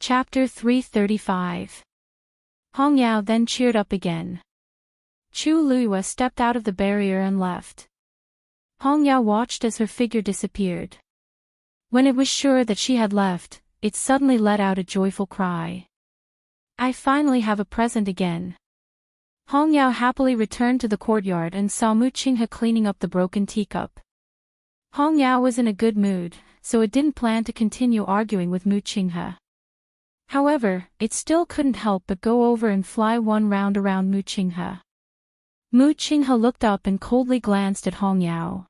Chapter 335. Hong Yao then cheered up again. Chu Luiyue stepped out of the barrier and left. Hong Yao watched as her figure disappeared. When it was sure that she had left, it suddenly let out a joyful cry. I finally have a present again. Hong Yao happily returned to the courtyard and saw Mu Qinghe cleaning up the broken teacup. Hong Yao was in a good mood, so it didn't plan to continue arguing with Mu Qinghe. However, it still couldn't help but go over and fly one round around Mu Qinghe. Mu Qinghe looked up and coldly glanced at Hong Yao.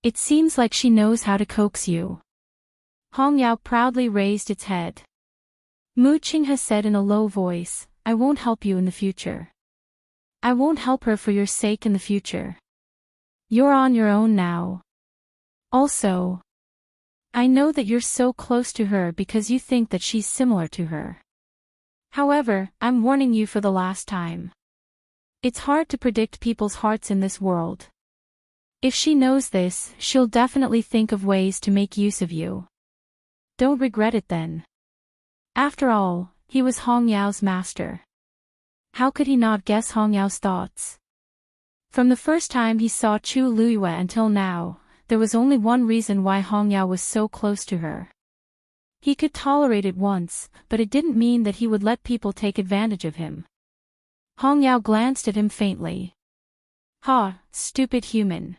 It seems like she knows how to coax you. Hong Yao proudly raised its head. Mu Qinghe said in a low voice, I won't help you in the future. I won't help her for your sake in the future. You're on your own now. Also, I know that you're so close to her because you think that she's similar to her. However, I'm warning you for the last time. It's hard to predict people's hearts in this world. If she knows this, she'll definitely think of ways to make use of you. Don't regret it then. After all, he was Hong Yao's master. How could he not guess Hong Yao's thoughts? From the first time he saw Chu Luiyue until now, there was only one reason why Hong Yao was so close to her. He could tolerate it once, but it didn't mean that he would let people take advantage of him. Hong Yao glanced at him faintly. Ha, stupid human.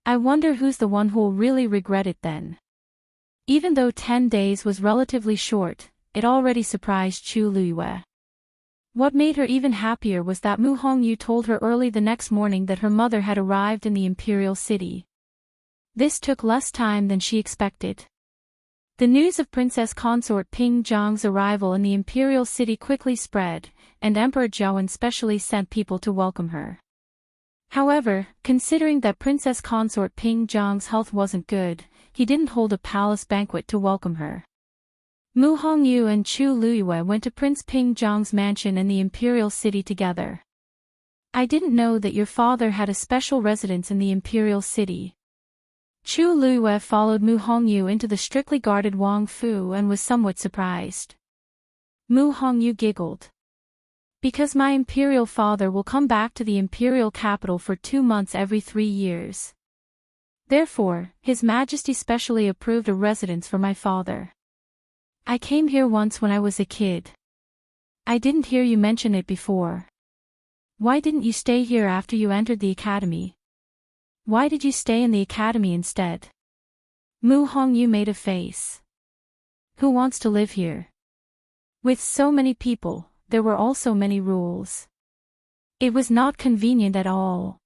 I wonder who's the one who'll really regret it then. Even though 10 days was relatively short, it already surprised Chu Luiyue. What made her even happier was that Mu Hongyu told her early the next morning that her mother had arrived in the Imperial city. This took less time than she expected. The news of Princess Consort Ping Zhang's arrival in the Imperial city quickly spread, and Emperor Zhaowen specially sent people to welcome her. However, considering that Princess Consort Ping Zhang's health wasn't good, he didn't hold a palace banquet to welcome her. Mu Hongyu and Chu Luiyue went to Prince Ping Zhang's mansion in the Imperial city together. I didn't know that your father had a special residence in the Imperial city. Chu Luiyue followed Mu Hongyu into the strictly guarded Wang Fu and was somewhat surprised. Mu Hongyu giggled. Because my imperial father will come back to the imperial capital for 2 months every 3 years. Therefore, His Majesty specially approved a residence for my father. I came here once when I was a kid. I didn't hear you mention it before. Why didn't you stay here after you entered the academy? Why did you stay in the academy instead? Mu Hongyu made a face. Who wants to live here? With so many people, there were also many rules. It was not convenient at all.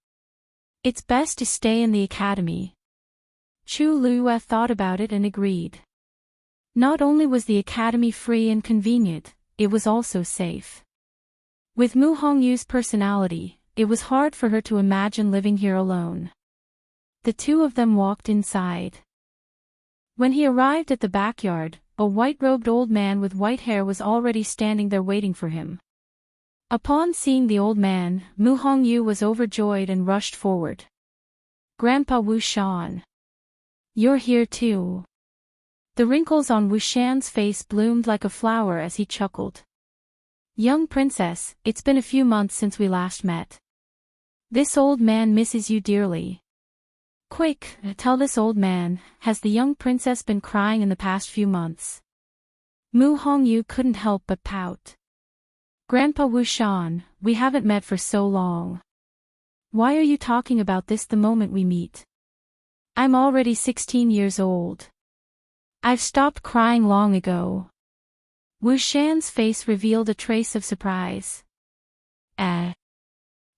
It's best to stay in the academy. Chu Luiyue thought about it and agreed. Not only was the academy free and convenient, it was also safe. With Mu Hongyu's personality, it was hard for her to imagine living here alone. The two of them walked inside. When he arrived at the backyard, a white-robed old man with white hair was already standing there waiting for him. Upon seeing the old man, Mu Hongyu was overjoyed and rushed forward. Grandpa Wu Shan. You're here too. The wrinkles on Wu Shan's face bloomed like a flower as he chuckled. Young princess, it's been a few months since we last met. This old man misses you dearly. Quick, tell this old man, has the young princess been crying in the past few months? Mu Hongyu couldn't help but pout. Grandpa Wu Shan, we haven't met for so long. Why are you talking about this the moment we meet? I'm already 16 years old. I've stopped crying long ago. Wu Shan's face revealed a trace of surprise.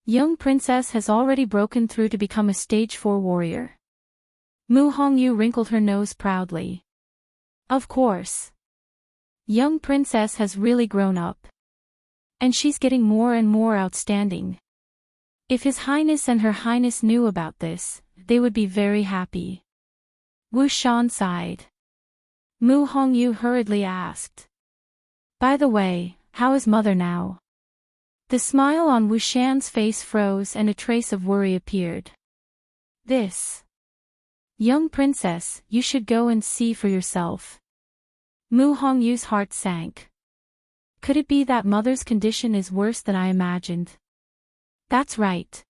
Young princess has already broken through to become a stage 4 warrior. Mu Hongyu wrinkled her nose proudly. Of course. Young princess has really grown up. And she's getting more and more outstanding. If His Highness and Her Highness knew about this, they would be very happy. Wu Shan sighed. Mu Hongyu hurriedly asked. By the way, how is mother now? The smile on Wu Shan's face froze and a trace of worry appeared. This. Young princess, you should go and see for yourself. Mu Hongyu's heart sank. Could it be that mother's condition is worse than I imagined? That's right.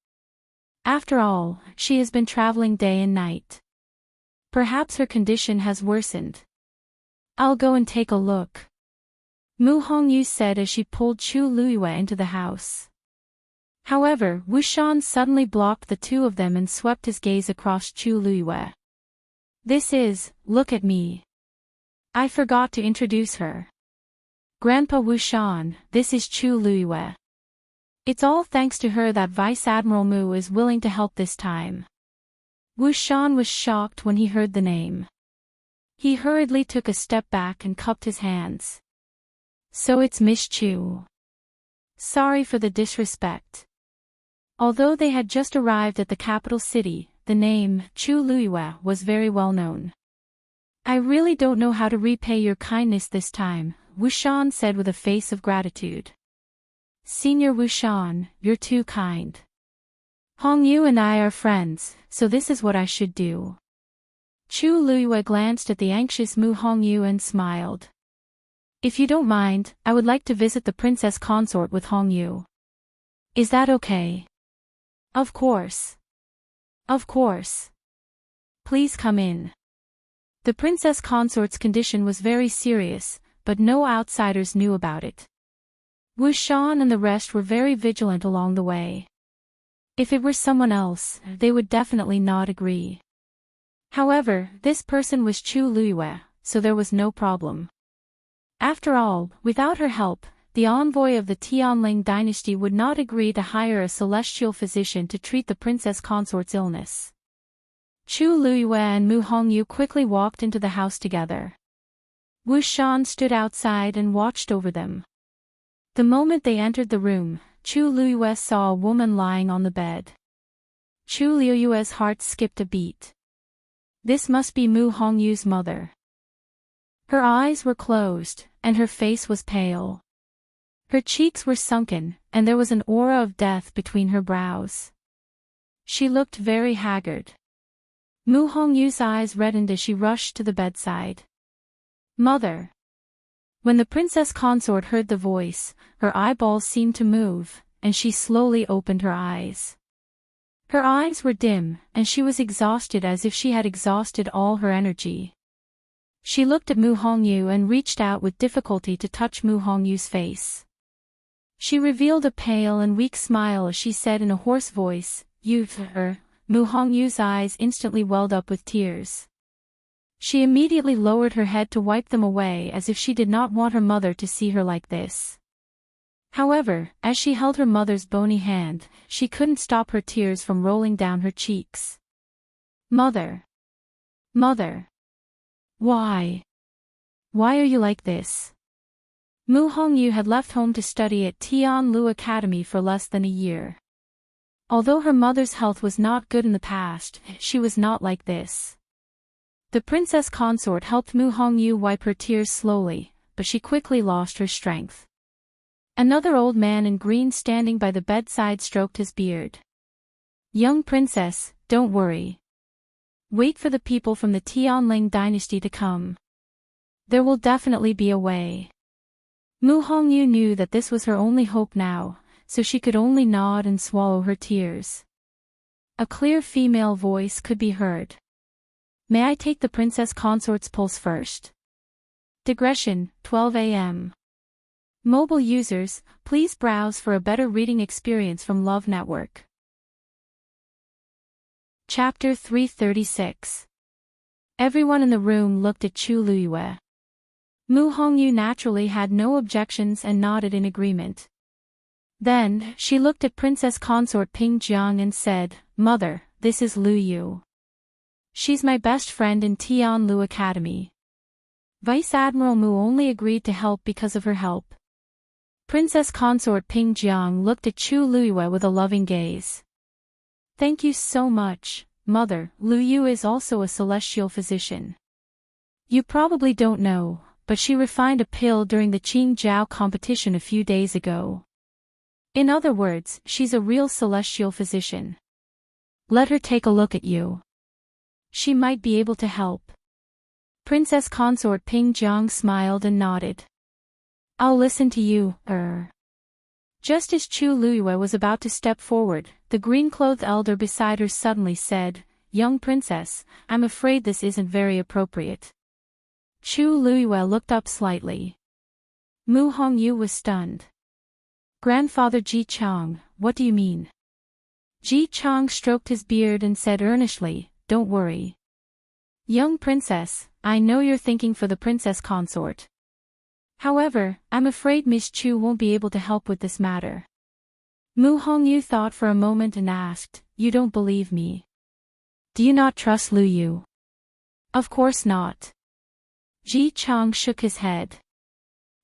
After all, she has been traveling day and night. Perhaps her condition has worsened. I'll go and take a look, Mu Hongyu said as she pulled Chu Luiyue into the house. However, Wu Shan suddenly blocked the two of them and swept his gaze across Chu Luiyue. Look at me. I forgot to introduce her. Grandpa Wu Shan, this is Chu Luiyue. It's all thanks to her that Vice Admiral Mu is willing to help this time. Wu Shan was shocked when he heard the name. He hurriedly took a step back and cupped his hands. So it's Miss Chu. Sorry for the disrespect. Although they had just arrived at the capital city, the name, Chu Luiyue, was very well known. I really don't know how to repay your kindness this time, Wu Shan said with a face of gratitude. Senior Wu Shan, you're too kind. Hongyu and I are friends, so this is what I should do. Chu Luiyue glanced at the anxious Mu Hongyu and smiled. If you don't mind, I would like to visit the princess consort with Hongyu. Is that okay? Of course. Of course. Please come in. The princess consort's condition was very serious, but no outsiders knew about it. Wu Shan and the rest were very vigilant along the way. If it were someone else, they would definitely not agree. However, this person was Chu Luiyue, so there was no problem. After all, without her help, the envoy of the Tianling dynasty would not agree to hire a celestial physician to treat the princess consort's illness. Chu Luiyue and Mu Hongyu quickly walked into the house together. Wu Shan stood outside and watched over them. The moment they entered the room, Chu Luiyue saw a woman lying on the bed. Chu Luiyue's heart skipped a beat. This must be Mu Hongyu's mother. Her eyes were closed, and her face was pale. Her cheeks were sunken, and there was an aura of death between her brows. She looked very haggard. Mu Hongyu's eyes reddened as she rushed to the bedside. Mother! When the princess consort heard the voice, her eyeballs seemed to move, and she slowly opened her eyes. Her eyes were dim, and she was exhausted as if she had exhausted all her energy. She looked at Mu Hongyu and reached out with difficulty to touch Mu Hongyu's face. She revealed a pale and weak smile as she said in a hoarse voice, "You, Mu Hongyu's eyes instantly welled up with tears. She immediately lowered her head to wipe them away as if she did not want her mother to see her like this. However, as she held her mother's bony hand, she couldn't stop her tears from rolling down her cheeks. Mother! Mother! Why? Why are you like this? Mu Hongyu had left home to study at Tianlu Academy for less than a year. Although her mother's health was not good in the past, she was not like this. The princess consort helped Mu Hongyu wipe her tears slowly, but she quickly lost her strength. Another old man in green standing by the bedside stroked his beard. Young princess, don't worry. Wait for the people from the Tianling dynasty to come. There will definitely be a way. Mu Hongyu knew that this was her only hope now, so she could only nod and swallow her tears. A clear female voice could be heard. May I take the princess consort's pulse first? Digression, 12 a.m. Mobile users, please browse for a better reading experience from Love Network. Chapter 336. Everyone in the room looked at Chu Luiyue. Mu Hongyu naturally had no objections and nodded in agreement. Then, she looked at Princess Consort Ping Jiang and said, "Mother, this is Lu Yu. She's my best friend in Tianlu Academy." Vice Admiral Mu only agreed to help because of her help. Princess Consort Ping Jiang looked at Chu Luiyue with a loving gaze. Thank you so much, Mother. Lu Yu is also a celestial physician. You probably don't know, but she refined a pill during the Qingjiao competition a few days ago. In other words, she's a real celestial physician. Let her take a look at you. She might be able to help. Princess Consort Ping Jiang smiled and nodded. I'll listen to you, Just as Chu Luyue was about to step forward, the green-clothed elder beside her suddenly said, Young princess, I'm afraid this isn't very appropriate. Chu Luyue looked up slightly. Mu Hongyu was stunned. Grandfather Ji Chang, what do you mean? Ji Chang stroked his beard and said earnestly, Don't worry. Young princess, I know you're thinking for the princess consort. However, I'm afraid Miss Chu won't be able to help with this matter. Mu Hongyu thought for a moment and asked, You don't believe me? Do you not trust Lu Yu? Of course not. Ji Chang shook his head.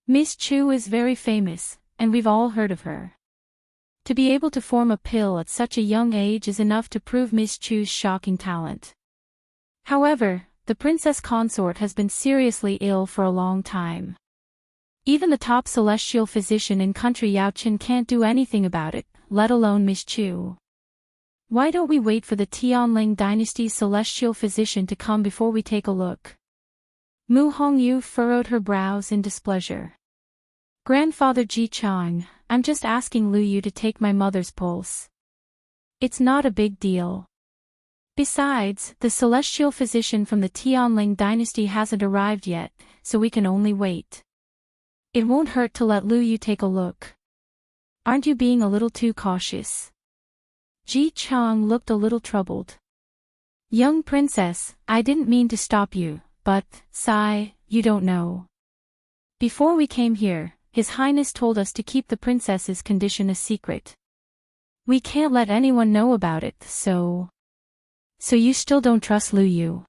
Miss Chu is very famous, and we've all heard of her. To be able to form a pill at such a young age is enough to prove Miss Chu's shocking talent. However, the princess consort has been seriously ill for a long time. Even the top celestial physician in country Yaochen can't do anything about it, let alone Miss Chu. Why don't we wait for the Tianling dynasty's celestial physician to come before we take a look? Mu Hongyu furrowed her brows in displeasure. Grandfather Ji Chang, I'm just asking Lu Yu to take my mother's pulse. It's not a big deal. Besides, the celestial physician from the Tianling dynasty hasn't arrived yet, so we can only wait. It won't hurt to let Lu Yu take a look. Aren't you being a little too cautious? Ji Chang looked a little troubled. Young princess, I didn't mean to stop you, but, sigh, you don't know. Before we came here, His Highness told us to keep the princess's condition a secret. We can't let anyone know about it, so you still don't trust Lu Yu?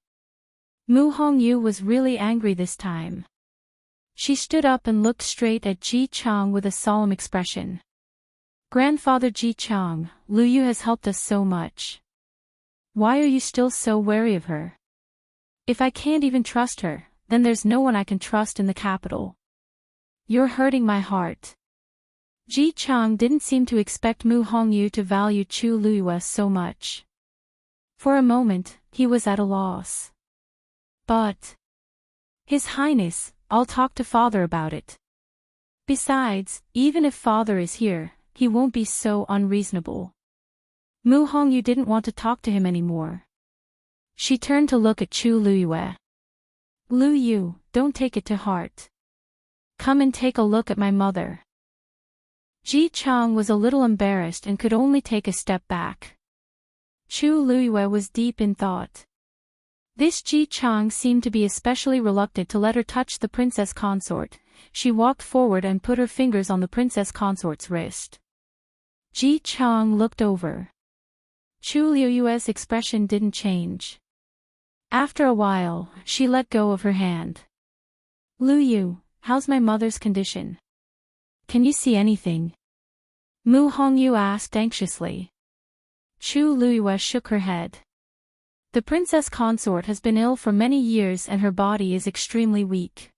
Mu Hongyu was really angry this time. She stood up and looked straight at Ji Chang with a solemn expression. Grandfather Ji Chang, Lu Yu has helped us so much. Why are you still so wary of her? If I can't even trust her, then there's no one I can trust in the capital. You're hurting my heart. Ji Chang didn't seem to expect Mu Hongyu to value Chu Luyue so much. For a moment, he was at a loss. But His Highness, I'll talk to father about it. Besides, even if father is here, he won't be so unreasonable. Mu Hongyu didn't want to talk to him anymore. She turned to look at Chu Luyue. Lu Yu, don't take it to heart. Come and take a look at my mother. Ji Chang was a little embarrassed and could only take a step back. Chu Luyue was deep in thought. This Ji Chang seemed to be especially reluctant to let her touch the princess consort. She walked forward and put her fingers on the princess consort's wrist. Ji Chang looked over. Chu Luyue's expression didn't change. After a while, she let go of her hand. Lu Yu, how's my mother's condition? Can you see anything? Mu Hongyu asked anxiously. Chu Luyue shook her head. The princess consort has been ill for many years and her body is extremely weak.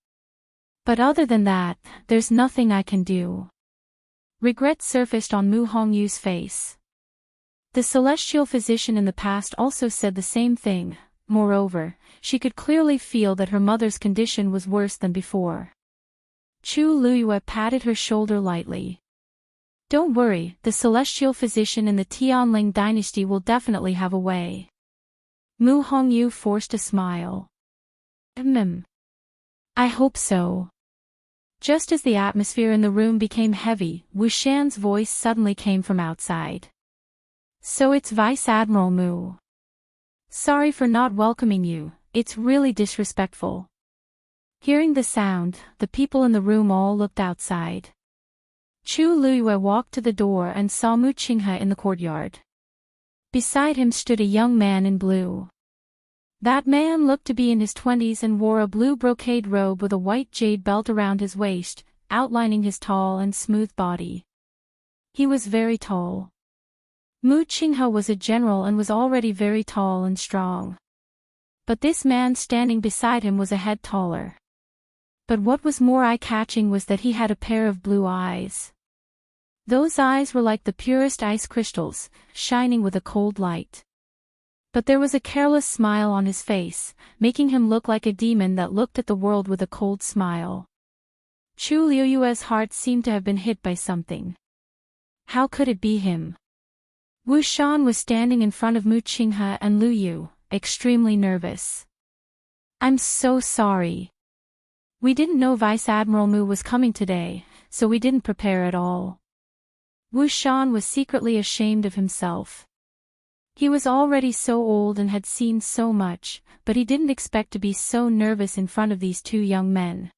But other than that, there's nothing I can do. Regret surfaced on Mu Hongyu's face. The celestial physician in the past also said the same thing. Moreover, she could clearly feel that her mother's condition was worse than before. Chu Luyue patted her shoulder lightly. Don't worry, the celestial physician in the Tianling dynasty will definitely have a way. Mu Hongyu forced a smile. I hope so. Just as the atmosphere in the room became heavy, Wu Shan's voice suddenly came from outside. So it's Vice Admiral Mu. Sorry for not welcoming you, it's really disrespectful. Hearing the sound, the people in the room all looked outside. Chu Luyue walked to the door and saw Mu Qinghe in the courtyard. Beside him stood a young man in blue. That man looked to be in his 20s and wore a blue brocade robe with a white jade belt around his waist, outlining his tall and smooth body. He was very tall. Mu Qinghe was a general and was already very tall and strong. But this man standing beside him was a head taller. But what was more eye-catching was that he had a pair of blue eyes. Those eyes were like the purest ice crystals, shining with a cold light. But there was a careless smile on his face, making him look like a demon that looked at the world with a cold smile. Chu Liuyue's heart seemed to have been hit by something. How could it be him? Wu Shan was standing in front of Mu Qinghe and Lu Yu, extremely nervous. I'm so sorry. We didn't know Vice Admiral Mu was coming today, so we didn't prepare at all. Wu Shan was secretly ashamed of himself. He was already so old and had seen so much, but he didn't expect to be so nervous in front of these two young men.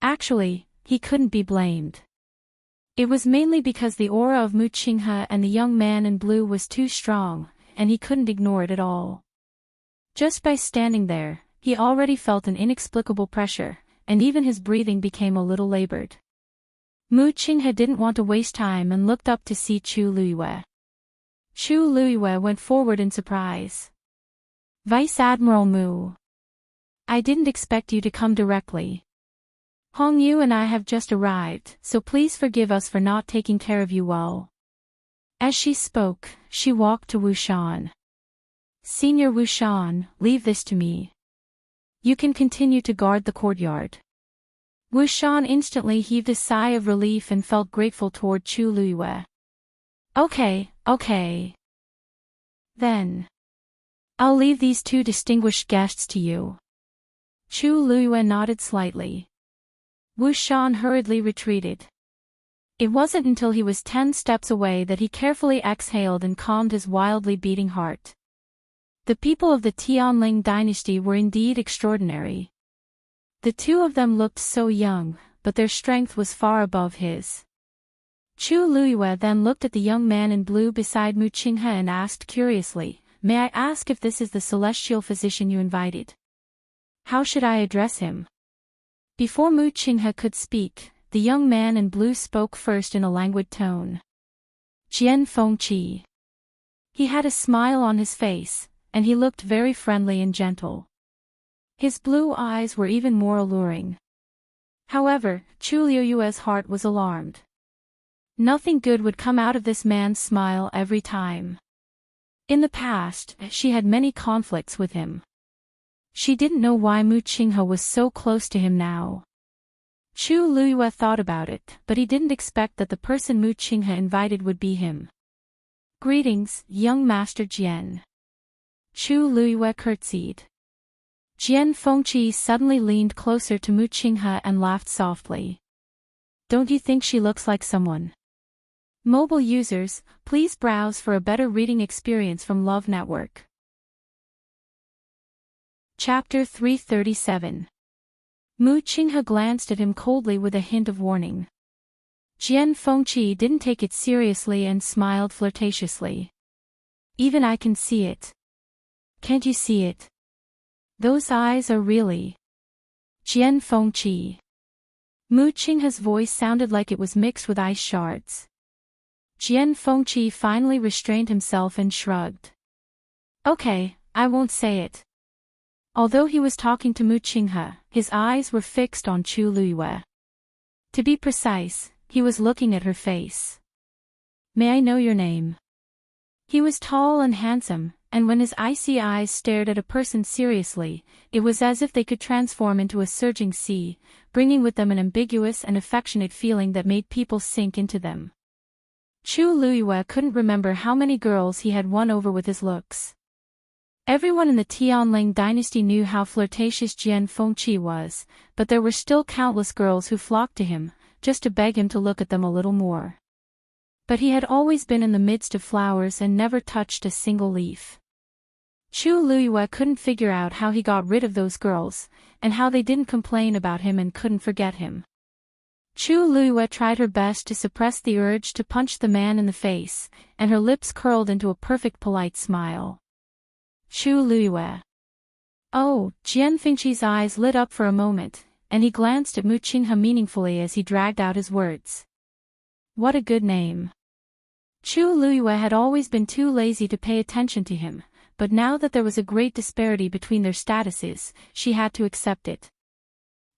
Actually, he couldn't be blamed. It was mainly because the aura of Mu Qinghe and the young man in blue was too strong, and he couldn't ignore it at all. Just by standing there, he already felt an inexplicable pressure, and even his breathing became a little labored. Mu Qinghe didn't want to waste time and looked up to see Chu Liyue. Chu Liyue went forward in surprise. Vice Admiral Mu. I didn't expect you to come directly. Hong Yu and I have just arrived, so please forgive us for not taking care of you well. As she spoke, she walked to Wu Shan. Senior Wu Shan, leave this to me. You can continue to guard the courtyard. Wu Shan instantly heaved a sigh of relief and felt grateful toward Chu Liyue. Okay. Then. I'll leave these two distinguished guests to you. Chu Liyue nodded slightly. Wu Shan hurriedly retreated. It wasn't until he was 10 steps away that he carefully exhaled and calmed his wildly beating heart. The people of the Tianling dynasty were indeed extraordinary. The two of them looked so young, but their strength was far above his. Chu Liyue then looked at the young man in blue beside Mu Qinghe and asked curiously, "May I ask if this is the celestial physician you invited? How should I address him?" Before Mu Qinghe could speak, the young man in blue spoke first in a languid tone. Jian Fengqi. He had a smile on his face, and he looked very friendly and gentle. His blue eyes were even more alluring. However, Chu Liyue's heart was alarmed. Nothing good would come out of this man's smile every time. In the past, she had many conflicts with him. She didn't know why Mu Qinghe was so close to him now. Chu Liyue thought about it, but he didn't expect that the person Mu Qinghe invited would be him. Greetings, young Master Jian. Chu Liyue curtsied. Jian Fengqi suddenly leaned closer to Mu Qinghe and laughed softly. Don't you think she looks like someone? Mobile users, please browse for a better reading experience from Love Network. Chapter 337. Mu Qinghe glanced at him coldly with a hint of warning. Jian Fengqi didn't take it seriously and smiled flirtatiously. Even I can see it. Can't you see it? Those eyes are really... Jian Fengqi. Mu Qinghe's voice sounded like it was mixed with ice shards. Jian Fengqi finally restrained himself and shrugged. Okay, I won't say it. Although he was talking to Mu Qinghe, his eyes were fixed on Chu Liyue. To be precise, he was looking at her face. May I know your name? He was tall and handsome, and when his icy eyes stared at a person seriously, it was as if they could transform into a surging sea, bringing with them an ambiguous and affectionate feeling that made people sink into them. Chu Liyue couldn't remember how many girls he had won over with his looks. Everyone in the Tianling dynasty knew how flirtatious Jian Fengqi was, but there were still countless girls who flocked to him, just to beg him to look at them a little more. But he had always been in the midst of flowers and never touched a single leaf. Chu Liyue couldn't figure out how he got rid of those girls, and how they didn't complain about him and couldn't forget him. Chu Liyue tried her best to suppress the urge to punch the man in the face, and her lips curled into a perfect polite smile. Chu Liyue. Oh, Jian Fengqi's eyes lit up for a moment, and he glanced at Mu Qinghe meaningfully as he dragged out his words. What a good name. Chu Liyue had always been too lazy to pay attention to him, but now that there was a great disparity between their statuses, she had to accept it.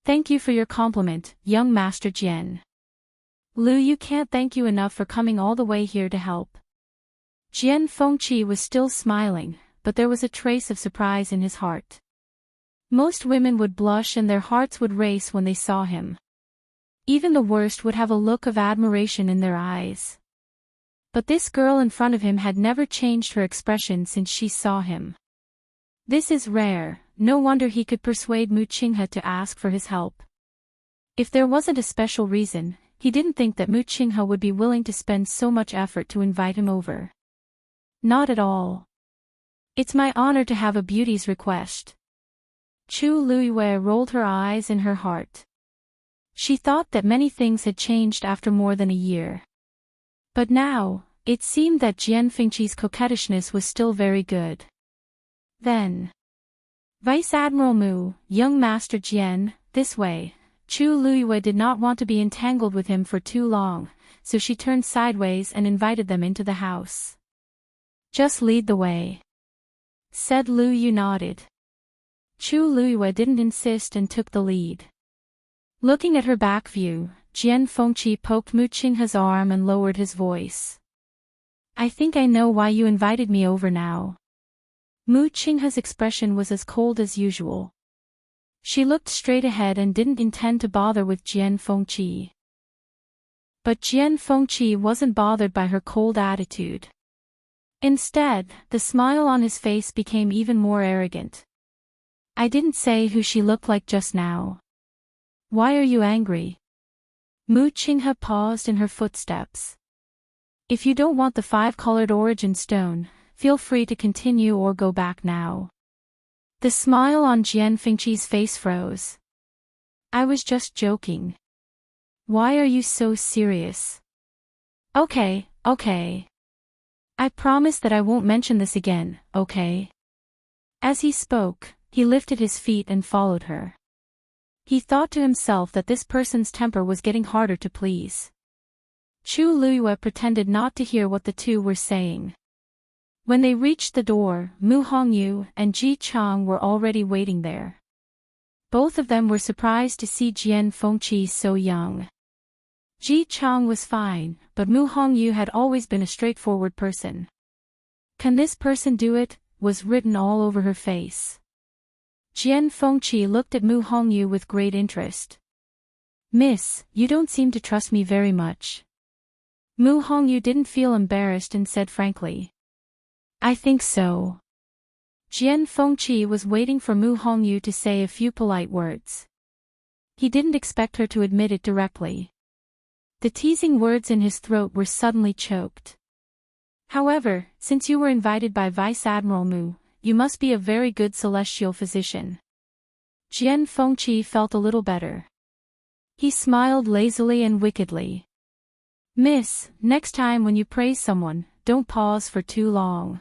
Thank you for your compliment, young Master Jian. You can't thank you enough for coming all the way here to help. Jian Fengqi was still smiling, but there was a trace of surprise in his heart. Most women would blush and their hearts would race when they saw him. Even the worst would have a look of admiration in their eyes. But this girl in front of him had never changed her expression since she saw him. This is rare, no wonder he could persuade Mu Qinghe to ask for his help. If there wasn't a special reason, he didn't think that Mu Qinghe would be willing to spend so much effort to invite him over. Not at all. It's my honor to have a beauty's request. Chu Luiyue rolled her eyes in her heart. She thought that many things had changed after more than a year. But now, it seemed that Jian Fengqi's coquettishness was still very good. Then, Vice Admiral Mu, young Master Jian, this way. Chu Luiyue did not want to be entangled with him for too long, so she turned sideways and invited them into the house. Just lead the way, said Lu Yu. Nodded. Chu Luiyue didn't insist and took the lead. Looking at her back view, Jian Fengqi poked Mu Qinghe's arm and lowered his voice. I think I know why you invited me over now. Mu Qinghe's expression was as cold as usual. She looked straight ahead and didn't intend to bother with Jian Fengqi. But Jian Fengqi wasn't bothered by her cold attitude. Instead, the smile on his face became even more arrogant. I didn't say who she looked like just now. Why are you angry? Mu Qinghe paused in her footsteps. If you don't want the 5-colored origin stone, feel free to continue or go back now. The smile on Jian Fengqi's face froze. I was just joking. Why are you so serious? Okay. I promise that I won't mention this again, okay? As he spoke, he lifted his feet and followed her. He thought to himself that this person's temper was getting harder to please. Chu Luiyue pretended not to hear what the two were saying. When they reached the door, Mu Hongyu and Ji Chang were already waiting there. Both of them were surprised to see Jian Fengqi so young. Ji Chang was fine, but Mu Hongyu had always been a straightforward person. Can this person do it? Was written all over her face. Jian Fengqi looked at Mu Hongyu with great interest. Miss, you don't seem to trust me very much. Mu Hongyu didn't feel embarrassed and said frankly. I think so. Jian Fengqi was waiting for Mu Hongyu to say a few polite words. He didn't expect her to admit it directly. The teasing words in his throat were suddenly choked. However, since you were invited by Vice Admiral Mu, you must be a very good celestial physician. Jian Fengqi felt a little better. He smiled lazily and wickedly. Miss, next time when you praise someone, don't pause for too long.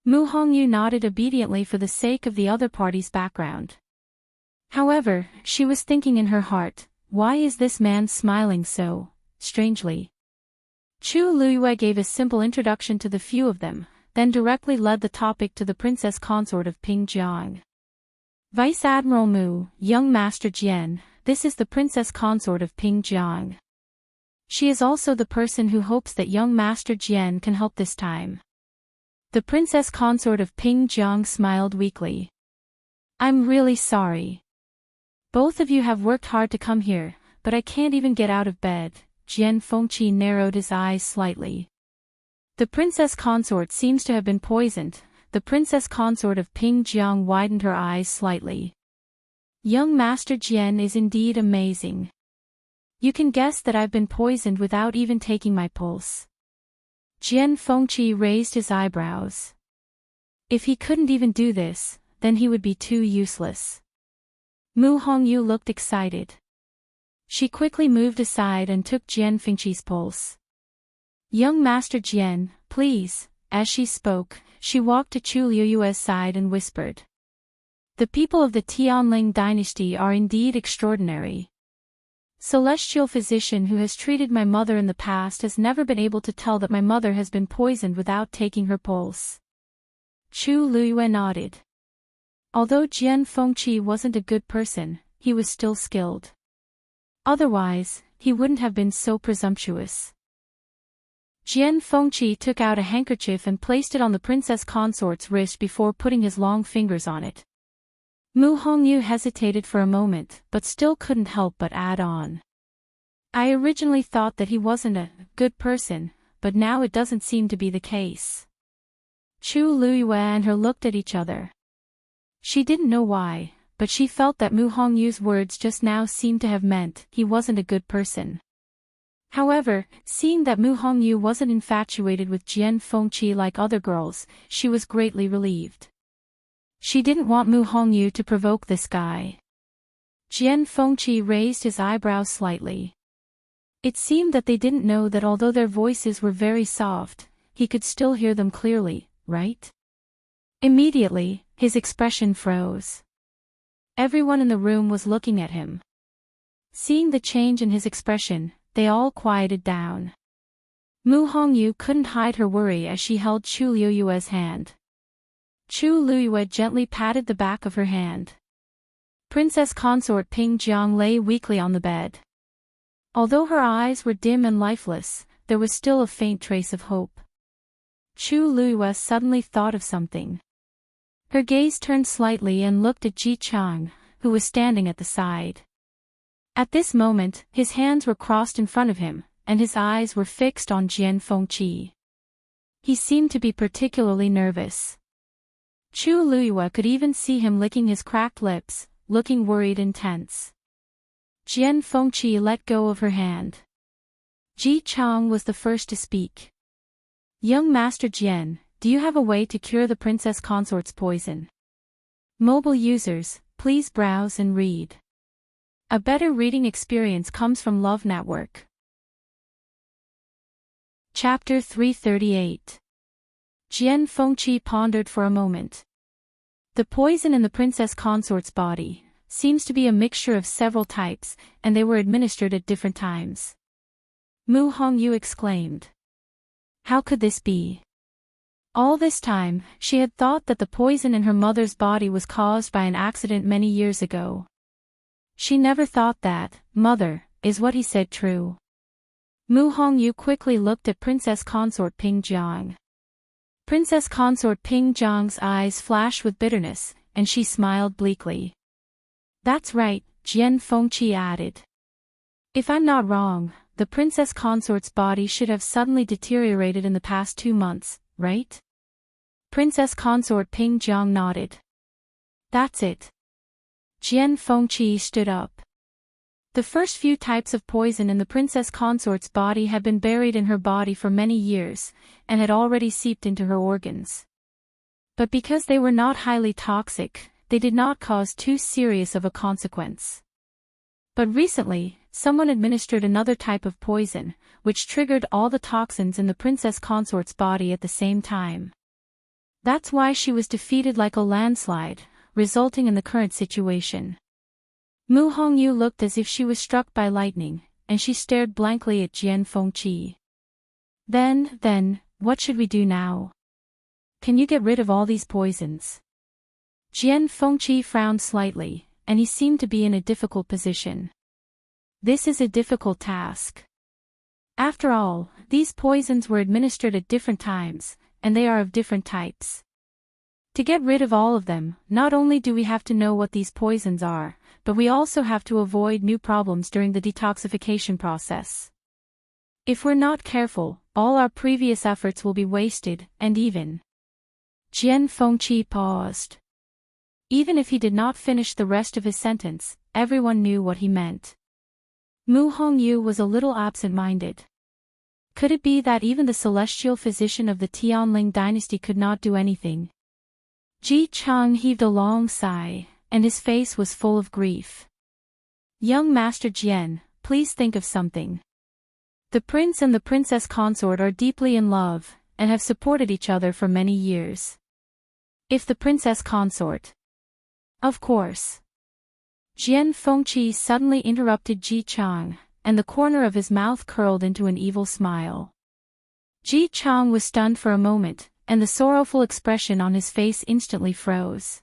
Mu Hongyu nodded obediently for the sake of the other party's background. However, she was thinking in her heart, why is this man smiling so strangely? Chu Luiyue gave a simple introduction to the few of them, then directly led the topic to the princess consort of Pingjiang. Vice Admiral Mu, young Master Jian, this is the princess consort of Pingjiang. She is also the person who hopes that young Master Jian can help this time. The princess consort of Pingjiang smiled weakly. I'm really sorry. Both of you have worked hard to come here, but I can't even get out of bed. Jian Fengqi narrowed his eyes slightly. The princess consort seems to have been poisoned. The princess consort of Pingjiang widened her eyes slightly. Young Master Jian is indeed amazing. You can guess that I've been poisoned without even taking my pulse. Jian Fengqi raised his eyebrows. If he couldn't even do this, then he would be too useless. Mu Hongyu looked excited. She quickly moved aside and took Jian Fengqi's pulse. Young Master Jian, please. As she spoke, she walked to Chu Luiyue's side and whispered. The people of the Tianling dynasty are indeed extraordinary. Celestial physician who has treated my mother in the past has never been able to tell that my mother has been poisoned without taking her pulse. Chu Luiyue nodded. Although Jian Fengqi wasn't a good person, he was still skilled. Otherwise, he wouldn't have been so presumptuous. Jian Fengqi took out a handkerchief and placed it on the princess consort's wrist before putting his long fingers on it. Mu Hongyu hesitated for a moment, but still couldn't help but add on. I originally thought that he wasn't a good person, but now it doesn't seem to be the case. Chu Luyue and her looked at each other. She didn't know why, but she felt that Mu Hongyu's words just now seemed to have meant he wasn't a good person. However, seeing that Mu Hongyu wasn't infatuated with Jian Fengqi like other girls, she was greatly relieved. She didn't want Mu Hongyu to provoke this guy. Jian Fengqi raised his eyebrows slightly. It seemed that they didn't know that although their voices were very soft, he could still hear them clearly, right? Immediately, his expression froze. Everyone in the room was looking at him. Seeing the change in his expression, they all quieted down. Mu Hongyu couldn't hide her worry as she held Chu Luyue's hand. Chu Luyue gently patted the back of her hand. Princess consort Ping Jiang lay weakly on the bed. Although her eyes were dim and lifeless, there was still a faint trace of hope. Chu Luyue suddenly thought of something. Her gaze turned slightly and looked at Ji Chang, who was standing at the side. At this moment, his hands were crossed in front of him, and his eyes were fixed on Jian Fengqi. He seemed to be particularly nervous. Chu Luyue could even see him licking his cracked lips, looking worried and tense. Jian Fengqi let go of her hand. Ji Chang was the first to speak. Young Master Jian, do you have a way to cure the princess consort's poison? Mobile users, please browse and read. A better reading experience comes from Love Network. Chapter 338. Jian Fengqi pondered for a moment. The poison in the princess consort's body seems to be a mixture of several types, and they were administered at different times. Mu Hongyu exclaimed. How could this be? All this time, she had thought that the poison in her mother's body was caused by an accident many years ago. She never thought that, mother, is what he said true. Mu Hongyu quickly looked at Princess Consort Ping Jiang. Princess Consort Ping Jiang's eyes flashed with bitterness, and she smiled bleakly. That's right, Jian Fengqi added. If I'm not wrong, the princess consort's body should have suddenly deteriorated in the past 2 months, right? Princess consort Ping Jiang nodded. That's it. Jian Fengqi stood up. The first few types of poison in the princess consort's body had been buried in her body for many years, and had already seeped into her organs. But because they were not highly toxic, they did not cause too serious of a consequence. But recently, someone administered another type of poison, which triggered all the toxins in the princess consort's body at the same time. That's why she was defeated like a landslide, resulting in the current situation. Mu Hongyu looked as if she was struck by lightning, and she stared blankly at Jian Fengqi. Then, what should we do now? Can you get rid of all these poisons? Jian Fengqi frowned slightly, and he seemed to be in a difficult position. This is a difficult task. After all, these poisons were administered at different times, and they are of different types. To get rid of all of them, not only do we have to know what these poisons are, but we also have to avoid new problems during the detoxification process. If we're not careful, all our previous efforts will be wasted, and even. Jian Fengqi paused. Even if he did not finish the rest of his sentence, everyone knew what he meant. Mu Hongyu was a little absent-minded. Could it be that even the celestial physician of the Tianling dynasty could not do anything? Ji Chang heaved a long sigh, and his face was full of grief. Young Master Jian, please think of something. The prince and the princess consort are deeply in love, and have supported each other for many years. If the princess consort. Of course. Jian Fengqi suddenly interrupted Ji Chang, and the corner of his mouth curled into an evil smile. Ji Chang was stunned for a moment, and the sorrowful expression on his face instantly froze.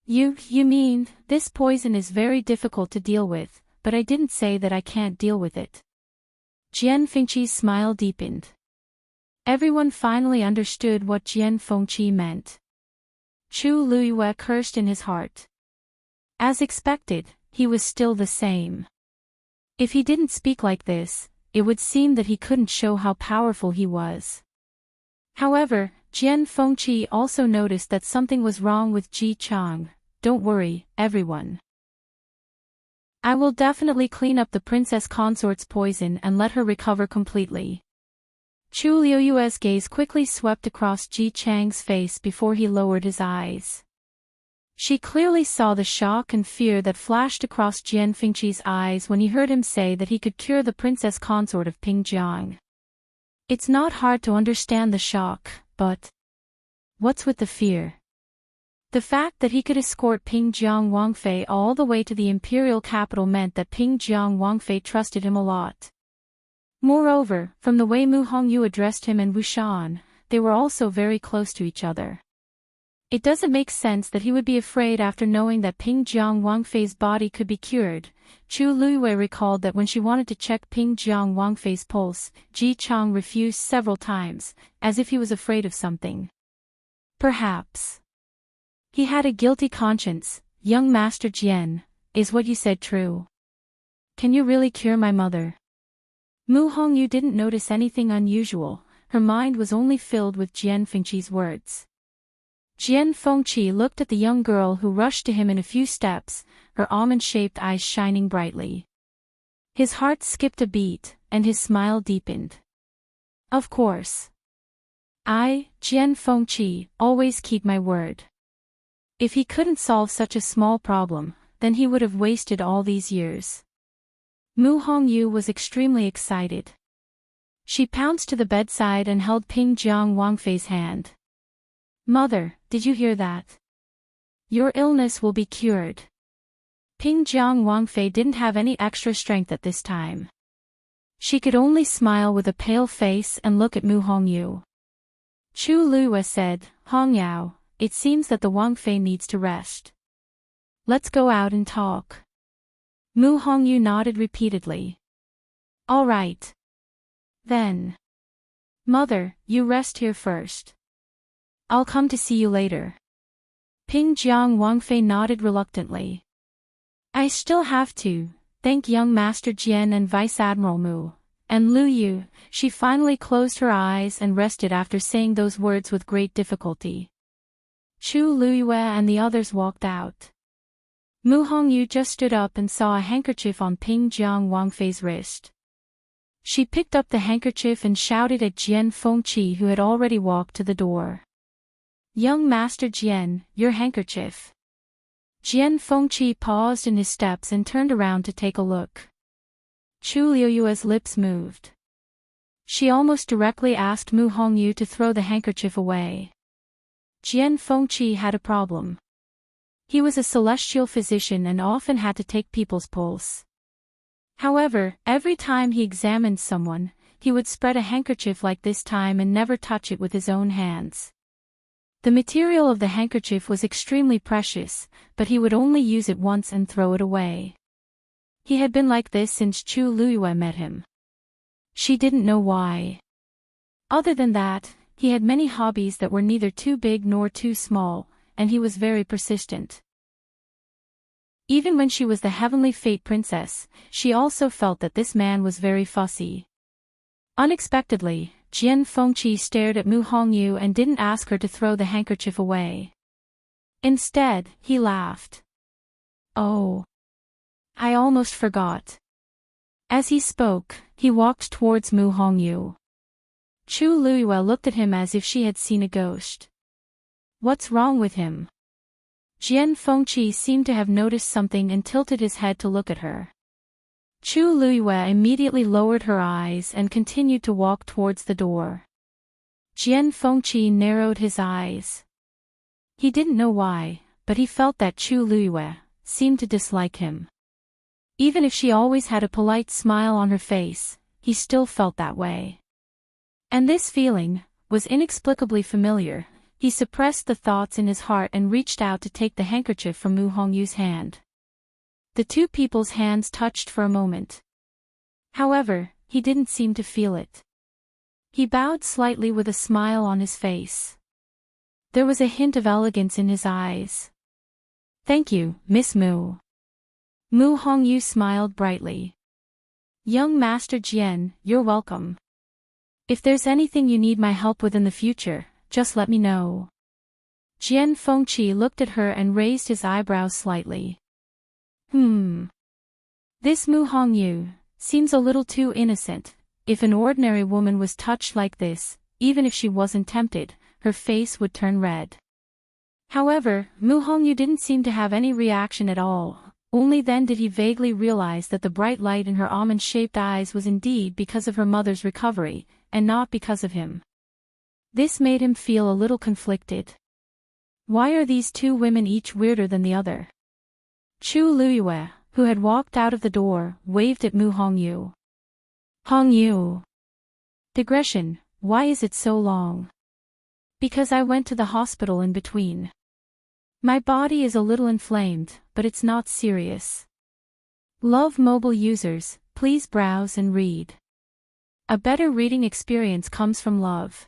You mean, this poison is very difficult to deal with, but I didn't say that I can't deal with it. Jian Fengqi's smile deepened. Everyone finally understood what Jian Fengqi meant. Chu Luiyue cursed in his heart. As expected, he was still the same. If he didn't speak like this, it would seem that he couldn't show how powerful he was. However, Jian Fengqi also noticed that something was wrong with Ji Chang. Don't worry, everyone. I will definitely clean up the princess consort's poison and let her recover completely. Chu Luiyue's gaze quickly swept across Ji Chang's face before he lowered his eyes. She clearly saw the shock and fear that flashed across Jian Fengqi's eyes when he heard him say that he could cure the princess consort of Pingjiang. It's not hard to understand the shock, but what's with the fear? The fact that he could escort Pingjiang Wangfei all the way to the imperial capital meant that Pingjiang Wangfei trusted him a lot. Moreover, from the way Mu Hongyu addressed him and Wu Shan, they were also very close to each other. It doesn't make sense that he would be afraid after knowing that Pingjiang Wangfei's body could be cured. Chu Luiyue recalled that when she wanted to check Pingjiang Wangfei's pulse, Ji Chang refused several times, as if he was afraid of something. Perhaps he had a guilty conscience. Young Master Jian, is what you said true? Can you really cure my mother? Mu Hongyu didn't notice anything unusual. Her mind was only filled with Jian Fengqi's words. Jian Fengqi looked at the young girl who rushed to him in a few steps, her almond-shaped eyes shining brightly. His heart skipped a beat, and his smile deepened. Of course. I, Jian Fengqi, always keep my word. If he couldn't solve such a small problem, then he would have wasted all these years. Mu Hongyu was extremely excited. She pounced to the bedside and held Pingjiang Wangfei's hand. Mother, did you hear that? Your illness will be cured. Pingjiang Wangfei didn't have any extra strength at this time. She could only smile with a pale face and look at Mu Hongyu. Chu Luiyue said, Hongyao, it seems that the Wangfei needs to rest. Let's go out and talk. Mu Hongyu nodded repeatedly. All right. Then. Mother, you rest here first. I'll come to see you later. Pingjiang Wangfei nodded reluctantly. I still have to thank young Master Jian and Vice Admiral Mu, and Lu Yu. She finally closed her eyes and rested after saying those words with great difficulty. Chu Luiyue and the others walked out. Mu Hongyu just stood up and saw a handkerchief on Pingjiang Wangfei's wrist. She picked up the handkerchief and shouted at Jian Fengqi, who had already walked to the door. Young Master Jian, your handkerchief. Jian Fengqi paused in his steps and turned around to take a look. Chu Luiyue's lips moved. She almost directly asked Mu Hongyu to throw the handkerchief away. Jian Fengqi had a problem. He was a celestial physician and often had to take people's pulse. However, every time he examined someone, he would spread a handkerchief like this time and never touch it with his own hands. The material of the handkerchief was extremely precious, but he would only use it once and throw it away. He had been like this since Chu Luiyue met him. She didn't know why. Other than that, he had many hobbies that were neither too big nor too small, and he was very persistent. Even when she was the Heavenly Fate Princess, she also felt that this man was very fussy. Unexpectedly, Jian Fengqi stared at Mu Hongyu and didn't ask her to throw the handkerchief away. Instead, he laughed. Oh. I almost forgot. As he spoke, he walked towards Mu Hongyu. Chu Luiyue looked at him as if she had seen a ghost. What's wrong with him? Jian Fengqi seemed to have noticed something and tilted his head to look at her. Chu Luiyue immediately lowered her eyes and continued to walk towards the door. Jian Fengqi narrowed his eyes. He didn't know why, but he felt that Chu Luiyue seemed to dislike him. Even if she always had a polite smile on her face, he still felt that way. And this feeling was inexplicably familiar. He suppressed the thoughts in his heart and reached out to take the handkerchief from Mu Hongyu's hand. The two people's hands touched for a moment. However, he didn't seem to feel it. He bowed slightly with a smile on his face. There was a hint of elegance in his eyes. Thank you, Miss Mu. Mu Hongyu smiled brightly. Young Master Jian, you're welcome. If there's anything you need my help with in the future, just let me know. Jian Fengqi looked at her and raised his eyebrows slightly. This Mu Hongyu seems a little too innocent. If an ordinary woman was touched like this, even if she wasn't tempted, her face would turn red. However, Mu Hongyu didn't seem to have any reaction at all. Only then did he vaguely realize that the bright light in her almond-shaped eyes was indeed because of her mother's recovery, and not because of him. This made him feel a little conflicted. Why are these two women each weirder than the other? Chu Luyue, who had walked out of the door, waved at Mu Hongyu. Hongyu. Digression, why is it so long? Because I went to the hospital in between. My body is a little inflamed, but it's not serious. Love mobile users, please browse and read. A better reading experience comes from love.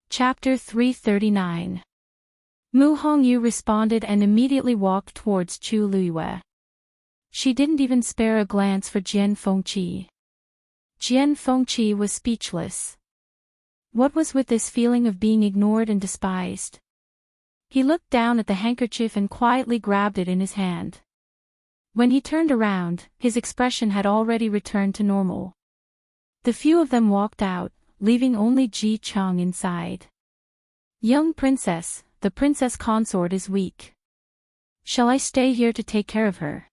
Chapter 339. Mu Hongyu responded and immediately walked towards Chu Luyue. She didn't even spare a glance for Jian Fengqi. Jian Fengqi was speechless. What was with this feeling of being ignored and despised? He looked down at the handkerchief and quietly grabbed it in his hand. When he turned around, his expression had already returned to normal. The few of them walked out, leaving only Ji Chang inside. Young princess, the princess consort is weak. Shall I stay here to take care of her?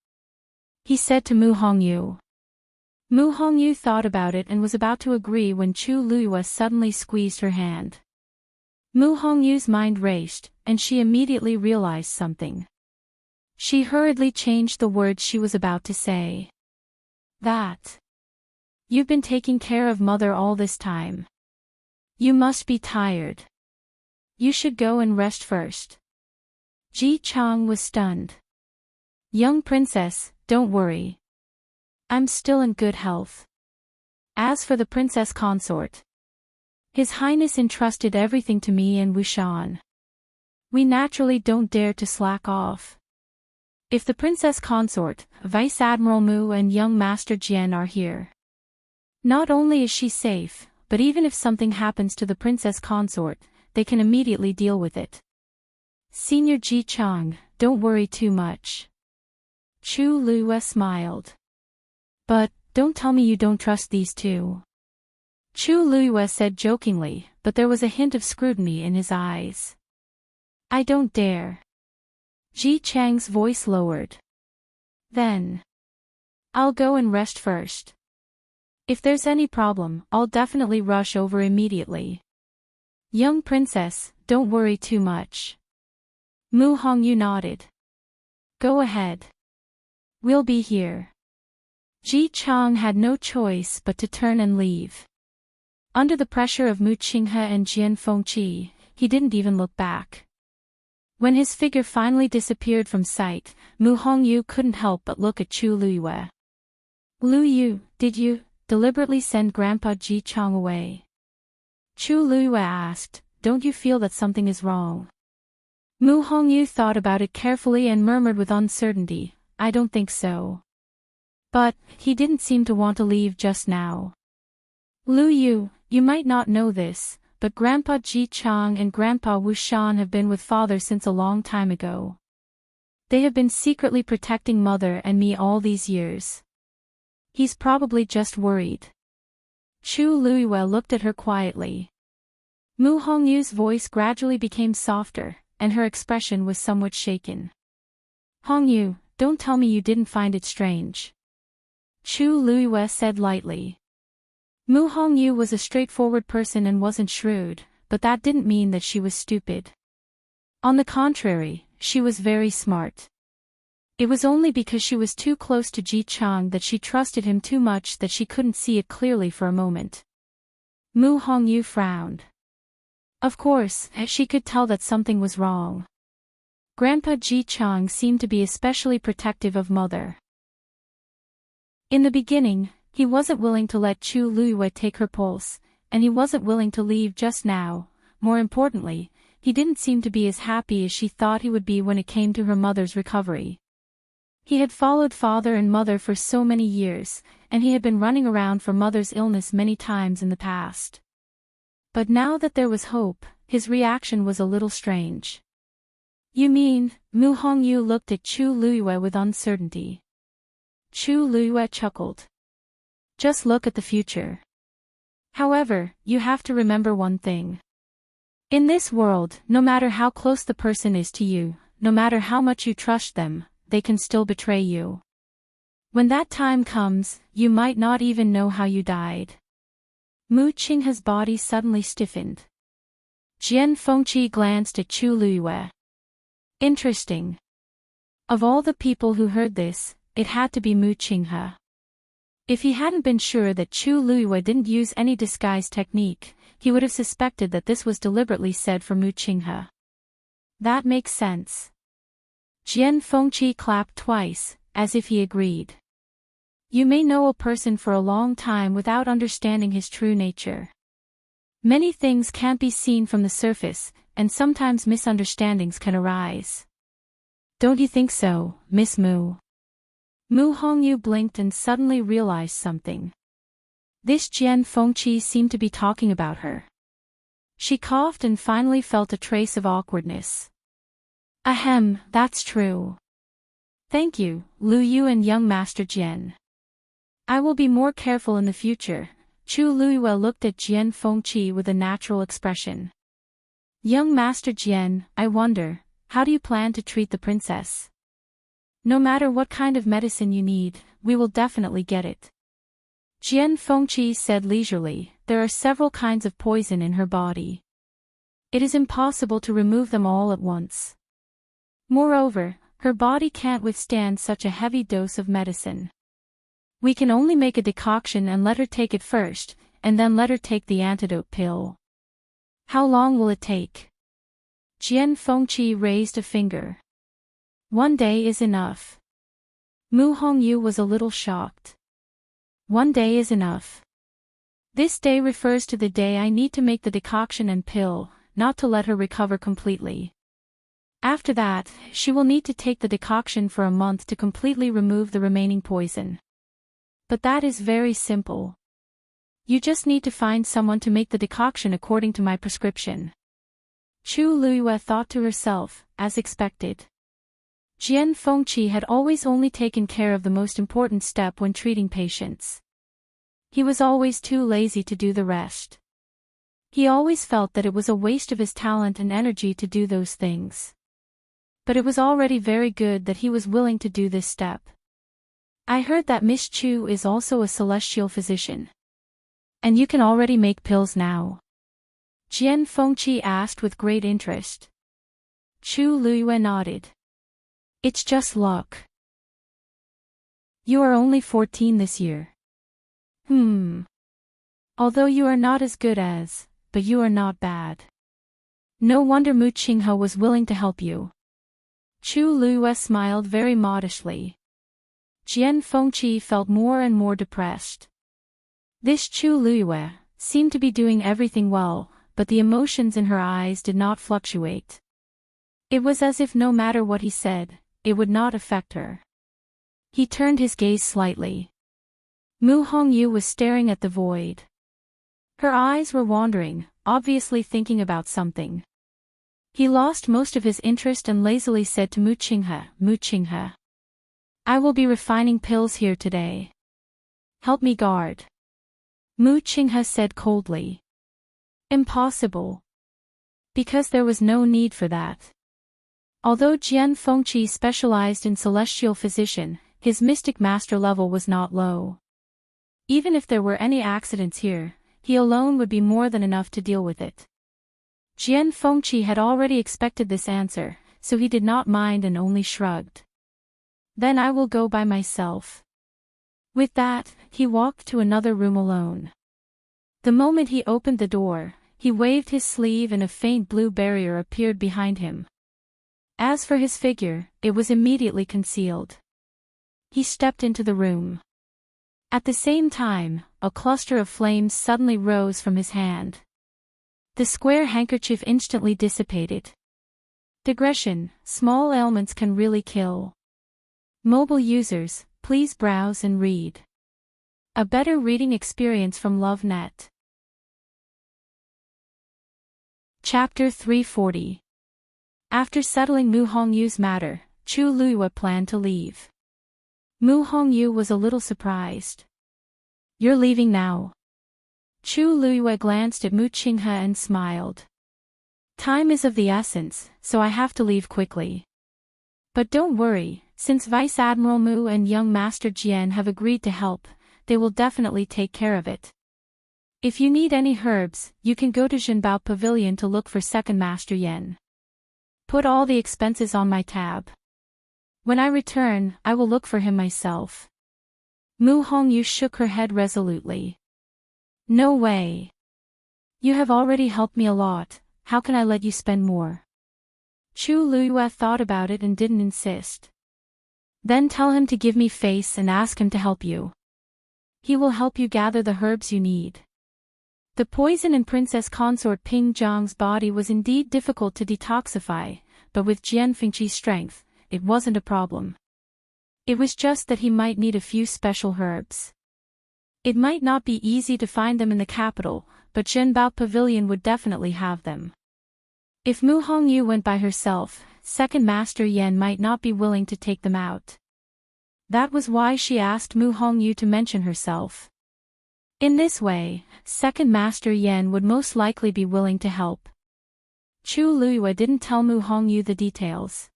He said to Mu Hongyu. Mu Hongyu thought about it and was about to agree when Chu Luyue suddenly squeezed her hand. Mu Hongyu's mind raced, and she immediately realized something. She hurriedly changed the words she was about to say. That. You've been taking care of mother all this time. You must be tired. You should go and rest first. Ji Chang was stunned. Young princess, don't worry. I'm still in good health. As for the princess consort, His Highness entrusted everything to me and Wushan. We naturally don't dare to slack off. If the princess consort, Vice Admiral Mu and young Master Jian are here, not only is she safe, but even if something happens to the princess consort, they can immediately deal with it. Senior Ji Chang, don't worry too much. Chu Luyue smiled. But, don't tell me you don't trust these two. Chu Luyue said jokingly, but there was a hint of scrutiny in his eyes. I don't dare. Ji Chang's voice lowered. Then. I'll go and rest first. If there's any problem, I'll definitely rush over immediately. Young princess, don't worry too much. Mu Hongyu nodded. Go ahead. We'll be here. Ji Chang had no choice but to turn and leave. Under the pressure of Mu Qinghe and Jian Fengqi, he didn't even look back. When his figure finally disappeared from sight, Mu Hongyu couldn't help but look at Chu Luyue. Luyue, did you deliberately send Grandpa Ji Chang away? Chu Luyue asked, don't you feel that something is wrong? Mu Hongyu thought about it carefully and murmured with uncertainty, I don't think so. But, he didn't seem to want to leave just now. Luyue, you might not know this, but Grandpa Ji Chang and Grandpa Wushan have been with Father since a long time ago. They have been secretly protecting Mother and me all these years. He's probably just worried. Chu Luyue looked at her quietly. Mu Hongyu's voice gradually became softer, and her expression was somewhat shaken. Hongyu, don't tell me you didn't find it strange. Chu Luyue said lightly. Mu Hongyu was a straightforward person and wasn't shrewd, but that didn't mean that she was stupid. On the contrary, she was very smart. It was only because she was too close to Ji Chang that she trusted him too much that she couldn't see it clearly for a moment. Mu Hongyu frowned. Of course, she could tell that something was wrong. Grandpa Ji Chang seemed to be especially protective of Mother. In the beginning, He wasn't willing to let Chu Luiyue take her pulse, and he wasn't willing to leave just now. More importantly, he didn't seem to be as happy as she thought he would be when it came to her mother's recovery. He had followed father and mother for so many years, and he had been running around for mother's illness many times in the past. But now that there was hope, his reaction was a little strange. You mean? Mu Hongyu looked at Chu Luiyue with uncertainty. Chu Luiyue chuckled. Just look at the future. However, you have to remember one thing. In this world, no matter how close the person is to you, no matter how much you trust them, they can still betray you. When that time comes, you might not even know how you died. Mu Qinghe's body suddenly stiffened. Jian Fengqi glanced at Chu Luiyue. Interesting. Of all the people who heard this, it had to be Mu Qinghe. If he hadn't been sure that Chu Luiyue didn't use any disguise technique, he would have suspected that this was deliberately said for Mu Qinghe. That makes sense. Jian Fengqi clapped twice, as if he agreed. You may know a person for a long time without understanding his true nature. Many things can't be seen from the surface, and sometimes misunderstandings can arise. Don't you think so, Miss Mu? Mu Hongyu blinked and suddenly realized something. This Jian Fengqi seemed to be talking about her. She coughed and finally felt a trace of awkwardness. Ahem, that's true. Thank you, Lu Yu and young Master Jian. I will be more careful in the future. Chu Luiyue looked at Jian Fengqi with a natural expression. Young Master Jian, I wonder, how do you plan to treat the princess? No matter what kind of medicine you need, we will definitely get it. Jian Fengqi said leisurely, there are several kinds of poison in her body. It is impossible to remove them all at once. Moreover, her body can't withstand such a heavy dose of medicine. We can only make a decoction and let her take it first, and then let her take the antidote pill. How long will it take? Jian Fengqi raised a finger. 1 day is enough. Mu Hongyu was a little shocked. 1 day is enough. This day refers to the day I need to make the decoction and pill, not to let her recover completely. After that, she will need to take the decoction for a month to completely remove the remaining poison. But that is very simple. You just need to find someone to make the decoction according to my prescription. Chu Luiyue thought to herself, as expected. Jian Fengqi had always only taken care of the most important step when treating patients. He was always too lazy to do the rest. He always felt that it was a waste of his talent and energy to do those things. But it was already very good that he was willing to do this step. I heard that Miss Chu is also a celestial physician. And you can already make pills now? Jian Fengqi asked with great interest. Chu Luiyue nodded. It's just luck. You are only 14 this year. Although you are not as good as, but you are not bad. No wonder Mu Qinghe was willing to help you. Chu Luiyue smiled very modestly. Jian Fengqi felt more and more depressed. This Chu Luiyue seemed to be doing everything well, but the emotions in her eyes did not fluctuate. It was as if no matter what he said, it would not affect her. He turned his gaze slightly. Mu Hongyu was staring at the void. Her eyes were wandering, obviously thinking about something. He lost most of his interest and lazily said to Mu Qinghe, I will be refining pills here today. Help me guard. Mu Qinghe said coldly. Impossible. Because there was no need for that. Although Jian Fengqi specialized in celestial physician, his mystic master level was not low. Even if there were any accidents here, he alone would be more than enough to deal with it. Jian Fengqi had already expected this answer, so he did not mind and only shrugged. Then I will go by myself. With that, he walked to another room alone. The moment he opened the door, he waved his sleeve and a faint blue barrier appeared behind him. As for his figure, it was immediately concealed. He stepped into the room. At the same time, a cluster of flames suddenly rose from his hand. The square handkerchief instantly dissipated. Digression: small ailments can really kill. Mobile users, please browse and read. A better reading experience from LoveNet. Chapter 340. After settling Mu Hongyu's matter, Chu Luiyue planned to leave. Mu Hongyu was a little surprised. "You're leaving now?" Chu Luiyue glanced at Mu Qinghe and smiled. "Time is of the essence, so I have to leave quickly. But don't worry, since Vice Admiral Mu and young Master Jian have agreed to help, they will definitely take care of it. If you need any herbs, you can go to Zhenbao Pavilion to look for Second Master Yan. Put all the expenses on my tab. When I return, I will look for him myself." Mu Hongyu shook her head resolutely. "No way. You have already helped me a lot, how can I let you spend more?" Chu Luiyue thought about it and didn't insist. "Then tell him to give me face and ask him to help you. He will help you gather the herbs you need." The poison in Princess Consort Ping Zhang's body was indeed difficult to detoxify, but with Jian Fengqi's strength, it wasn't a problem. It was just that he might need a few special herbs. It might not be easy to find them in the capital, but Zhenbao Pavilion would definitely have them. If Mu Hongyu went by herself, Second Master Yan might not be willing to take them out. That was why she asked Mu Hongyu to mention herself. In this way, Second Master Yan would most likely be willing to help. Chu Luiyue didn't tell Mu Hongyu the details.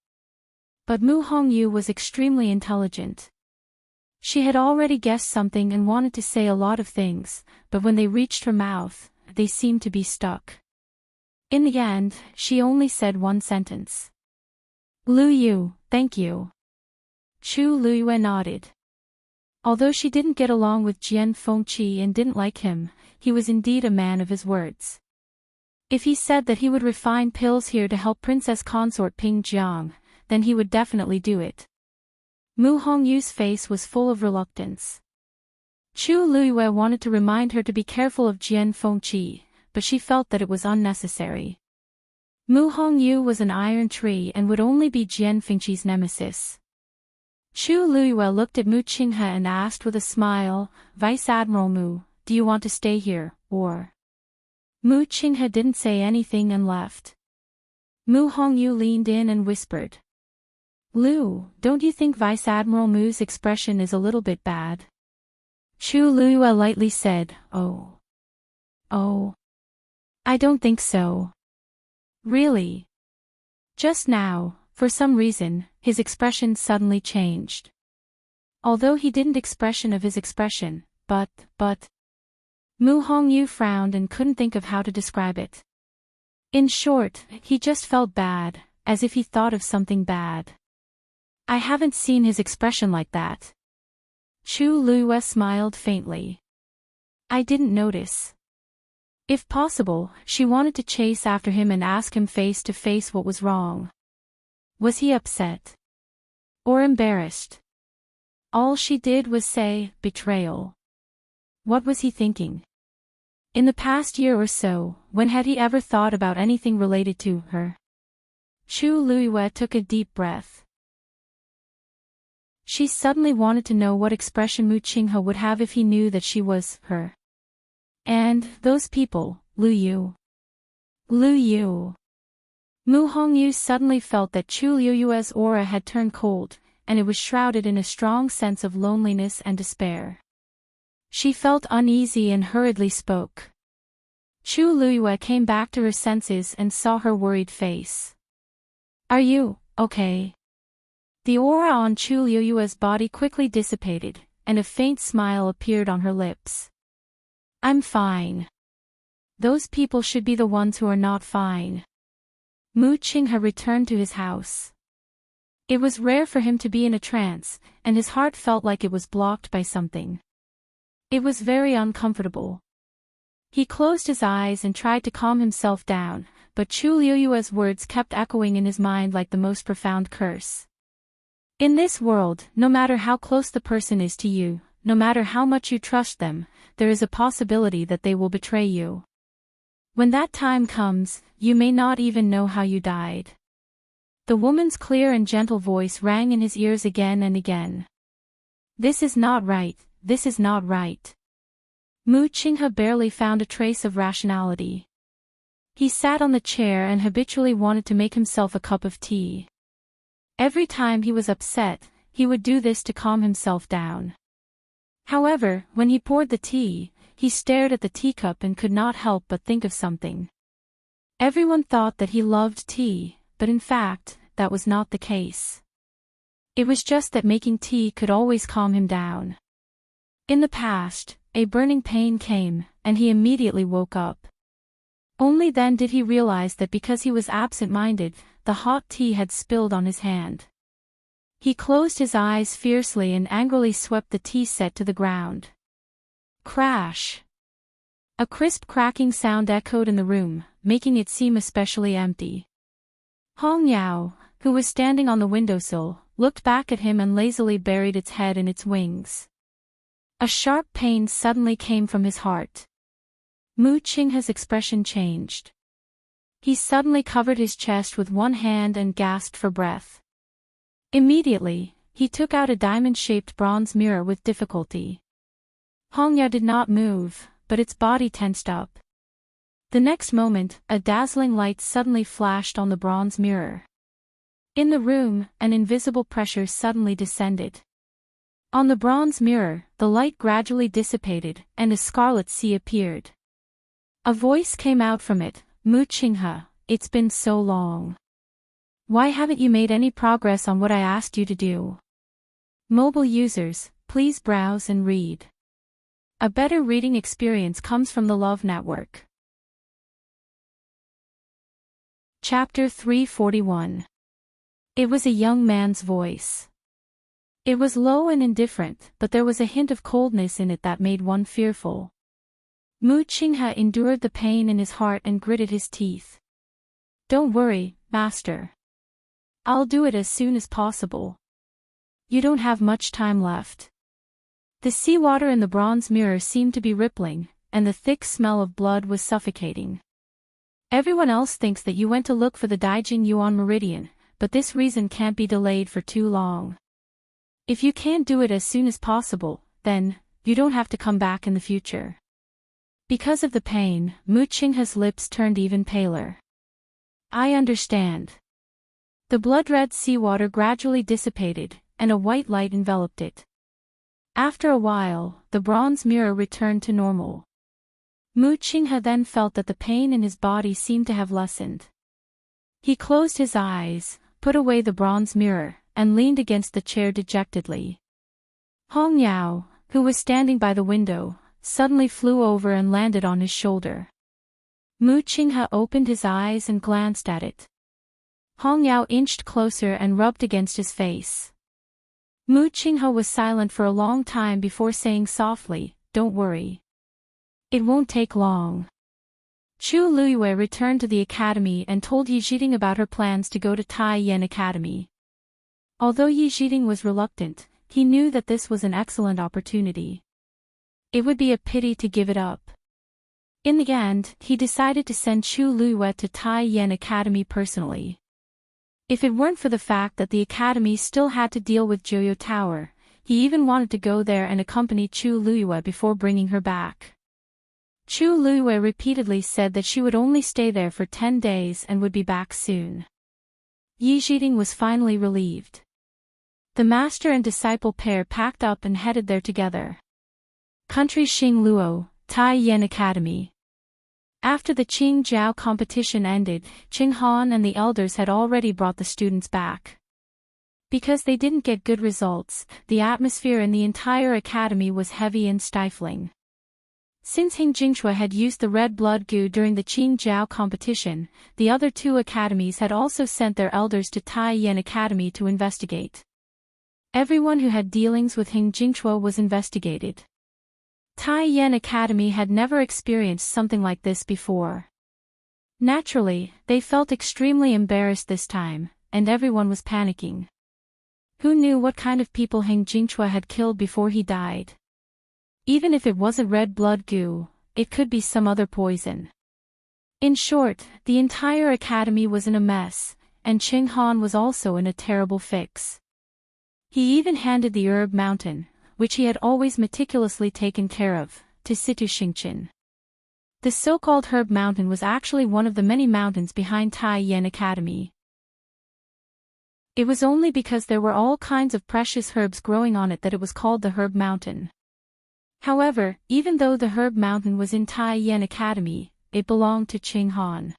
But Mu Hongyu was extremely intelligent. She had already guessed something and wanted to say a lot of things, but when they reached her mouth, they seemed to be stuck. In the end, she only said one sentence. "Lu Yu, thank you." Chu Luiyue nodded. Although she didn't get along with Jian Fengqi and didn't like him, he was indeed a man of his words. If he said that he would refine pills here to help Princess Consort Ping Jiang, then he would definitely do it. Mu Hongyu's face was full of reluctance. Chu Luiyue wanted to remind her to be careful of Jian Fengqi, but she felt that it was unnecessary. Mu Hongyu was an iron tree and would only be Jian Fengqi's nemesis. Chu Luiyue looked at Mu Qinghe and asked with a smile, "Vice Admiral Mu, do you want to stay here, or?" Mu Qinghe didn't say anything and left. Mu Hongyu leaned in and whispered, "Lu, don't you think Vice Admiral Mu's expression is a little bit bad?" Chu Luiyue lightly said, Oh, I don't think so." "Really?" Just now, for some reason, his expression suddenly changed. Although he didn't expression of his expression, but... Mu Hongyu frowned and couldn't think of how to describe it. In short, he just felt bad, as if he thought of something bad. "I haven't seen his expression like that." Chu Luiyue smiled faintly. "I didn't notice." If possible, she wanted to chase after him and ask him face to face what was wrong. Was he upset? Or embarrassed? All she did was say, "Betrayal." What was he thinking? In the past year or so, when had he ever thought about anything related to her? Chu Luiyue took a deep breath. She suddenly wanted to know what expression Mu Qinghe would have if he knew that she was her. And, those people, Lu Yu. Lu Yu. Mu Hongyu suddenly felt that Chu Luiyue's aura had turned cold, and it was shrouded in a strong sense of loneliness and despair. She felt uneasy and hurriedly spoke. Chu Luiyue came back to her senses and saw her worried face. "Are you okay?" The aura on Chu Luiyue's body quickly dissipated, and a faint smile appeared on her lips. "I'm fine. Those people should be the ones who are not fine." Mu Qinghe returned to his house. It was rare for him to be in a trance, and his heart felt like it was blocked by something. It was very uncomfortable. He closed his eyes and tried to calm himself down, but Chu Luiyue's words kept echoing in his mind like the most profound curse. In this world, no matter how close the person is to you, no matter how much you trust them, there is a possibility that they will betray you. When that time comes, you may not even know how you died. The woman's clear and gentle voice rang in his ears again and again. This is not right, this is not right. Mu Qinghe barely found a trace of rationality. He sat on the chair and habitually wanted to make himself a cup of tea. Every time he was upset, he would do this to calm himself down. However, when he poured the tea, he stared at the teacup and could not help but think of something. Everyone thought that he loved tea, but in fact, that was not the case. It was just that making tea could always calm him down. In the past, a burning pain came, and he immediately woke up. Only then did he realize that because he was absent-minded, the hot tea had spilled on his hand. He closed his eyes fiercely and angrily swept the tea set to the ground. Crash! A crisp cracking sound echoed in the room, making it seem especially empty. Hong Yao, who was standing on the windowsill, looked back at him and lazily buried its head in its wings. A sharp pain suddenly came from his heart. Mu Qinghe's expression changed. He suddenly covered his chest with one hand and gasped for breath. Immediately, he took out a diamond-shaped bronze mirror with difficulty. Hong Yao did not move, but its body tensed up. The next moment, a dazzling light suddenly flashed on the bronze mirror. In the room, an invisible pressure suddenly descended. On the bronze mirror, the light gradually dissipated, and a scarlet sea appeared. A voice came out from it, Mu Qinghe, it's been so long. Why haven't you made any progress on what I asked you to do? Mobile users, please browse and read. A better reading experience comes from the Love Network. Chapter 341. It was a young man's voice. It was low and indifferent, but there was a hint of coldness in it that made one fearful. Mu Qinghe endured the pain in his heart and gritted his teeth. Don't worry, master. I'll do it as soon as possible. You don't have much time left. The seawater in the bronze mirror seemed to be rippling, and the thick smell of blood was suffocating. Everyone else thinks that you went to look for the Daijing Yuan Meridian, but this reason can't be delayed for too long. If you can't do it as soon as possible, then, you don't have to come back in the future. Because of the pain, Mu Qinghe's lips turned even paler. I understand. The blood-red seawater gradually dissipated, and a white light enveloped it. After a while, the bronze mirror returned to normal. Mu Qinghe then felt that the pain in his body seemed to have lessened. He closed his eyes, put away the bronze mirror, and leaned against the chair dejectedly. Hong Yao, who was standing by the window, suddenly flew over and landed on his shoulder. Mu Qinghe opened his eyes and glanced at it. Hong Yao inched closer and rubbed against his face. Mu Qinghe was silent for a long time before saying softly, Don't worry. It won't take long. Chu Luiyue returned to the academy and told Yi Zhiding about her plans to go to Tai Yan Academy. Although Yi Zhiding was reluctant, he knew that this was an excellent opportunity. It would be a pity to give it up. In the end, he decided to send Chu Luiyue to Tai Yan Academy personally. If it weren't for the fact that the academy still had to deal with Joyo Tower, he even wanted to go there and accompany Chu Luiyue before bringing her back. Chu Luiyue repeatedly said that she would only stay there for 10 days and would be back soon. Yi Zhiding was finally relieved. The master and disciple pair packed up and headed there together. Country Xingluo, Tai Yan Academy. After the Qingjiao competition ended, Qing Han and the elders had already brought the students back. Because they didn't get good results, the atmosphere in the entire academy was heavy and stifling. Since Hing Jingshua had used the red blood goo during the Qingjiao competition, the other two academies had also sent their elders to Tai Yan Academy to investigate. Everyone who had dealings with Hing Jingshua was investigated. Tai Yan Academy had never experienced something like this before. Naturally, they felt extremely embarrassed this time, and everyone was panicking. Who knew what kind of people Hing Jingshua had killed before he died? Even if it wasn't red blood goo, it could be some other poison. In short, the entire academy was in a mess, and Ching Han was also in a terrible fix. He even handed the herb mountain, which he had always meticulously taken care of, to Situ Xingqian. The so-called herb mountain was actually one of the many mountains behind Tai Yen Academy. It was only because there were all kinds of precious herbs growing on it that it was called the herb mountain. However, even though the herb mountain was in Tai Yen Academy, it belonged to Ching Han.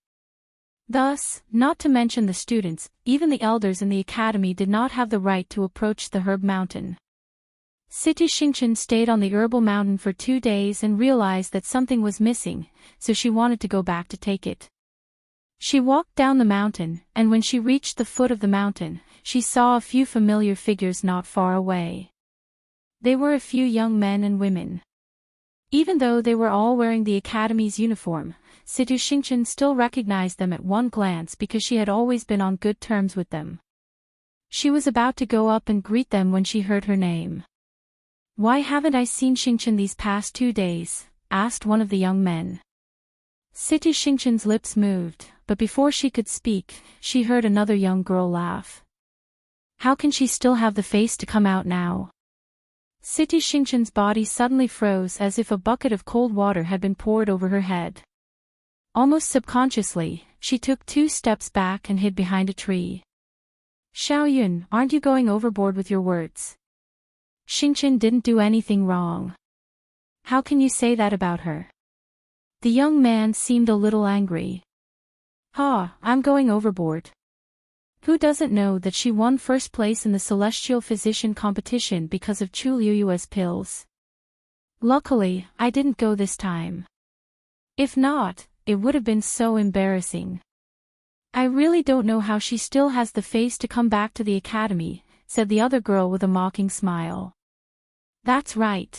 Thus, not to mention the students, even the elders in the academy did not have the right to approach the herb mountain. Situ Xingqian stayed on the herbal mountain for 2 days and realized that something was missing, so she wanted to go back to take it. She walked down the mountain, and when she reached the foot of the mountain, she saw a few familiar figures not far away. They were a few young men and women. Even though they were all wearing the academy's uniform, Situ Xingqian still recognized them at one glance because she had always been on good terms with them. She was about to go up and greet them when she heard her name. "Why haven't I seen Xingqian these past 2 days?" asked one of the young men. Situ Xingqian's lips moved, but before she could speak, she heard another young girl laugh. How can she still have the face to come out now? Situ Xingqian's body suddenly froze as if a bucket of cold water had been poured over her head. Almost subconsciously, she took 2 steps back and hid behind a tree. "Xiaoyun, aren't you going overboard with your words? Xingqian didn't do anything wrong. How can you say that about her?" The young man seemed a little angry. I'm going overboard. Who doesn't know that she won first place in the Celestial Physician competition because of Chu Liuyue's pills? Luckily, I didn't go this time. If not, it would have been so embarrassing. I really don't know how she still has the face to come back to the academy, said the other girl with a mocking smile. That's right.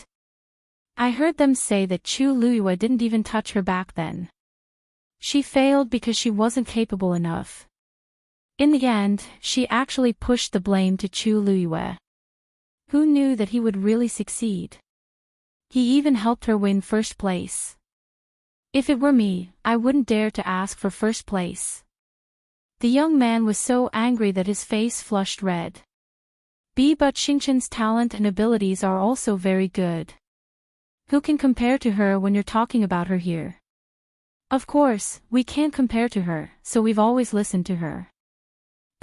I heard them say that Chu Liyue didn't even touch her back then. She failed because she wasn't capable enough. In the end, she actually pushed the blame to Chu Liyue. Who knew that he would really succeed? He even helped her win first place. If it were me, I wouldn't dare to ask for first place. The young man was so angry that his face flushed red. But Xingqian's talent and abilities are also very good. Who can compare to her when you're talking about her here? Of course, we can't compare to her, so we've always listened to her.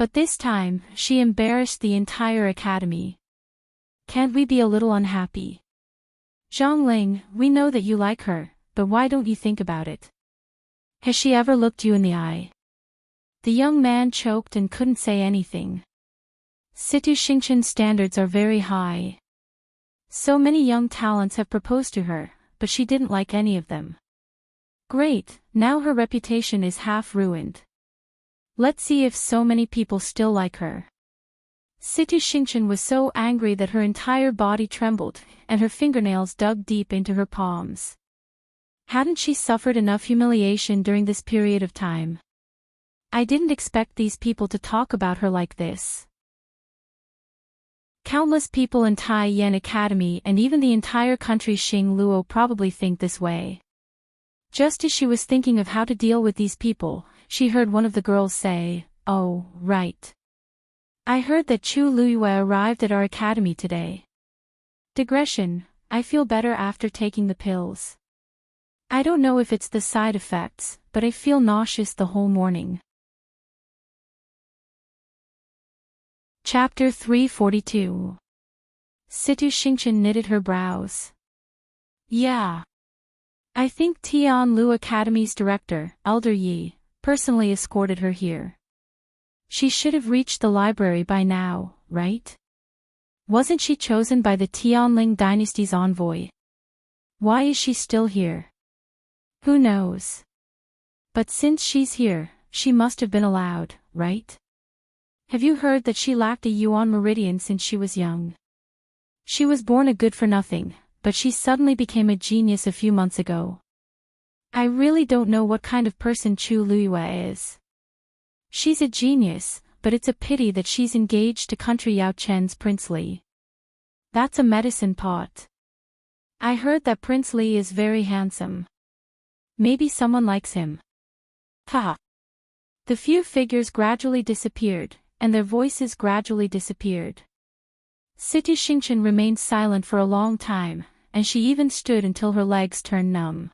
But this time, she embarrassed the entire academy. Can't we be a little unhappy? Zhongling, we know that you like her, but why don't you think about it? Has she ever looked you in the eye? The young man choked and couldn't say anything. Situ Xingqian's standards are very high. So many young talents have proposed to her, but she didn't like any of them. Great, now her reputation is half ruined. Let's see if so many people still like her. Situ Xingqian was so angry that her entire body trembled, and her fingernails dug deep into her palms. Hadn't she suffered enough humiliation during this period of time? I didn't expect these people to talk about her like this. Countless people in Tai Yen Academy and even the entire country Xing Luo probably think this way. Just as she was thinking of how to deal with these people, she heard one of the girls say, "Oh, right. I heard that Chu Liyue arrived at our academy today. Digression, I feel better after taking the pills. I don't know if it's the side effects, but I feel nauseous the whole morning." Chapter 342. Situ Xingqian knitted her brows. Yeah. I think Tianlu Academy's director, Elder Yi, personally escorted her here. She should have reached the library by now, right? Wasn't she chosen by the Tianling dynasty's envoy? Why is she still here? Who knows? But since she's here, she must have been allowed, right? Have you heard that she lacked a Yuan meridian since she was young? She was born a good-for-nothing, but she suddenly became a genius a few months ago. I really don't know what kind of person Chu Liyue is. She's a genius, but it's a pity that she's engaged to country Yao Chen's Prince Li. That's a medicine pot. I heard that Prince Li is very handsome. Maybe someone likes him. Haha. The few figures gradually disappeared, and their voices gradually disappeared. City Xingqian remained silent for a long time, and she even stood until her legs turned numb.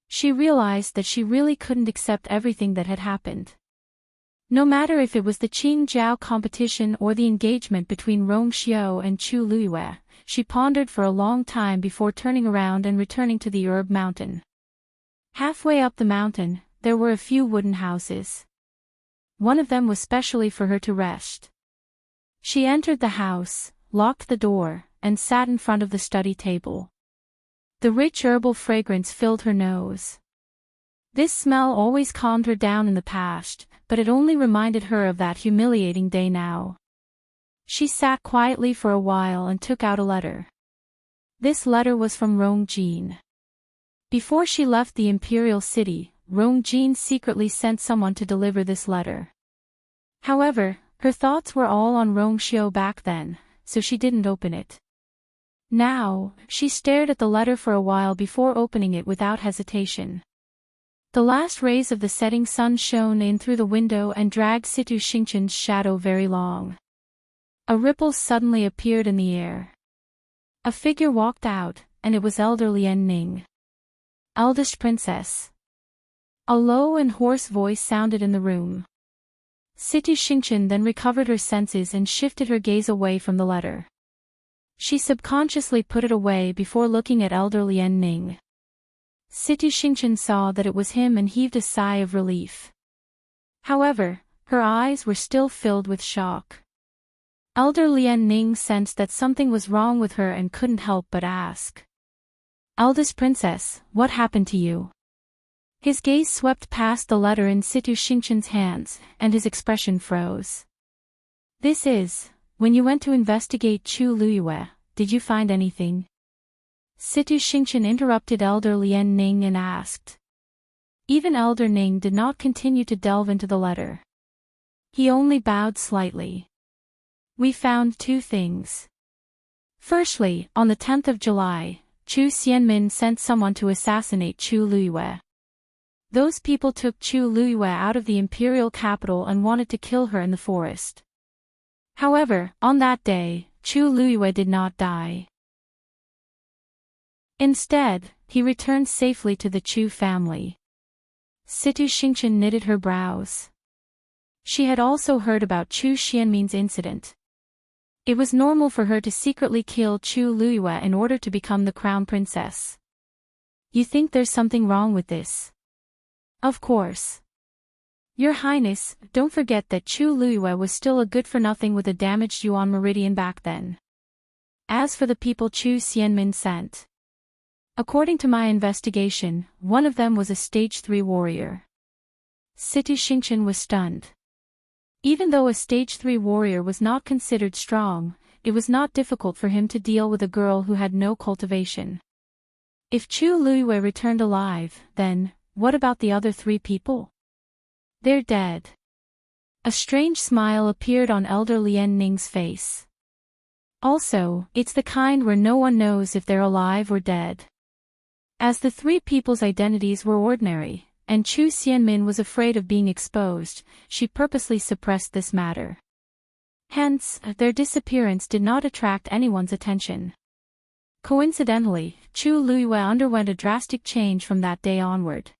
She realized that she really couldn't accept everything that had happened. No matter if it was the Qingjiao competition or the engagement between Rong Xiao and Chu Luiyue, she pondered for a long time before turning around and returning to the herb mountain. Halfway up the mountain, there were a few wooden houses. One of them was specially for her to rest. She entered the house, locked the door, and sat in front of the study table. The rich herbal fragrance filled her nose. This smell always calmed her down in the past, but it only reminded her of that humiliating day now. She sat quietly for a while and took out a letter. This letter was from Rong Jin. Before she left the Imperial city, Rong Jin secretly sent someone to deliver this letter. However, her thoughts were all on Rong Xiao back then, so she didn't open it. Now, she stared at the letter for a while before opening it without hesitation. The last rays of the setting sun shone in through the window and dragged City Xingqian's shadow very long. A ripple suddenly appeared in the air. A figure walked out, and it was elder Lian Ning. Eldest princess. A low and hoarse voice sounded in the room. City Xingqian then recovered her senses and shifted her gaze away from the letter. She subconsciously put it away before looking at elder Lian Ning. City Xingqian saw that it was him and heaved a sigh of relief. However, her eyes were still filled with shock. Elder Lian Ning sensed that something was wrong with her and couldn't help but ask. Eldest princess, what happened to you? His gaze swept past the letter in City Xingqian's hands, and his expression froze. This is, when you went to investigate Chu Luiyue, did you find anything? City Xingqian interrupted elder Lian Ning and asked. Even elder Ning did not continue to delve into the letter. He only bowed slightly. We found two things. Firstly, on the 10th of July, Chu Xianmin sent someone to assassinate Chu Luiyue. Those people took Chu Luiyue out of the imperial capital and wanted to kill her in the forest. However, on that day, Chu Luiyue did not die. Instead, he returned safely to the Chu family. City Xingqian knitted her brows. She had also heard about Chu Xianmin's incident. It was normal for her to secretly kill Chu Luiyue in order to become the crown princess. You think there's something wrong with this? Of course. Your Highness, don't forget that Chu Luiyue was still a good-for-nothing with a damaged Yuan meridian back then. As for the people Chu Xianmin sent. According to my investigation, one of them was a stage 3 warrior. City Xingqian was stunned. Even though a stage 3 warrior was not considered strong, it was not difficult for him to deal with a girl who had no cultivation. If Chu Luiyue returned alive, then, what about the other 3 people? They're dead. A strange smile appeared on elder Lian Ning's face. Also, it's the kind where no one knows if they're alive or dead. As the 3 people's identities were ordinary, and Chu Xianmin was afraid of being exposed, she purposely suppressed this matter. Hence, their disappearance did not attract anyone's attention. Coincidentally, Chu Luiyue underwent a drastic change from that day onward.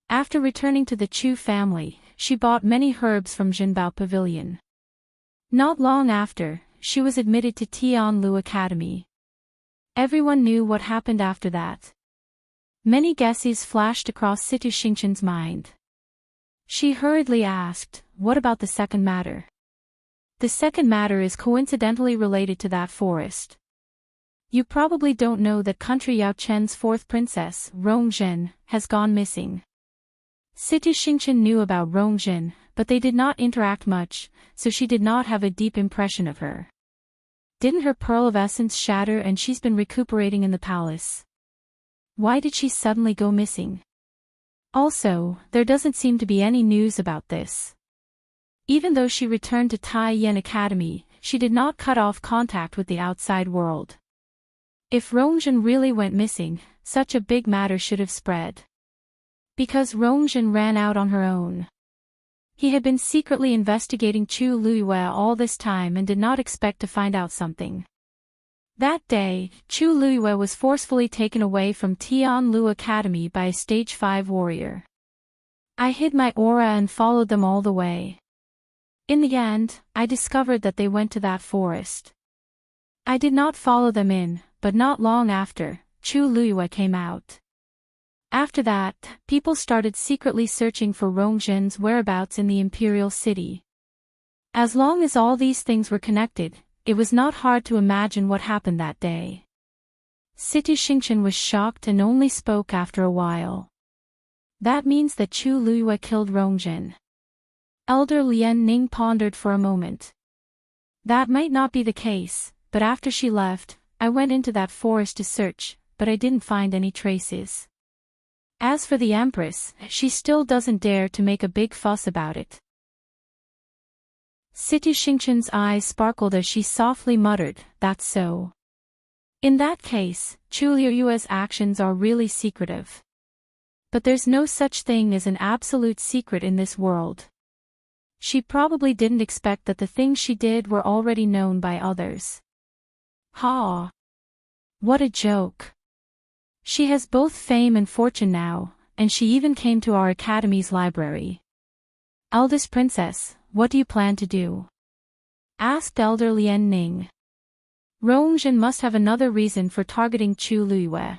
After returning to the Chu family, she bought many herbs from Jinbao Pavilion. Not long after, she was admitted to Tianlu Academy. Everyone knew what happened after that. Many guesses flashed across City Xingqian's mind. She hurriedly asked, what about the second matter? The second matter is coincidentally related to that forest. You probably don't know that country Yao Chen's 4th princess, Rongzhen, has gone missing. City Xingqian knew about Rongzhen, but they did not interact much, so she did not have a deep impression of her. Didn't her pearl of essence shatter and she's been recuperating in the palace? Why did she suddenly go missing? Also, there doesn't seem to be any news about this. Even though she returned to Tai Yan Academy, she did not cut off contact with the outside world. If Rongjin really went missing, such a big matter should have spread. Because Rongjin ran out on her own. He had been secretly investigating Chu Luiyue all this time and did not expect to find out something. That day, Chu Luiyue was forcefully taken away from Tianlu Academy by a stage 5 warrior. I hid my aura and followed them all the way. In the end, I discovered that they went to that forest. I did not follow them in, but not long after, Chu Luiyue came out. After that, people started secretly searching for Rongjin's whereabouts in the Imperial city. As long as all these things were connected, it was not hard to imagine what happened that day. City Xingqian was shocked and only spoke after a while. That means that Chu Luiyue killed Rongjin. Elder Lian Ning pondered for a moment. That might not be the case, but after she left, I went into that forest to search, but I didn't find any traces. As for the Empress, she still doesn't dare to make a big fuss about it. City Xingqian's eyes sparkled as she softly muttered, "That's so." In that case, Chu Luiyue's actions are really secretive. But there's no such thing as an absolute secret in this world. She probably didn't expect that the things she did were already known by others. Ha! What a joke. She has both fame and fortune now, and she even came to our academy's library. Eldest Princess, what do you plan to do? Asked Elder Lian Ning. Rongjin must have another reason for targeting Chu Luiyue.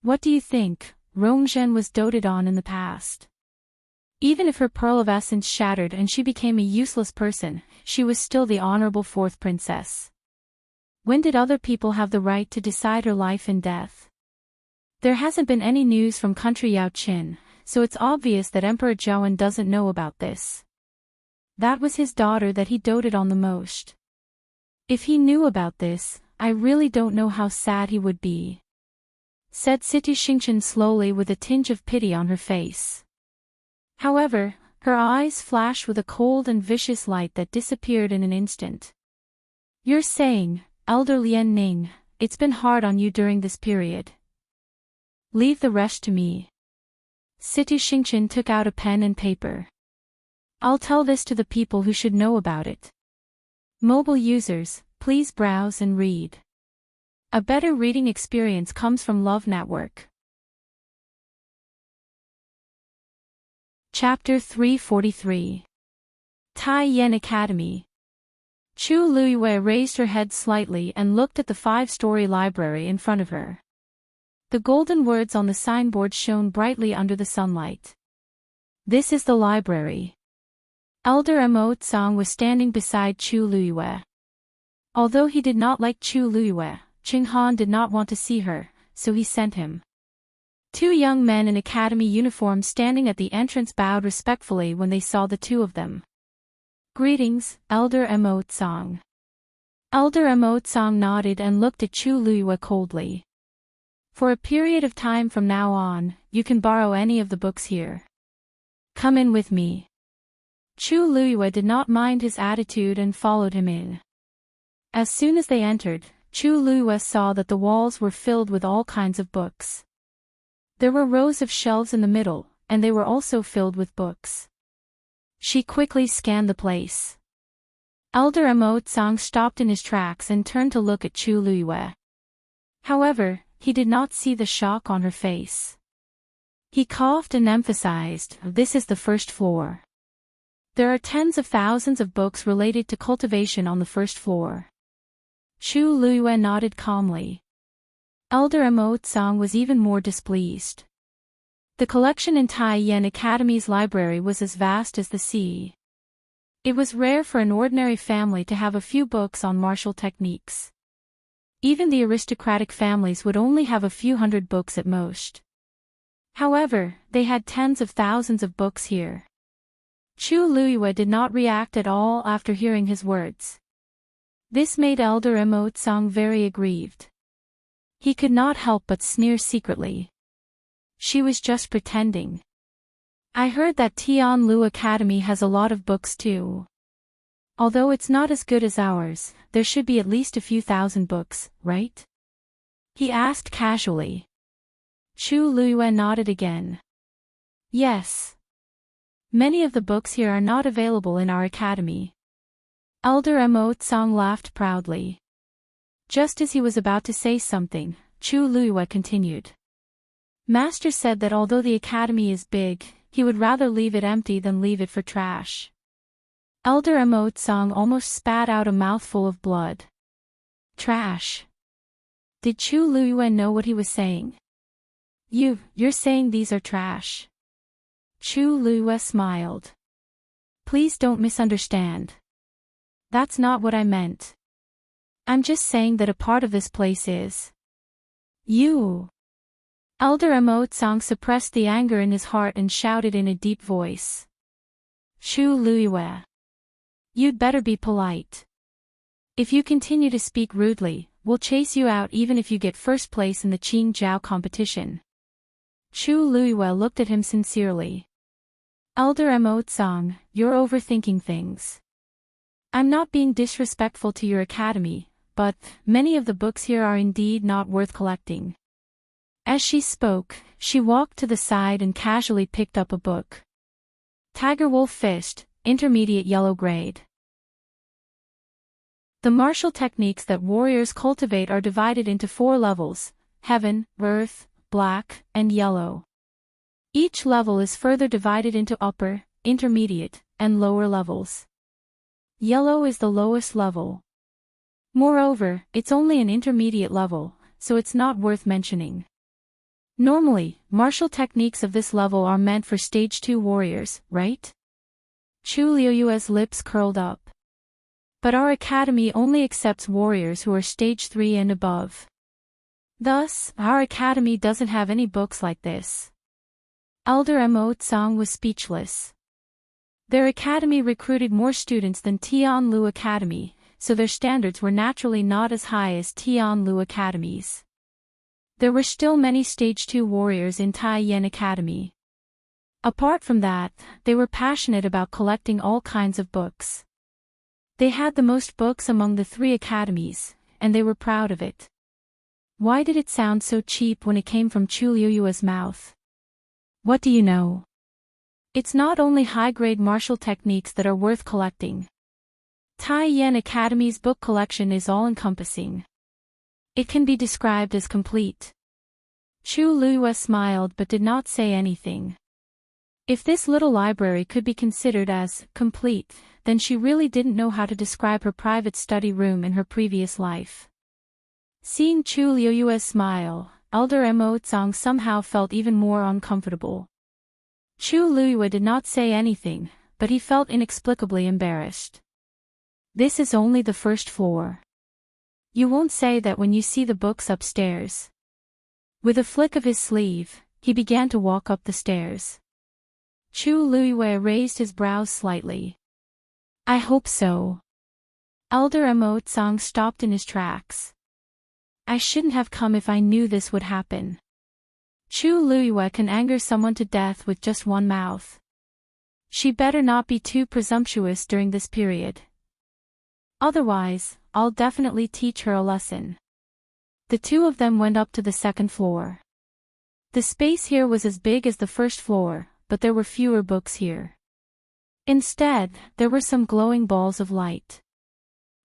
What do you think? Rongjin was doted on in the past. Even if her pearl of essence shattered and she became a useless person, she was still the honorable fourth princess. When did other people have the right to decide her life and death? There hasn't been any news from country Yaoqin, so it's obvious that Emperor Zhaoan doesn't know about this. That was his daughter that he doted on the most. If he knew about this, I really don't know how sad he would be. Said City Xingqian slowly with a tinge of pity on her face. However, her eyes flashed with a cold and vicious light that disappeared in an instant. You're saying, Elder Lian Ning, it's been hard on you during this period. Leave the rest to me. City Xingqian took out a pen and paper. I'll tell this to the people who should know about it. Mobile users, please browse and read. A better reading experience comes from Love Network. Chapter 343. Tai Yan Academy. Chu Luiyue raised her head slightly and looked at the 5-story library in front of her. The golden words on the signboard shone brightly under the sunlight. This is the library. Elder Mo Tsang was standing beside Chu Luiyue. Although he did not like Chu Luiyue, Qing Han did not want to see her, so he sent him. 2 young men in academy uniforms standing at the entrance bowed respectfully when they saw the two of them. Greetings, Elder Mo Tsang. Elder Mo Tsang nodded and looked at Chu Luiyue coldly. For a period of time from now on, you can borrow any of the books here. Come in with me. Chu Luiyue did not mind his attitude and followed him in. As soon as they entered, Chu Luiyue saw that the walls were filled with all kinds of books. There were rows of shelves in the middle, and they were also filled with books. She quickly scanned the place. Elder Mo Tsang stopped in his tracks and turned to look at Chu Luiyue. However, he did not see the shock on her face. He coughed and emphasized, "This is the first floor. There are tens of thousands of books related to cultivation on the first floor." Chu Luiyue nodded calmly. Elder Mo Tsang was even more displeased. The collection in Tai Yan Academy's library was as vast as the sea. It was rare for an ordinary family to have a few books on martial techniques. Even the aristocratic families would only have a few hundred books at most. However, they had tens of thousands of books here. Chu Luiyue did not react at all after hearing his words. This made Elder Mo Tsang very aggrieved. He could not help but sneer secretly. She was just pretending. I heard that Tianlu Academy has a lot of books too. Although it's not as good as ours, there should be at least a few thousand books, right? he asked casually. Chu Liyue nodded again. Yes. Many of the books here are not available in our academy. Elder Mo Tsang laughed proudly. Just as he was about to say something, Chu Liyue continued. Master said that although the academy is big, he would rather leave it empty than leave it for trash. Elder Mo Tsang almost spat out a mouthful of blood. Trash. Did Chu Liyue know what he was saying? You're saying these are trash. Chu Liyue smiled. Please don't misunderstand. That's not what I meant. I'm just saying that a part of this place is. You. Elder Mo Tsang suppressed the anger in his heart and shouted in a deep voice. Chu Liyue. You'd better be polite. If you continue to speak rudely, we'll chase you out even if you get first place in the Qing Jiao competition. Chu Liyue looked at him sincerely. Elder Mo Tsang, you're overthinking things. I'm not being disrespectful to your academy, but many of the books here are indeed not worth collecting. As she spoke, she walked to the side and casually picked up a book. Tiger Wolf Fist, Intermediate Yellow Grade. The martial techniques that warriors cultivate are divided into 4 levels: Heaven, Earth, Black, and Yellow. Each level is further divided into upper, intermediate, and lower levels. Yellow is the lowest level. Moreover, it's only an intermediate level, so it's not worth mentioning. Normally, martial techniques of this level are meant for Stage 2 warriors, right? Chu Liyue's lips curled up. But our academy only accepts warriors who are Stage 3 and above. Thus, our academy doesn't have any books like this. Elder Mo Tsang was speechless. Their academy recruited more students than Tianlu Academy, so their standards were naturally not as high as Tianlu Academies. There were still many Stage 2 warriors in Tai Yan Academy. Apart from that, they were passionate about collecting all kinds of books. They had the most books among the 3 academies, and they were proud of it. Why did it sound so cheap when it came from Chu Liyue's mouth? What do you know? It's not only high-grade martial techniques that are worth collecting. Tai Yan Academy's book collection is all-encompassing. It can be described as complete. Chu Liyue smiled but did not say anything. If this little library could be considered as complete, then she really didn't know how to describe her private study room in her previous life. Seeing Chu Liyue smile, Elder Mo Tsang somehow felt even more uncomfortable. Chu Liyue did not say anything, but he felt inexplicably embarrassed. This is only the first floor. You won't say that when you see the books upstairs. With a flick of his sleeve, he began to walk up the stairs. Chu Liyue raised his brows slightly. I hope so. Elder Mo Tsang stopped in his tracks. I shouldn't have come if I knew this would happen. Chu Liyue can anger someone to death with just one mouth. She better not be too presumptuous during this period. Otherwise, I'll definitely teach her a lesson. The 2 of them went up to the 2nd floor. The space here was as big as the 1st floor, but there were fewer books here. Instead, there were some glowing balls of light.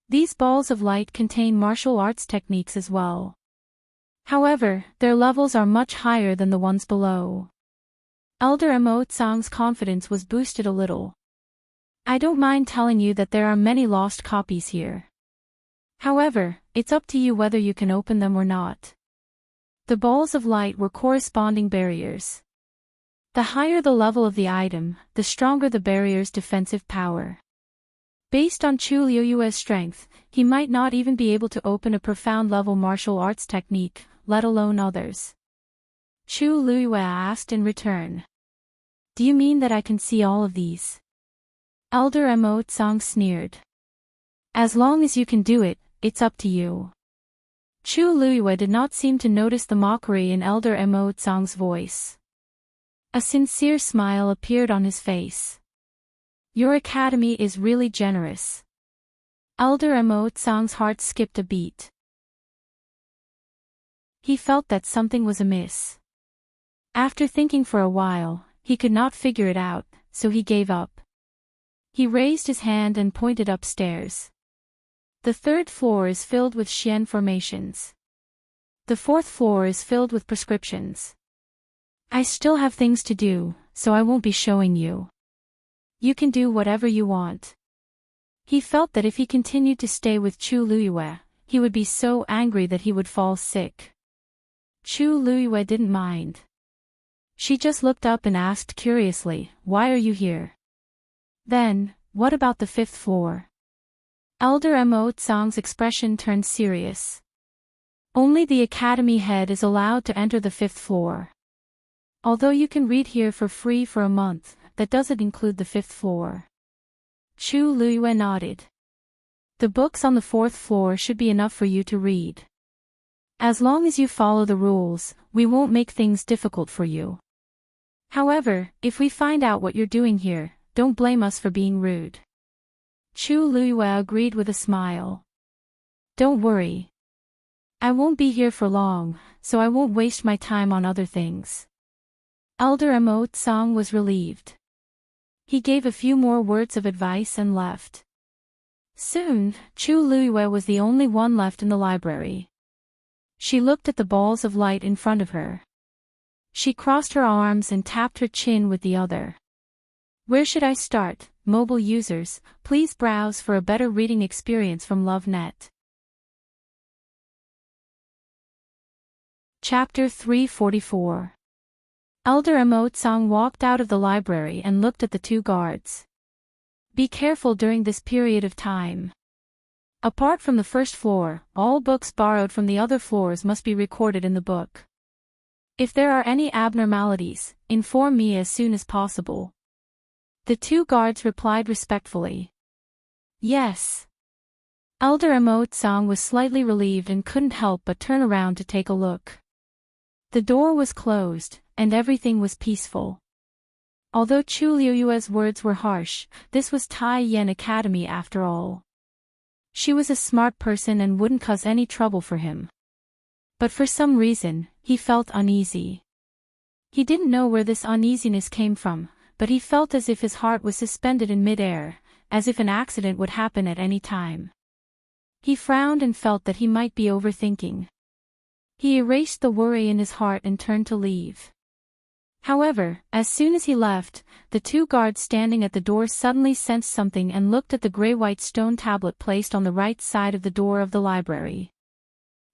These balls of light contain martial arts techniques as well. However, their levels are much higher than the ones below. Elder Mo Tsang's confidence was boosted a little. I don't mind telling you that there are many lost copies here. However, it's up to you whether you can open them or not. The balls of light were corresponding barriers. The higher the level of the item, the stronger the barrier's defensive power. Based on Chu Liyue's strength, he might not even be able to open a profound-level martial arts technique, let alone others. Chu Liyue asked in return. Do you mean that I can see all of these? Elder Mo Tsang sneered. As long as you can do it, it's up to you. Chu Liyue did not seem to notice the mockery in Elder Mo Tsang's voice. A sincere smile appeared on his face. Your academy is really generous. Elder Mo Tsang's heart skipped a beat. He felt that something was amiss. After thinking for a while, he could not figure it out, so he gave up. He raised his hand and pointed upstairs. The third floor is filled with Xian formations. The fourth floor is filled with prescriptions. I still have things to do, so I won't be showing you. You can do whatever you want. He felt that if he continued to stay with Chu Luyue, he would be so angry that he would fall sick. Chu Luyue didn't mind. She just looked up and asked curiously, "Why are you here?" Then, "What about the fifth floor?" Elder Mo Tsang's expression turned serious. Only the academy head is allowed to enter the fifth floor. Although you can read here for free for a month, that doesn't include the fifth floor. Chu Luyue nodded. The books on the fourth floor should be enough for you to read. As long as you follow the rules, we won't make things difficult for you. However, if we find out what you're doing here, don't blame us for being rude. Chu Luyue agreed with a smile. Don't worry. I won't be here for long, so I won't waste my time on other things. Elder Mo Tsang was relieved. He gave a few more words of advice and left. Soon, Chu Luyue was the only one left in the library. She looked at the balls of light in front of her. She crossed her arms and tapped her chin with the other. Where should I start? Mobile users, please browse for a better reading experience from LoveNet. Chapter 344. Elder Mo Tsang walked out of the library and looked at the two guards. Be careful during this period of time. Apart from the first floor, all books borrowed from the other floors must be recorded in the book. If there are any abnormalities, inform me as soon as possible. The two guards replied respectfully. Yes. Elder Mo Tsang was slightly relieved and couldn't help but turn around to take a look. The door was closed, and everything was peaceful. Although Chu Luyue's words were harsh, this was Tai Yen Academy after all. She was a smart person and wouldn't cause any trouble for him. But for some reason, he felt uneasy. He didn't know where this uneasiness came from, but he felt as if his heart was suspended in mid-air, as if an accident would happen at any time. He frowned and felt that he might be overthinking. He erased the worry in his heart and turned to leave. However, as soon as he left, the two guards standing at the door suddenly sensed something and looked at the gray-white stone tablet placed on the right side of the door of the library.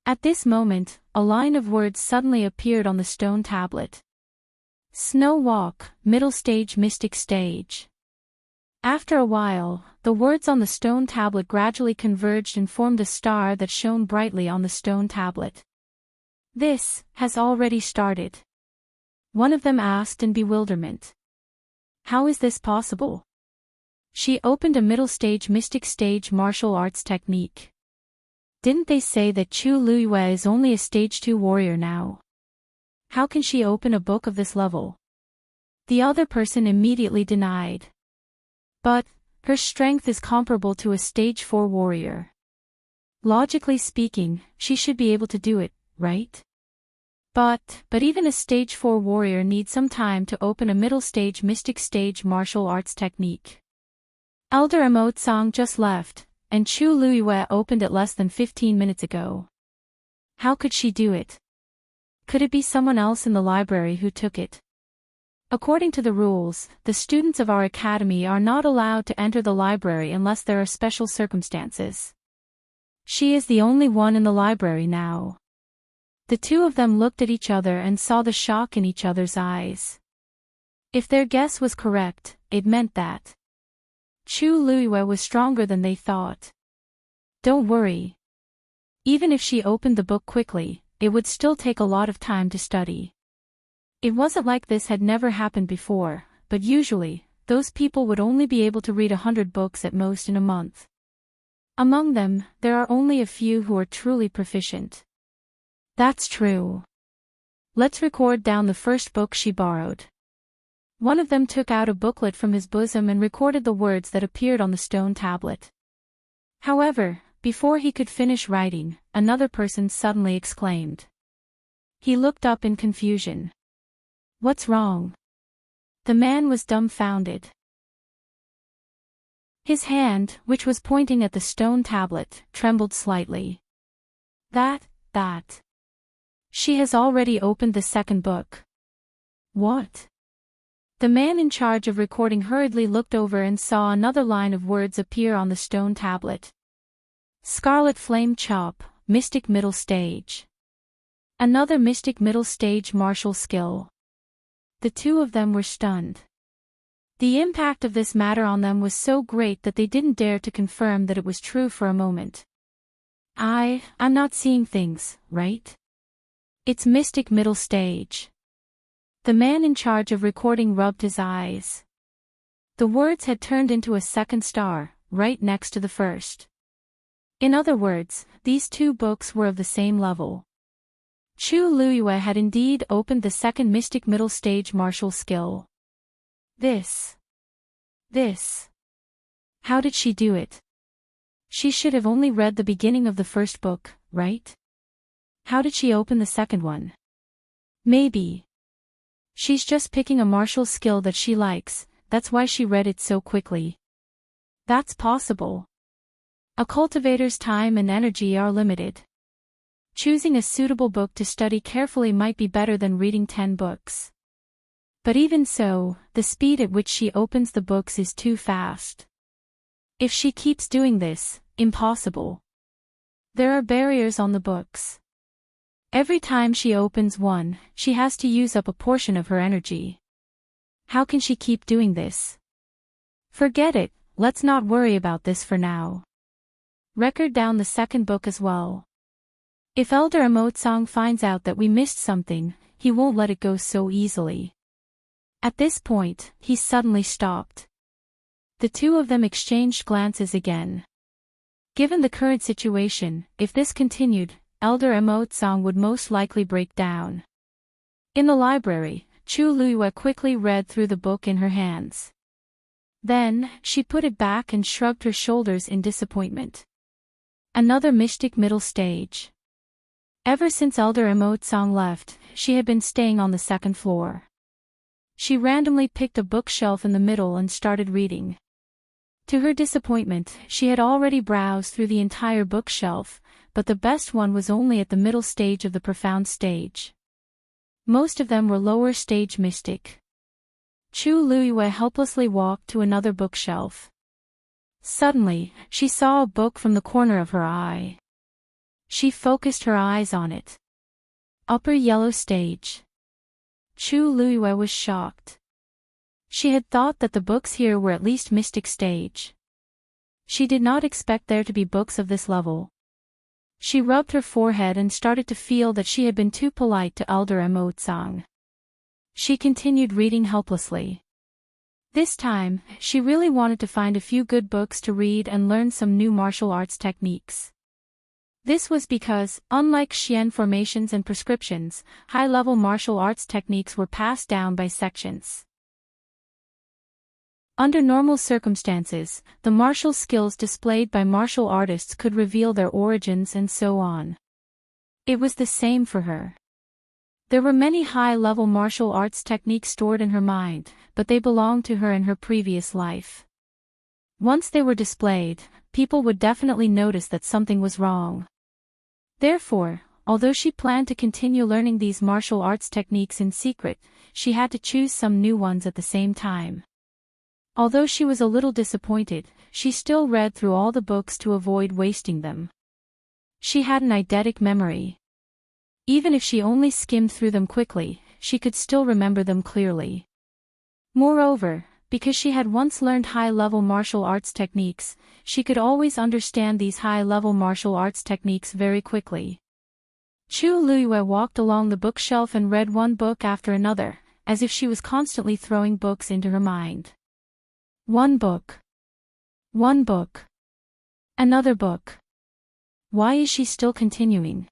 At this moment, a line of words suddenly appeared on the stone tablet. Snow Walk, Middle Stage Mystic Stage. After a while, the words on the stone tablet gradually converged and formed a star that shone brightly on the stone tablet. This has already started. One of them asked in bewilderment. How is this possible? She opened a middle stage mystic stage martial arts technique. Didn't they say that Chu Luyue is only a stage 2 warrior now? How can she open a book of this level? The other person immediately denied. But, her strength is comparable to a stage 4 warrior. Logically speaking, she should be able to do it, right? But even a stage 4 warrior needs some time to open a middle stage mystic stage martial arts technique. Elder Mo Tsang just left, and Chu Luyue opened it less than 15 minutes ago. How could she do it? Could it be someone else in the library who took it? According to the rules, the students of our academy are not allowed to enter the library unless there are special circumstances. She is the only one in the library now. The two of them looked at each other and saw the shock in each other's eyes. If their guess was correct, it meant that Chu Luyue was stronger than they thought. Don't worry. Even if she opened the book quickly, it would still take a lot of time to study. It wasn't like this had never happened before, but usually, those people would only be able to read 100 books at most in a month. Among them, there are only a few who are truly proficient. That's true. Let's record down the first book she borrowed. One of them took out a booklet from his bosom and recorded the words that appeared on the stone tablet. However, before he could finish writing, another person suddenly exclaimed. He looked up in confusion. What's wrong? The man was dumbfounded. His hand, which was pointing at the stone tablet, trembled slightly. That. She has already opened the second book. What? The man in charge of recording hurriedly looked over and saw another line of words appear on the stone tablet. Scarlet Flame Chop, Mystic Middle Stage. Another Mystic Middle Stage martial skill. The two of them were stunned. The impact of this matter on them was so great that they didn't dare to confirm that it was true for a moment. I'm not seeing things, right? It's Mystic Middle Stage. The man in charge of recording rubbed his eyes. The words had turned into a second star, right next to the first. In other words, these two books were of the same level. Chu Luyue had indeed opened the second Mystic Middle Stage martial skill. This. How did she do it? She should have only read the beginning of the first book, right? How did she open the second one? Maybe she's just picking a martial skill that she likes, that's why she read it so quickly. That's possible. A cultivator's time and energy are limited. Choosing a suitable book to study carefully might be better than reading 10 books. But even so, the speed at which she opens the books is too fast. If she keeps doing this, impossible. There are barriers on the books. Every time she opens one, she has to use up a portion of her energy. How can she keep doing this? Forget it, let's not worry about this for now. Record down the second book as well. If Elder Emotsong finds out that we missed something, he won't let it go so easily. At this point, he suddenly stopped. The two of them exchanged glances again. Given the current situation, if this continued, Elder Emotsong would most likely break down. In the library, Chu Luyue quickly read through the book in her hands. Then, she put it back and shrugged her shoulders in disappointment. Another Mystic Middle Stage. Ever since Elder Emotsong left, she had been staying on the second floor. She randomly picked a bookshelf in the middle and started reading. To her disappointment, she had already browsed through the entire bookshelf, but the best one was only at the middle stage of the profound stage. Most of them were lower stage mystic. Chu Luyue helplessly walked to another bookshelf. Suddenly, she saw a book from the corner of her eye. She focused her eyes on it. Upper yellow stage. Chu Luyue was shocked. She had thought that the books here were at least mystic stage. She did not expect there to be books of this level. She rubbed her forehead and started to feel that she had been too polite to Elder Emotsong. She continued reading helplessly. This time, she really wanted to find a few good books to read and learn some new martial arts techniques. This was because, unlike Xian formations and prescriptions, high-level martial arts techniques were passed down by sections. Under normal circumstances, the martial skills displayed by martial artists could reveal their origins and so on. It was the same for her. There were many high-level martial arts techniques stored in her mind, but they belonged to her in her previous life. Once they were displayed, people would definitely notice that something was wrong. Therefore, although she planned to continue learning these martial arts techniques in secret, she had to choose some new ones at the same time. Although she was a little disappointed, she still read through all the books to avoid wasting them. She had an eidetic memory. Even if she only skimmed through them quickly, she could still remember them clearly. Moreover, because she had once learned high-level martial arts techniques, she could always understand these high-level martial arts techniques very quickly. Chu Luyue walked along the bookshelf and read one book after another, as if she was constantly throwing books into her mind. One book. One book. Another book. Why is she still continuing?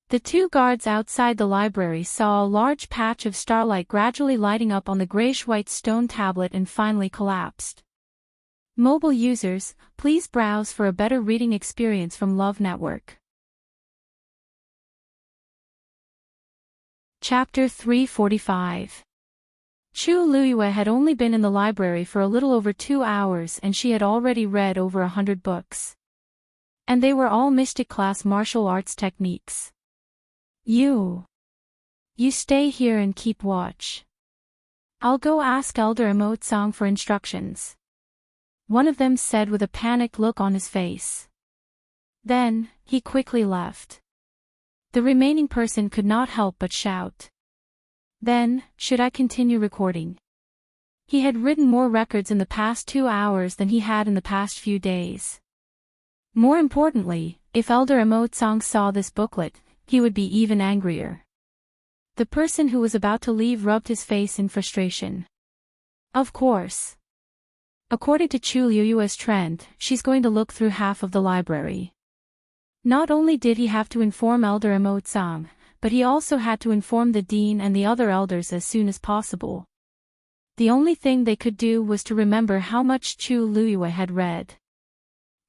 The two guards outside the library saw a large patch of starlight gradually lighting up on the grayish-white stone tablet and finally collapsed. Mobile users, please browse for a better reading experience from Love Network. Chapter 345. Chu Luyue had only been in the library for a little over 2 hours and she had already read over 100 books. And they were all mystic class martial arts techniques. You stay here and keep watch. I'll go ask Elder Emotsang for instructions. One of them said with a panicked look on his face. Then, he quickly left. The remaining person could not help but shout. Then, should I continue recording? He had written more records in the past 2 hours than he had in the past few days. More importantly, if Elder Emotsang saw this booklet, he would be even angrier. The person who was about to leave rubbed his face in frustration. Of course. According to Chu Luyue's trend, she's going to look through half of the library. Not only did he have to inform Elder Emotsang, but he also had to inform the dean and the other elders as soon as possible. The only thing they could do was to remember how much Chu Luyue had read.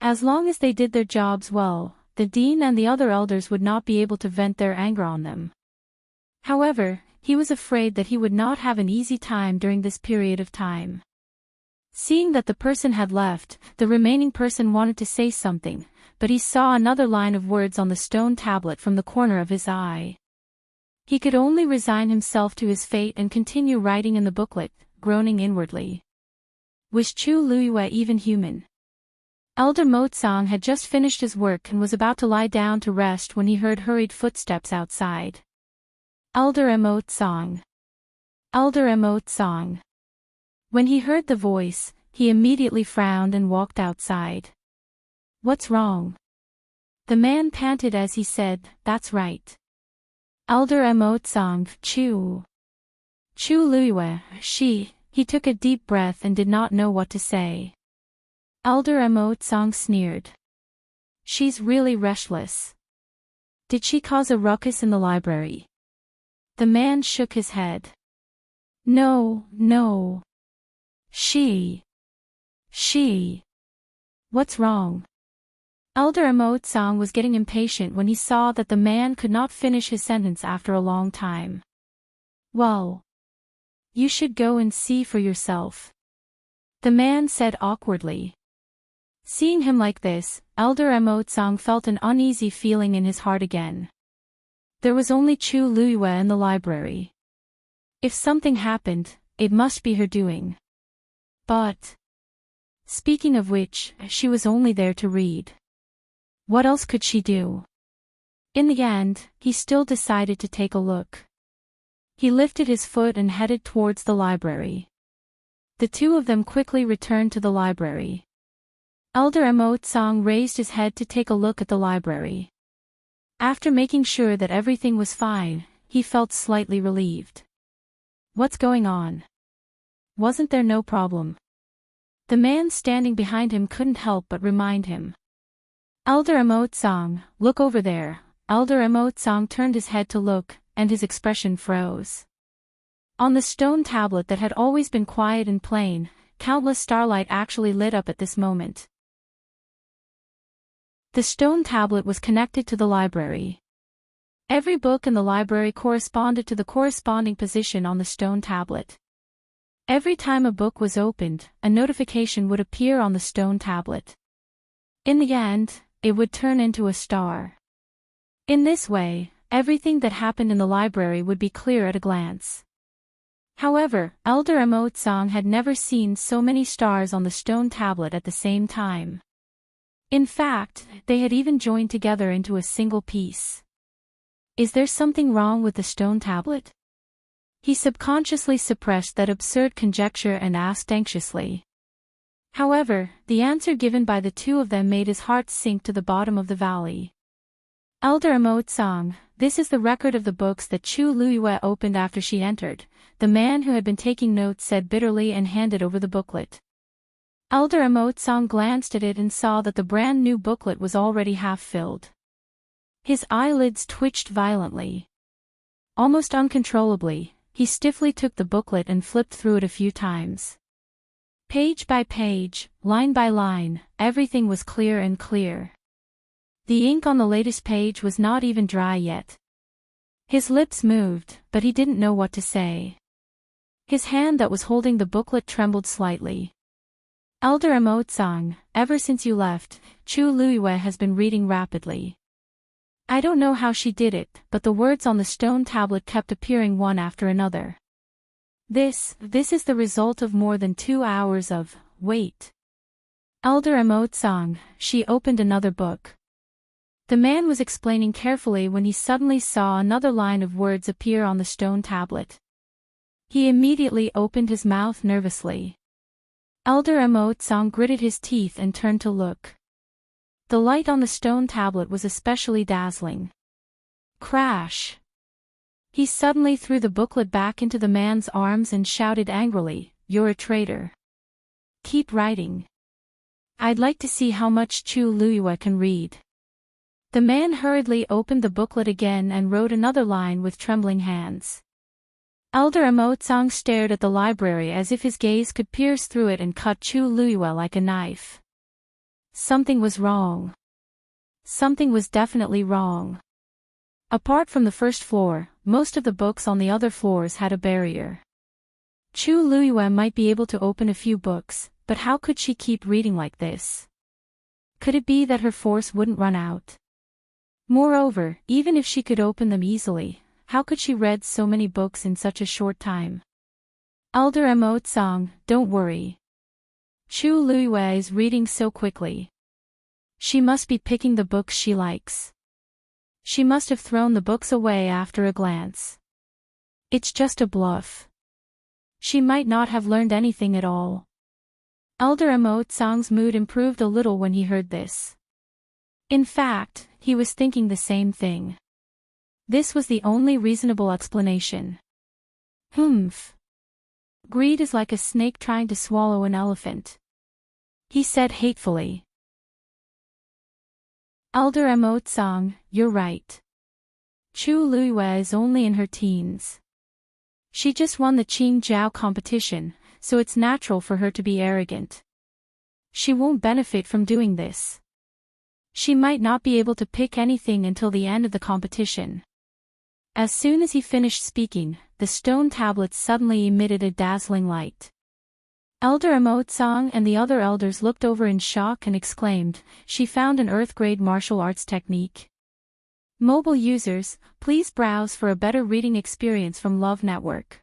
As long as they did their jobs well, the dean and the other elders would not be able to vent their anger on them. However, he was afraid that he would not have an easy time during this period of time. Seeing that the person had left, the remaining person wanted to say something, but he saw another line of words on the stone tablet from the corner of his eye. He could only resign himself to his fate and continue writing in the booklet, groaning inwardly. Was Chu Luyue even human? Elder Emotsang had just finished his work and was about to lie down to rest when he heard hurried footsteps outside. Elder Emotsang. Elder Emotsang. When he heard the voice, he immediately frowned and walked outside. What's wrong? The man panted as he said, That's right. Elder Emotsang, Chu Luyue, he took a deep breath and did not know what to say. Elder Emotsang sneered. She's really restless. Did she cause a ruckus in the library? The man shook his head. No. She. What's wrong? Elder Emotsang was getting impatient when he saw that the man could not finish his sentence after a long time. Well, you should go and see for yourself, the man said awkwardly. Seeing him like this, Elder Emotsang felt an uneasy feeling in his heart again. There was only Chu Luyue in the library. If something happened, it must be her doing. But, speaking of which, she was only there to read. What else could she do? In the end, he still decided to take a look. He lifted his foot and headed towards the library. The two of them quickly returned to the library. Elder Emotsang raised his head to take a look at the library. After making sure that everything was fine, he felt slightly relieved. What's going on? Wasn't there no problem? The man standing behind him couldn't help but remind him. Elder Emotsang, look over there. Elder Emotsang turned his head to look, and his expression froze. On the stone tablet that had always been quiet and plain, countless starlight actually lit up at this moment. The stone tablet was connected to the library. Every book in the library corresponded to the corresponding position on the stone tablet. Every time a book was opened, a notification would appear on the stone tablet. In the end, it would turn into a star. In this way, everything that happened in the library would be clear at a glance. However, Elder Emotsang had never seen so many stars on the stone tablet at the same time. In fact, they had even joined together into a single piece. Is there something wrong with the stone tablet? He subconsciously suppressed that absurd conjecture and asked anxiously. However, the answer given by the two of them made his heart sink to the bottom of the valley. Elder Emotsang, this is the record of the books that Chu Luyue opened after she entered, the man who had been taking notes said bitterly and handed over the booklet. Elder Emotsang glanced at it and saw that the brand new booklet was already half filled. His eyelids twitched violently. Almost uncontrollably, he stiffly took the booklet and flipped through it a few times. Page by page, line by line, everything was clear and clear. The ink on the latest page was not even dry yet. His lips moved, but he didn't know what to say. His hand that was holding the booklet trembled slightly. Elder Emotsang, ever since you left, Chu Luiyue has been reading rapidly. I don't know how she did it, but the words on the stone tablet kept appearing one after another. This is the result of more than 2 hours of wait. Elder Emotsang, she opened another book. The man was explaining carefully when he suddenly saw another line of words appear on the stone tablet. He immediately opened his mouth nervously. Elder Emotsang gritted his teeth and turned to look. The light on the stone tablet was especially dazzling. Crash! He suddenly threw the booklet back into the man's arms and shouted angrily, "You're a traitor. Keep writing. I'd like to see how much Chu Luiyue can read." The man hurriedly opened the booklet again and wrote another line with trembling hands. Elder Emotsang stared at the library as if his gaze could pierce through it and cut Chu Luiyue like a knife. Something was wrong. Something was definitely wrong. Apart from the first floor, most of the books on the other floors had a barrier. Chu Luiyue might be able to open a few books, but how could she keep reading like this? Could it be that her force wouldn't run out? Moreover, even if she could open them easily, how could she read so many books in such a short time? Elder Emotsang, don't worry. Chu Luiyue is reading so quickly. She must be picking the books she likes. She must have thrown the books away after a glance. It's just a bluff. She might not have learned anything at all. Elder Emotsang's mood improved a little when he heard this. In fact, he was thinking the same thing. This was the only reasonable explanation. Humph. Greed is like a snake trying to swallow an elephant, he said hatefully. Elder Emotsang, you're right. Chu Luiyue is only in her teens. She just won the Qingjiao competition, so it's natural for her to be arrogant. She won't benefit from doing this. She might not be able to pick anything until the end of the competition. As soon as he finished speaking, the stone tablets suddenly emitted a dazzling light. Elder Emotsang and the other elders looked over in shock and exclaimed, "She found an Earth-grade martial arts technique." Mobile users, please browse for a better reading experience from Love Network.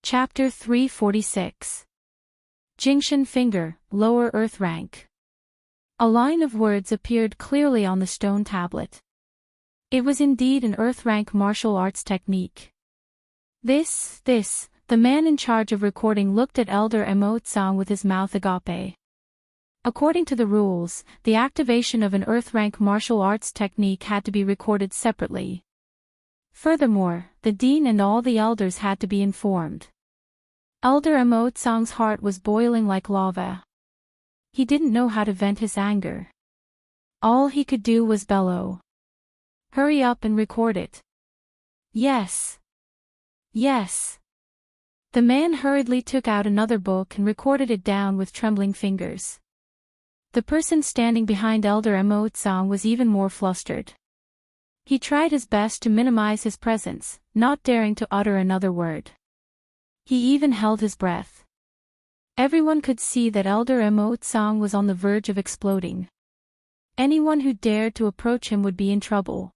Chapter 346. Jingshan Finger, Lower Earth Rank. A line of words appeared clearly on the stone tablet. It was indeed an Earth rank martial arts technique. The man in charge of recording looked at Elder Emotsang with his mouth agape. According to the rules, the activation of an Earth rank martial arts technique had to be recorded separately. Furthermore, the dean and all the elders had to be informed. Elder Emotsang's heart was boiling like lava. He didn't know how to vent his anger. All he could do was bellow. Hurry up and record it. Yes. Yes. The man hurriedly took out another book and recorded it down with trembling fingers. The person standing behind Elder Emotsang was even more flustered. He tried his best to minimize his presence, not daring to utter another word. He even held his breath. Everyone could see that Elder Emotsang was on the verge of exploding. Anyone who dared to approach him would be in trouble.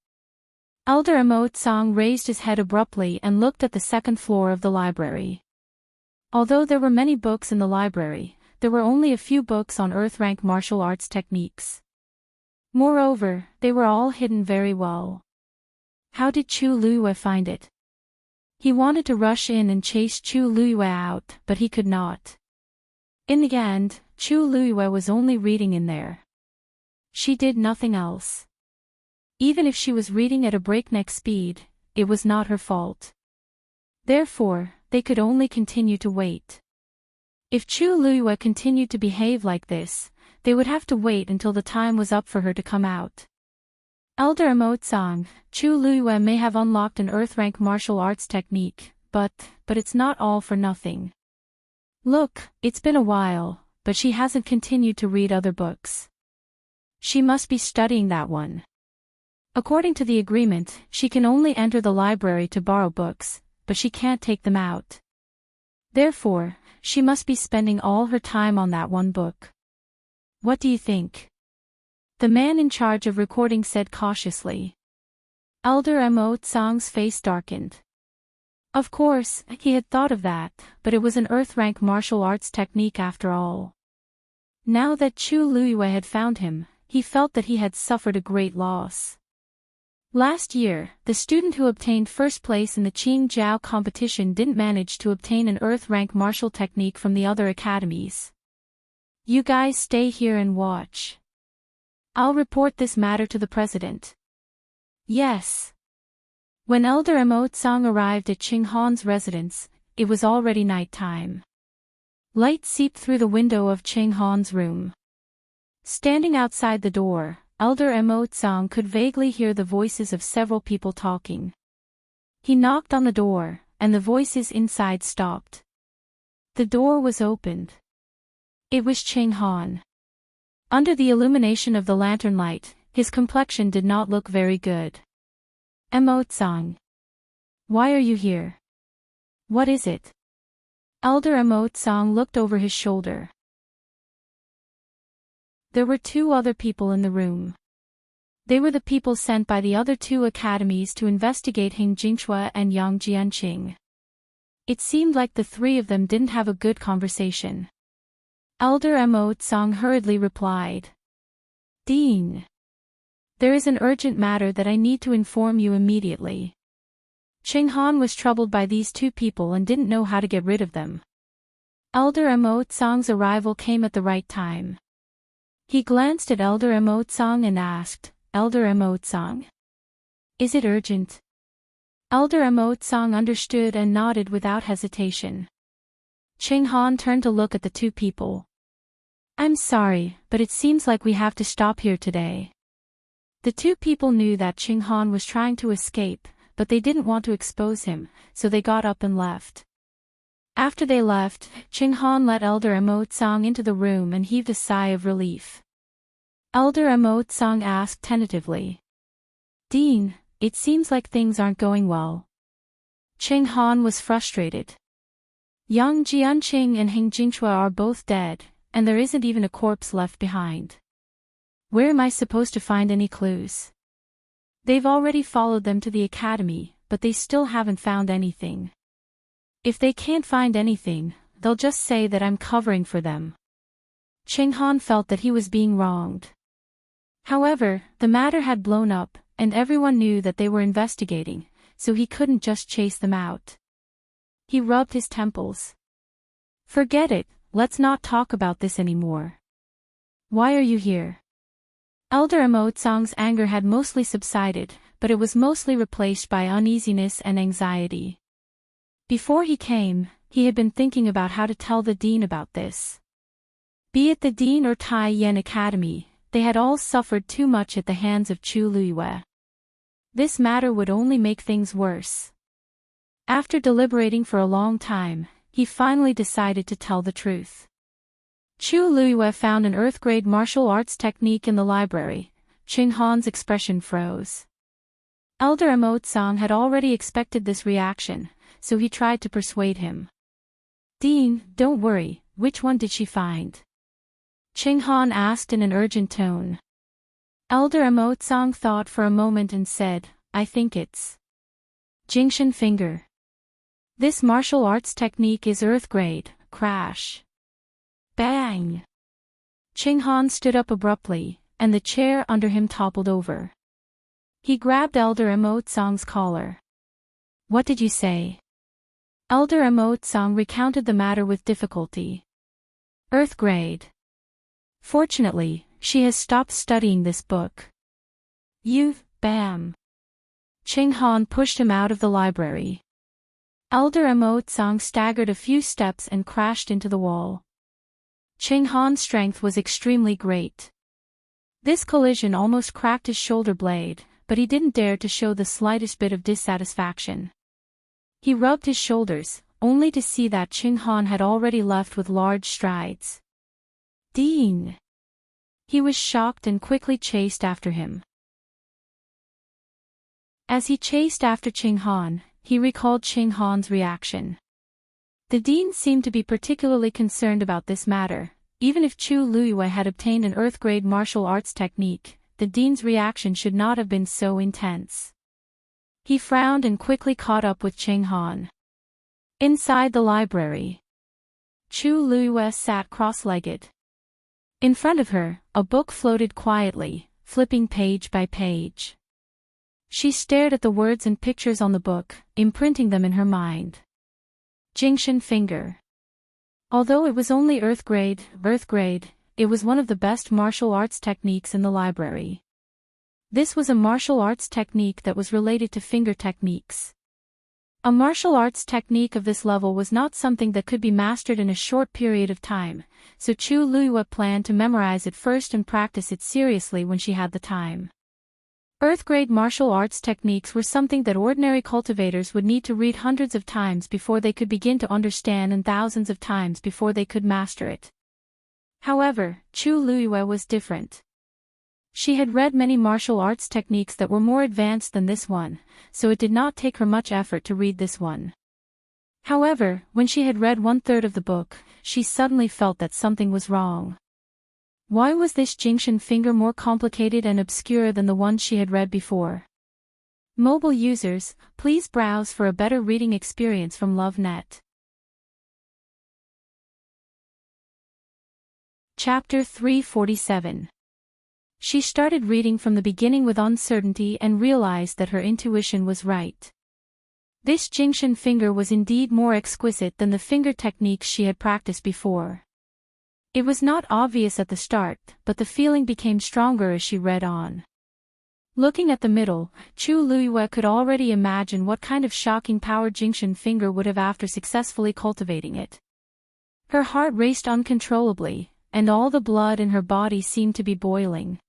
Elder Emotsang raised his head abruptly and looked at the second floor of the library. Although there were many books in the library, there were only a few books on Earth-rank martial arts techniques. Moreover, they were all hidden very well. How did Chu Luiyue find it? He wanted to rush in and chase Chu Luiyue out, but he could not. In the end, Chu Luiyue was only reading in there. She did nothing else. Even if she was reading at a breakneck speed, it was not her fault. Therefore, they could only continue to wait. If Chu Luiyue continued to behave like this, they would have to wait until the time was up for her to come out. Elder Emotsang, Chu Luiyue may have unlocked an Earth-rank martial arts technique, but it's not all for nothing. Look, it's been a while, but she hasn't continued to read other books. She must be studying that one. According to the agreement, she can only enter the library to borrow books, but she can't take them out. Therefore, she must be spending all her time on that one book. What do you think? The man in charge of recording said cautiously. Elder Mo Tsang's face darkened. Of course, he had thought of that, but it was an earth-rank martial arts technique after all. Now that Chu Luiyue had found him, he felt that he had suffered a great loss. Last year, the student who obtained first place in the Qingjiao competition didn't manage to obtain an earth-rank martial technique from the other academies. You guys stay here and watch. I'll report this matter to the president. Yes. When Elder Mo Tsang arrived at Qing Han's residence, it was already night time. Light seeped through the window of Qing Han's room. Standing outside the door, Elder Mo Tsang could vaguely hear the voices of several people talking. He knocked on the door, and the voices inside stopped. The door was opened. It was Qing Han. Under the illumination of the lantern light, his complexion did not look very good. Mo Tsang. Why are you here? What is it? Elder Mo Tsang looked over his shoulder. There were two other people in the room. They were the people sent by the other two academies to investigate Hing Jingchua and Yang Jianqing. It seemed like the three of them didn't have a good conversation. Elder Mo Tsang hurriedly replied. Dean. There is an urgent matter that I need to inform you immediately. Qing Han was troubled by these two people and didn't know how to get rid of them. Elder Mo Tsang's arrival came at the right time. He glanced at Elder Mo Tsang and asked, Elder Mo Tsang? Is it urgent? Elder Mo Tsang understood and nodded without hesitation. Qing Han turned to look at the two people. I'm sorry, but it seems like we have to stop here today. The two people knew that Qing Han was trying to escape, but they didn't want to expose him, so they got up and left. After they left, Qing Han let Elder Mo Tsang into the room and heaved a sigh of relief. Elder Mo Tsang asked tentatively. Dean, it seems like things aren't going well. Qing Han was frustrated. Yang Jianqing and Hing Jingchua are both dead, and there isn't even a corpse left behind. Where am I supposed to find any clues? They've already followed them to the academy, but they still haven't found anything. If they can't find anything, they'll just say that I'm covering for them. Qing Han felt that he was being wronged. However, the matter had blown up, and everyone knew that they were investigating, so he couldn't just chase them out. He rubbed his temples. Forget it, let's not talk about this anymore. Why are you here? Elder Mo Tsang's anger had mostly subsided, but it was mostly replaced by uneasiness and anxiety. Before he came, he had been thinking about how to tell the dean about this. Be it the dean or Tai Yen Academy, they had all suffered too much at the hands of Chu Luiyue. This matter would only make things worse. After deliberating for a long time, he finally decided to tell the truth. Chu Luiyue found an earth-grade martial arts technique in the library. Qing Han's expression froze. Elder Mo Tsang had already expected this reaction, so he tried to persuade him. Dean, don't worry, which one did she find? Qing Han asked in an urgent tone. Elder Mo Tsang thought for a moment and said, I think it's Jingshan Finger. This martial arts technique is earth grade. Crash. Bang! Qing Han stood up abruptly, and the chair under him toppled over. He grabbed Elder Mo Tsang's collar. What did you say? Elder Mo Tsang recounted the matter with difficulty. Earth grade. Fortunately, she has stopped studying this book. Bam! Qing Han pushed him out of the library. Elder Mo Tsang staggered a few steps and crashed into the wall. Qing Han's strength was extremely great. This collision almost cracked his shoulder blade, but he didn't dare to show the slightest bit of dissatisfaction. He rubbed his shoulders, only to see that Qing Han had already left with large strides. Dean! He was shocked and quickly chased after him. As he chased after Ching Han, he recalled Ching Han's reaction. The dean seemed to be particularly concerned about this matter. Even if Chu Luiyue had obtained an Earth-grade martial arts technique, the dean's reaction should not have been so intense. He frowned and quickly caught up with Ching Han. Inside the library, Chu Luiyue sat cross-legged. In front of her, a book floated quietly, flipping page by page. She stared at the words and pictures on the book, imprinting them in her mind. Jingshan Finger. Although it was only Earth grade, it was one of the best martial arts techniques in the library. This was a martial arts technique that was related to finger techniques. A martial arts technique of this level was not something that could be mastered in a short period of time, so Chu Luiyue planned to memorize it first and practice it seriously when she had the time. Earth-grade martial arts techniques were something that ordinary cultivators would need to read hundreds of times before they could begin to understand and thousands of times before they could master it. However, Chu Luiyue was different. She had read many martial arts techniques that were more advanced than this one, so it did not take her much effort to read this one. However, when she had read 1/3 of the book, she suddenly felt that something was wrong. Why was this Jingshan Finger more complicated and obscure than the ones she had read before? Mobile users, please browse for a better reading experience from LoveNet. Chapter 347. She started reading from the beginning with uncertainty and realized that her intuition was right. This Jingshan Finger was indeed more exquisite than the finger techniques she had practiced before. It was not obvious at the start, but the feeling became stronger as she read on. Looking at the middle, Chu Luiyue could already imagine what kind of shocking power Jingshan Finger would have after successfully cultivating it. Her heart raced uncontrollably, and all the blood in her body seemed to be boiling.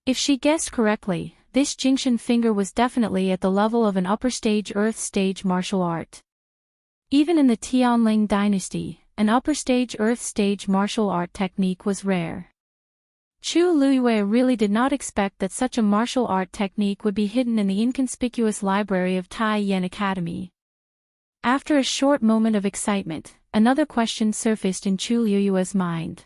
If she guessed correctly, this Jingshan Finger was definitely at the level of an upper-stage Earth-stage martial art. Even in the Tianling dynasty, an upper-stage Earth-stage martial art technique was rare. Chu Luiyue really did not expect that such a martial art technique would be hidden in the inconspicuous library of Tai Yen Academy. After a short moment of excitement, another question surfaced in Chu Luiyue's mind.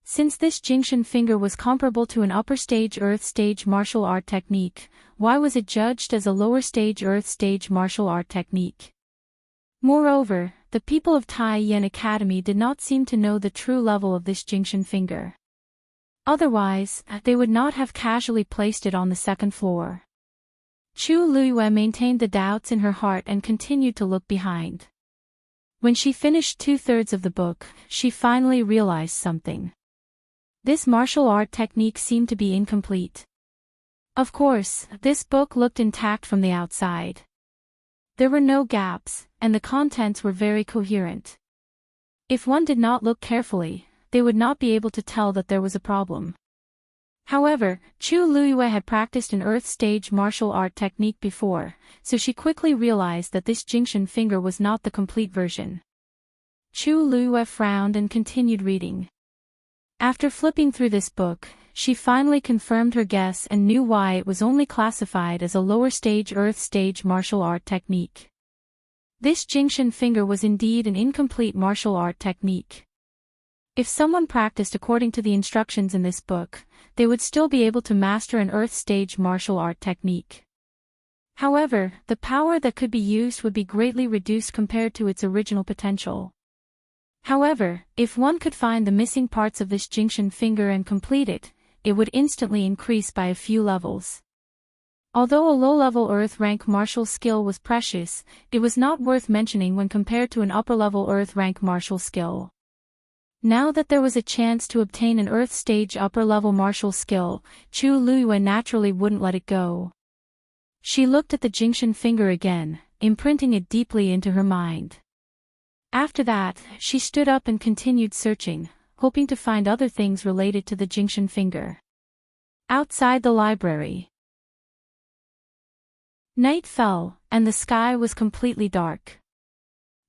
Since this Jingshan Finger was comparable to an upper-stage Earth-stage martial art technique, why was it judged as a lower-stage Earth-stage martial art technique? Moreover, the people of Tai Yen Academy did not seem to know the true level of this Jingshan Finger. Otherwise, they would not have casually placed it on the second floor. Chu Luiyue maintained the doubts in her heart and continued to look behind. When she finished 2/3 of the book, she finally realized something. This martial art technique seemed to be incomplete. Of course, this book looked intact from the outside. There were no gaps, and the contents were very coherent. If one did not look carefully, they would not be able to tell that there was a problem. However, Chu Luiyue had practiced an Earth-stage martial art technique before, so she quickly realized that this Jingshan Finger was not the complete version. Chu Luiyue frowned and continued reading. After flipping through this book, she finally confirmed her guess and knew why it was only classified as a lower-stage Earth-stage martial art technique. This Jingshan Finger was indeed an incomplete martial art technique. If someone practiced according to the instructions in this book, they would still be able to master an Earth-stage martial art technique. However, the power that could be used would be greatly reduced compared to its original potential. However, if one could find the missing parts of this Jingshan Finger and complete it, it would instantly increase by a few levels. Although a low-level Earth-rank martial skill was precious, it was not worth mentioning when compared to an upper-level Earth-rank martial skill. Now that there was a chance to obtain an Earth-stage upper-level martial skill, Chu Luiyue naturally wouldn't let it go. She looked at the Jingshan Finger again, imprinting it deeply into her mind. After that, she stood up and continued searching, hoping to find other things related to the Jingshan Finger. Outside the library, night fell, and the sky was completely dark.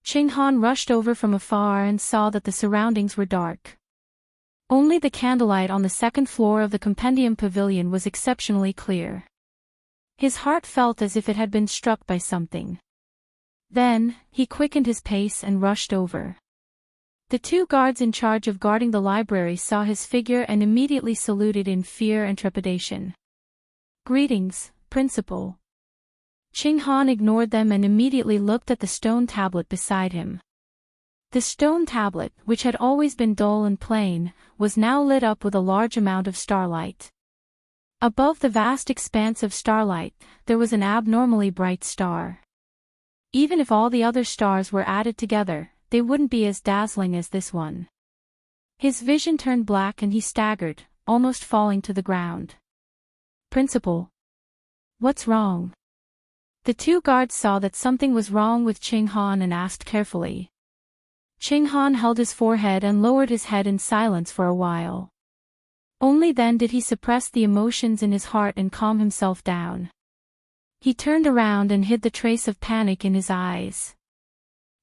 Ching Han rushed over from afar and saw that the surroundings were dark. Only the candlelight on the second floor of the Compendium Pavilion was exceptionally clear. His heart felt as if it had been struck by something. Then, he quickened his pace and rushed over. The two guards in charge of guarding the library saw his figure and immediately saluted in fear and trepidation. "Greetings, Principal." Ching-Han ignored them and immediately looked at the stone tablet beside him. The stone tablet, which had always been dull and plain, was now lit up with a large amount of starlight. Above the vast expanse of starlight, there was an abnormally bright star. Even if all the other stars were added together, they wouldn't be as dazzling as this one. His vision turned black and he staggered, almost falling to the ground. "Principal. What's wrong?" The two guards saw that something was wrong with Ching-Han and asked carefully. Ching-Han held his forehead and lowered his head in silence for a while. Only then did he suppress the emotions in his heart and calm himself down. He turned around and hid the trace of panic in his eyes.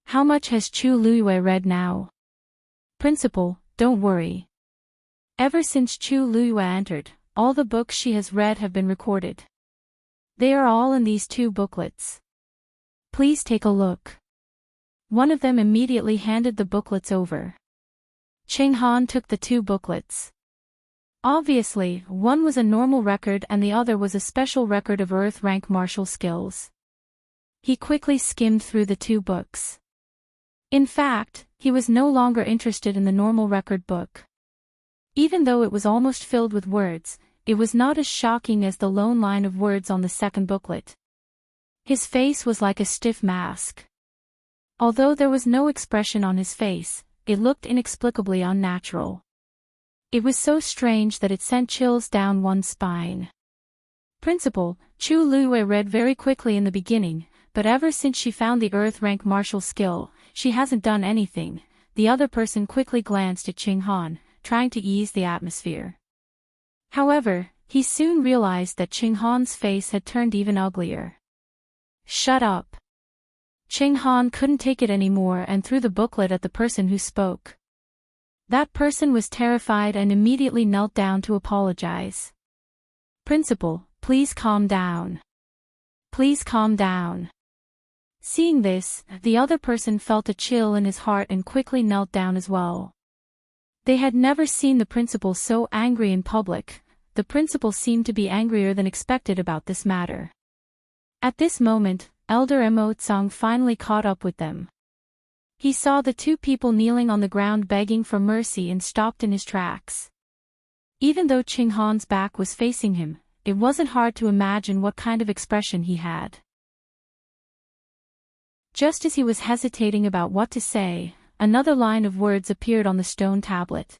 "How much has Chu Luiyue read now?" "Principal, don't worry. Ever since Chu Luiyue entered, all the books she has read have been recorded. They are all in these two booklets. Please take a look." One of them immediately handed the booklets over. Ching-Han took the two booklets. Obviously, one was a normal record and the other was a special record of Earth rank martial skills. He quickly skimmed through the two books. In fact, he was no longer interested in the normal record book. Even though it was almost filled with words, it was not as shocking as the lone line of words on the second booklet. His face was like a stiff mask. Although there was no expression on his face, it looked inexplicably unnatural. It was so strange that it sent chills down one's spine. "Principal, Chu Luiyue read very quickly in the beginning, but ever since she found the Earth rank martial skill, she hasn't done anything." The other person quickly glanced at Ching-Han, trying to ease the atmosphere. However, he soon realized that Ching-Han's face had turned even uglier. "Shut up." Ching-Han couldn't take it anymore and threw the booklet at the person who spoke. That person was terrified and immediately knelt down to apologize. "Principal, please calm down. Please calm down." Seeing this, the other person felt a chill in his heart and quickly knelt down as well. They had never seen the principal so angry in public. The principal seemed to be angrier than expected about this matter. At this moment, Elder Mo Tsang finally caught up with them. He saw the two people kneeling on the ground begging for mercy and stopped in his tracks. Even though Ching-Han's back was facing him, it wasn't hard to imagine what kind of expression he had. Just as he was hesitating about what to say, another line of words appeared on the stone tablet.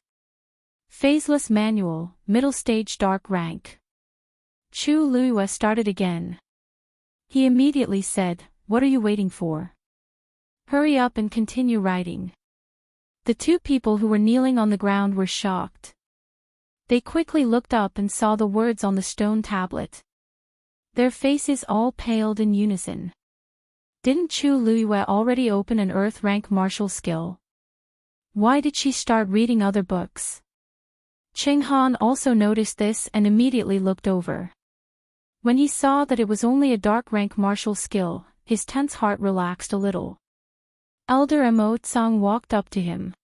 "Phaseless Manual, Middle Stage Dark Rank." Chu Luiyue started again. He immediately said, "What are you waiting for? Hurry up and continue writing." The two people who were kneeling on the ground were shocked. They quickly looked up and saw the words on the stone tablet. Their faces all paled in unison. Didn't Chu Luiyue already open an Earth rank martial skill? Why did she start reading other books? Ching-Han also noticed this and immediately looked over. When he saw that it was only a dark rank martial skill, his tense heart relaxed a little. Elder Mo Tsang walked up to him.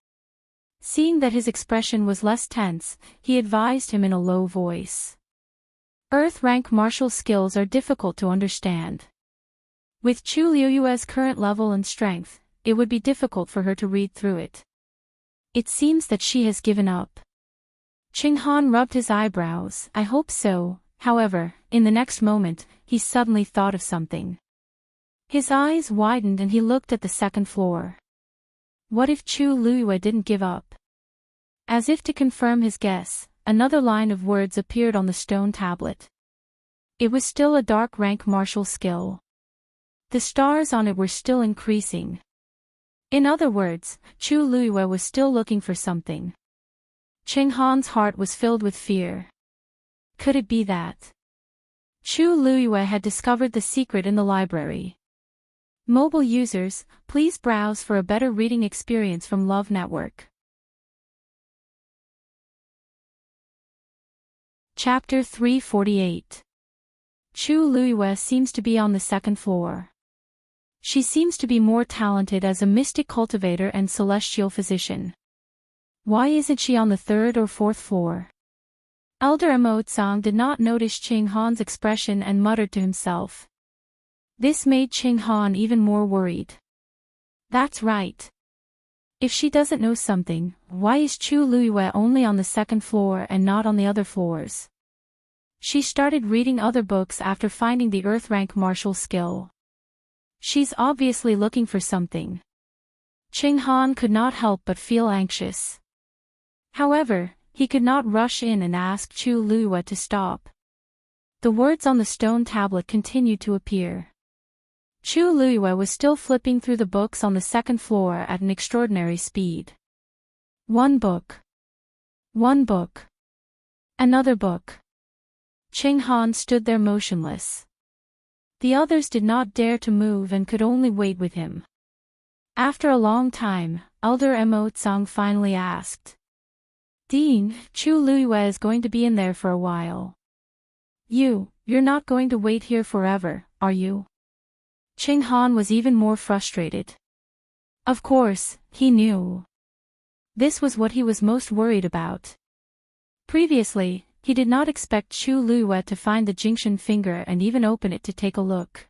Seeing that his expression was less tense, he advised him in a low voice. "Earth rank martial skills are difficult to understand. With Chu Luiyue's current level and strength, it would be difficult for her to read through it. It seems that she has given up." Ching-Han rubbed his eyebrows. "I hope so." However, in the next moment, he suddenly thought of something. His eyes widened and he looked at the second floor. What if Chu Luiyue didn't give up? As if to confirm his guess, another line of words appeared on the stone tablet. It was still a dark rank martial skill. The stars on it were still increasing. In other words, Chu Luiyue was still looking for something. Ching-Han's heart was filled with fear. Could it be that Chu Luiyue had discovered the secret in the library? Mobile users, please browse for a better reading experience from Love Network. Chapter 348. Chu Luiyue seems to be on the second floor. She seems to be more talented as a mystic cultivator and celestial physician. Why isn't she on the third or fourth floor? Elder Emotsang did not notice Ching Han's expression and muttered to himself. This made Ching Han even more worried. That's right. If she doesn't know something, why is Chu Luiyue only on the second floor and not on the other floors? She started reading other books after finding the Earth rank martial skill. She's obviously looking for something. Ching Han could not help but feel anxious. However, he could not rush in and ask Chu Luiyue to stop. The words on the stone tablet continued to appear. Chu Luiyue was still flipping through the books on the second floor at an extraordinary speed. One book. One book. Another book. Ching Han stood there motionless. The others did not dare to move and could only wait with him. After a long time, Elder Emotsang finally asked. Dean, Chu Luiyue is going to be in there for a while. You're not going to wait here forever, are you? Ching Han was even more frustrated. Of course, he knew. This was what he was most worried about. Previously, he did not expect Chu Luiyue to find the Jingxin finger and even open it to take a look.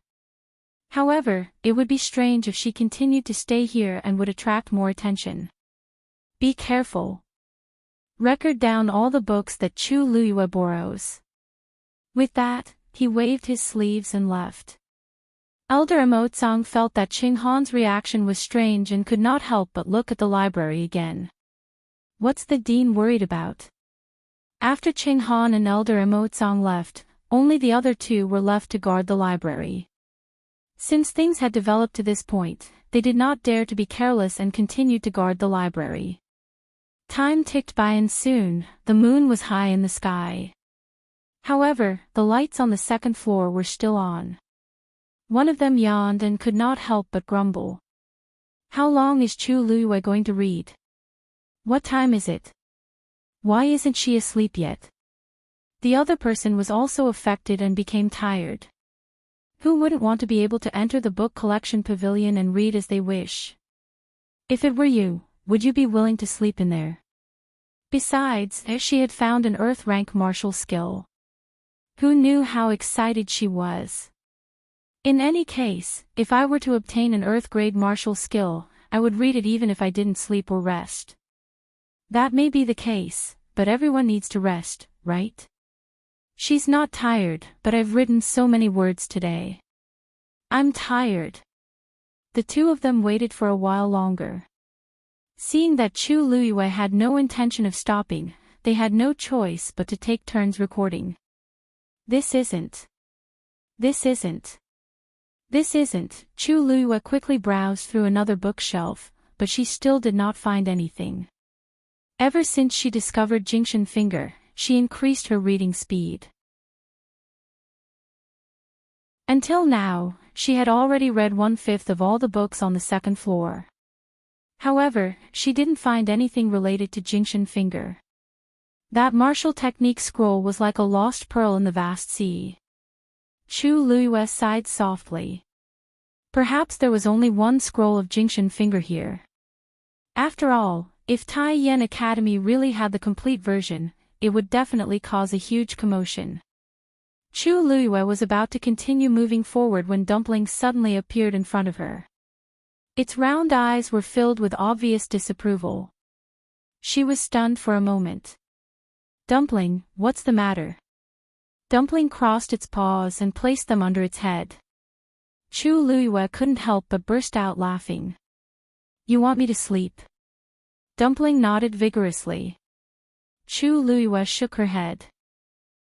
However, it would be strange if she continued to stay here and would attract more attention. Be careful. Record down all the books that Chu Luiyue borrows. With that, he waved his sleeves and left. Elder Emotsang felt that Ching Han's reaction was strange and could not help but look at the library again. What's the dean worried about? After Ching Han and Elder Emotsang left, only the other two were left to guard the library. Since things had developed to this point, they did not dare to be careless and continued to guard the library. Time ticked by and soon, the moon was high in the sky. However, the lights on the second floor were still on. One of them yawned and could not help but grumble. How long is Chu Luiyue going to read? What time is it? Why isn't she asleep yet? The other person was also affected and became tired. Who wouldn't want to be able to enter the book collection pavilion and read as they wish? If it were you, would you be willing to sleep in there? Besides, she had found an Earth rank martial skill. Who knew how excited she was? In any case, if I were to obtain an Earth grade martial skill, I would read it even if I didn't sleep or rest. That may be the case, but everyone needs to rest, right? She's not tired, but I've written so many words today. I'm tired. The two of them waited for a while longer. Seeing that Chu Luiyue had no intention of stopping, they had no choice but to take turns recording. This isn't. Chu Luiyue quickly browsed through another bookshelf, but she still did not find anything. Ever since she discovered Jingxin finger, she increased her reading speed. Until now, she had already read 1/5 of all the books on the second floor. However, she didn't find anything related to Jingxin finger. That martial technique scroll was like a lost pearl in the vast sea. Chu Luiyue sighed softly. Perhaps there was only one scroll of Jingxin finger here. After all, if Tai Yan Academy really had the complete version, it would definitely cause a huge commotion. Chu Luiyue was about to continue moving forward when Dumpling suddenly appeared in front of her. Its round eyes were filled with obvious disapproval. She was stunned for a moment. Dumpling, what's the matter? Dumpling crossed its paws and placed them under its head. Chu Luiyue couldn't help but burst out laughing. You want me to sleep? Dumpling nodded vigorously. Chu Luiyue shook her head.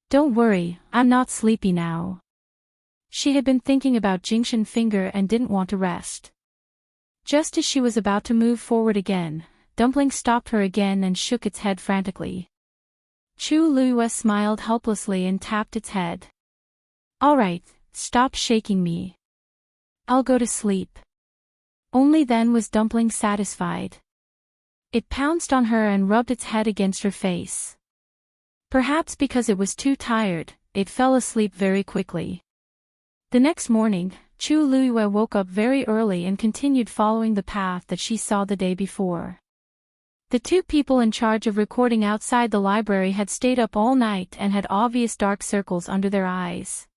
Don't worry, I'm not sleepy now. She had been thinking about Jingxin finger and didn't want to rest. Just as she was about to move forward again, Dumpling stopped her again and shook its head frantically. Chu Luiyue smiled helplessly and tapped its head. All right, stop shaking me. I'll go to sleep. Only then was Dumpling satisfied. It pounced on her and rubbed its head against her face. Perhaps because it was too tired, it fell asleep very quickly. The next morning, Chu Luiyue woke up very early and continued following the path that she saw the day before. The two people in charge of recording outside the library had stayed up all night and had obvious dark circles under their eyes.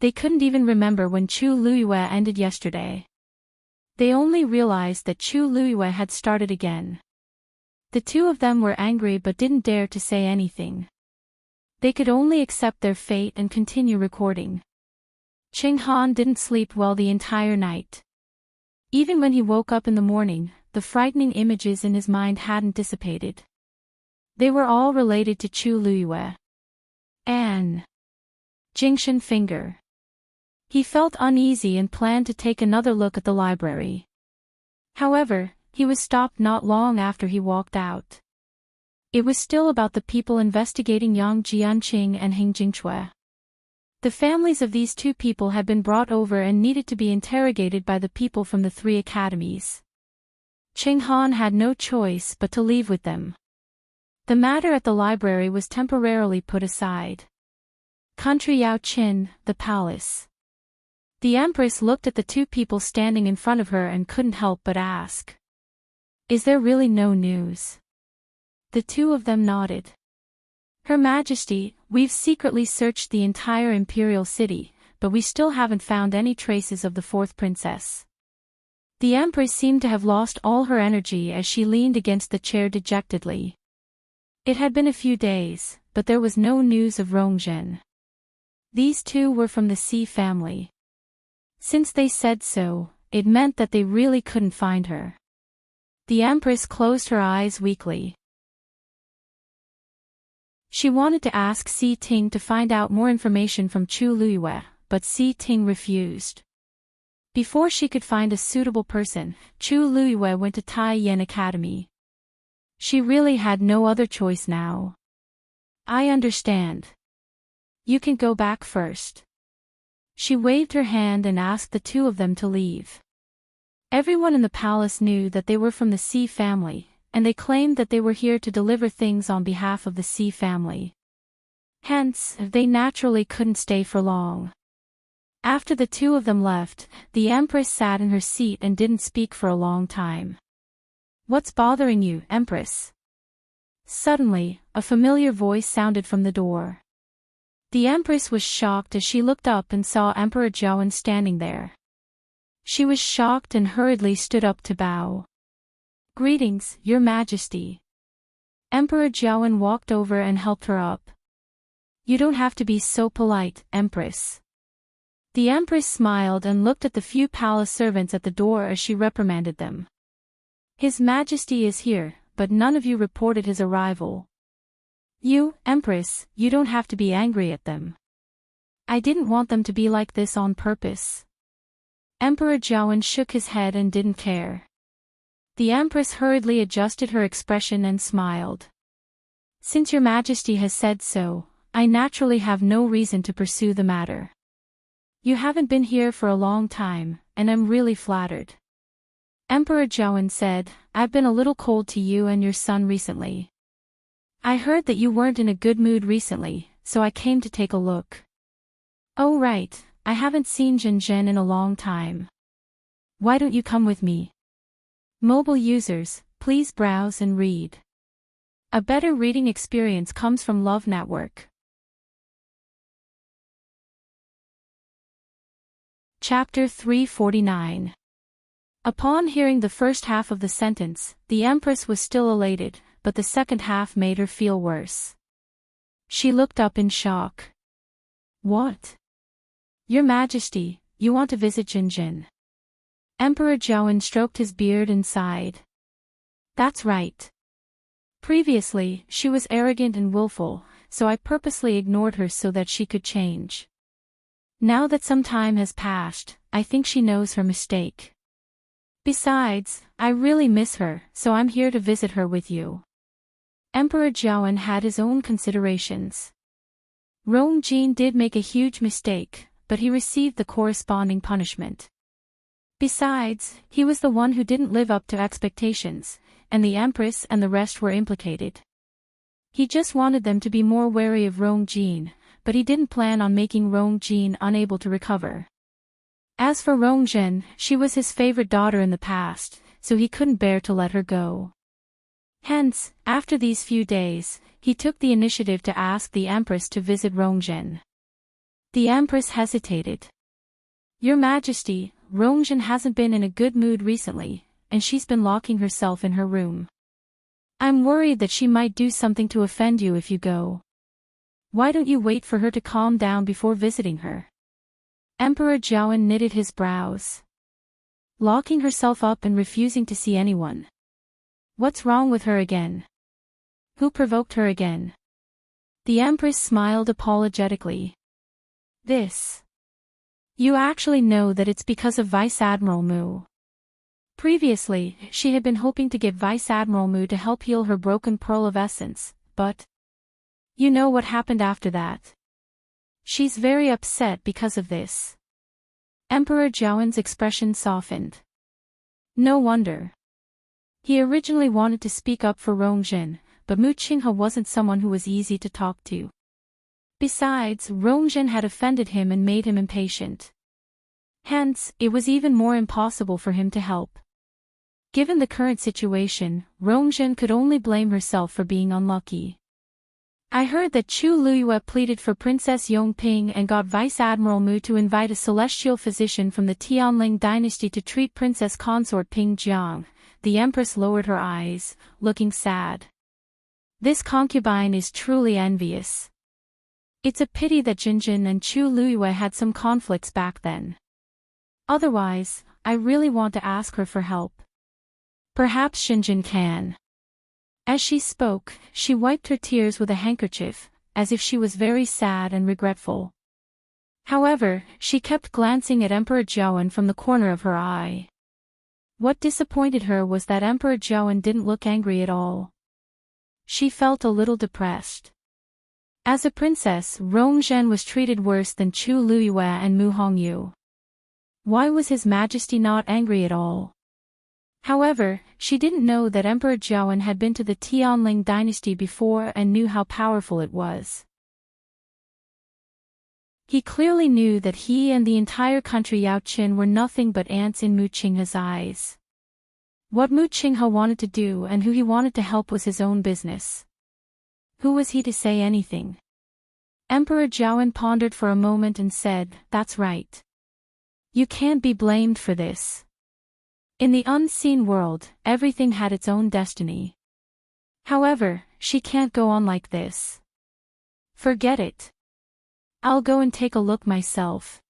They couldn't even remember when Chu Luiyue ended yesterday. They only realized that Chu Luiyue had started again. The two of them were angry but didn't dare to say anything. They could only accept their fate and continue recording. Cheng Han didn't sleep well the entire night. Even when he woke up in the morning, the frightening images in his mind hadn't dissipated. They were all related to Chu Luiyue. An Jingshan finger. He felt uneasy and planned to take another look at the library. However, he was stopped not long after he walked out. It was still about the people investigating Yang Jianqing and Hing Jingchui. The families of these two people had been brought over and needed to be interrogated by the people from the three academies. Cheng Han had no choice but to leave with them. The matter at the library was temporarily put aside. Country Yao Qin, the palace. The Empress looked at the two people standing in front of her and couldn't help but ask. Is there really no news? The two of them nodded. Her Majesty, we've secretly searched the entire Imperial city, but we still haven't found any traces of the fourth princess. The Empress seemed to have lost all her energy as she leaned against the chair dejectedly. It had been a few days, but there was no news of Rongzhen. These two were from the Xi family. Since they said so, it meant that they really couldn't find her. The Empress closed her eyes weakly. She wanted to ask Si Ting to find out more information from Chu Luiyue, but Si Ting refused. Before she could find a suitable person, Chu Luiyue went to Tai Yan Academy. She really had no other choice now. I understand. You can go back first. She waved her hand and asked the two of them to leave. Everyone in the palace knew that they were from the Xi family, and they claimed that they were here to deliver things on behalf of the Xi family. Hence, they naturally couldn't stay for long. After the two of them left, the Empress sat in her seat and didn't speak for a long time. What's bothering you, Empress? Suddenly, a familiar voice sounded from the door. The Empress was shocked as she looked up and saw Emperor Zhaoan standing there. She was shocked and hurriedly stood up to bow. Greetings, Your Majesty. Emperor Zhaoan walked over and helped her up. You don't have to be so polite, Empress. The Empress smiled and looked at the few palace servants at the door as she reprimanded them. His Majesty is here, but none of you reported his arrival. You, Empress, you don't have to be angry at them. I didn't want them to be like this on purpose. Emperor Zhaoan shook his head and didn't care. The Empress hurriedly adjusted her expression and smiled. Since Your Majesty has said so, I naturally have no reason to pursue the matter. You haven't been here for a long time, and I'm really flattered. Emperor Zhaoan said, I've been a little cold to you and your son recently. I heard that you weren't in a good mood recently, so I came to take a look. Oh right, I haven't seen Zhenzhen in a long time. Why don't you come with me? Mobile users, please browse and read. A better reading experience comes from Love Network. Chapter 349. Upon hearing the first half of the sentence, the Empress was still elated, but the second half made her feel worse. She looked up in shock. What? Your Majesty, you want to visit Jinjin? Emperor Zhaoan stroked his beard and sighed. That's right. Previously, she was arrogant and willful, so I purposely ignored her so that she could change. Now that some time has passed, I think she knows her mistake. Besides, I really miss her, so I'm here to visit her with you. Emperor Zhaoan had his own considerations. Rongjin did make a huge mistake, but he received the corresponding punishment. Besides, he was the one who didn't live up to expectations, and the Empress and the rest were implicated. He just wanted them to be more wary of Rongjin, but he didn't plan on making Rongjin unable to recover. As for Rongjin, she was his favorite daughter in the past, so he couldn't bear to let her go. Hence, after these few days, he took the initiative to ask the Empress to visit Rongjin. The Empress hesitated. "Your Majesty, Rongjin hasn't been in a good mood recently, and she's been locking herself in her room. I'm worried that she might do something to offend you if you go. Why don't you wait for her to calm down before visiting her?" Emperor Jiawen knitted his brows. Locking herself up and refusing to see anyone. What's wrong with her again? Who provoked her again? The Empress smiled apologetically. This. You actually know that it's because of Vice Admiral Mu. Previously, she had been hoping to get Vice Admiral Mu to help heal her broken pearl of essence, but you know what happened after that. She's very upset because of this. Emperor Jiawen's expression softened. No wonder. He originally wanted to speak up for Rongjin, but Mu Qinghe wasn't someone who was easy to talk to. Besides, Rongjin had offended him and made him impatient. Hence, it was even more impossible for him to help. Given the current situation, Rongjin could only blame herself for being unlucky. I heard that Chu Luyue pleaded for Princess Yongping and got Vice Admiral Mu to invite a celestial physician from the Tianling dynasty to treat Princess Consort Ping Jiang. The Empress lowered her eyes, looking sad. This concubine is truly envious. It's a pity that Jinjin and Chu Luyue had some conflicts back then. Otherwise, I really want to ask her for help. Perhaps Jinjin can. As she spoke, she wiped her tears with a handkerchief, as if she was very sad and regretful. However, she kept glancing at Emperor Jiawen from the corner of her eye. What disappointed her was that Emperor Jiawen didn't look angry at all. She felt a little depressed. As a princess, Rongjin was treated worse than Chu Luyue and Mu Hongyu. Why was His Majesty not angry at all? However, she didn't know that Emperor Jiawen had been to the Tianling dynasty before and knew how powerful it was. He clearly knew that he and the entire country Yaoqin were nothing but ants in Mu Qinghe's eyes. What Mu Qinghe wanted to do and who he wanted to help was his own business. Who was he to say anything? Emperor Jiawen pondered for a moment and said, "That's right. You can't be blamed for this. In the unseen world, everything had its own destiny. However, she can't go on like this. Forget it. I'll go and take a look myself."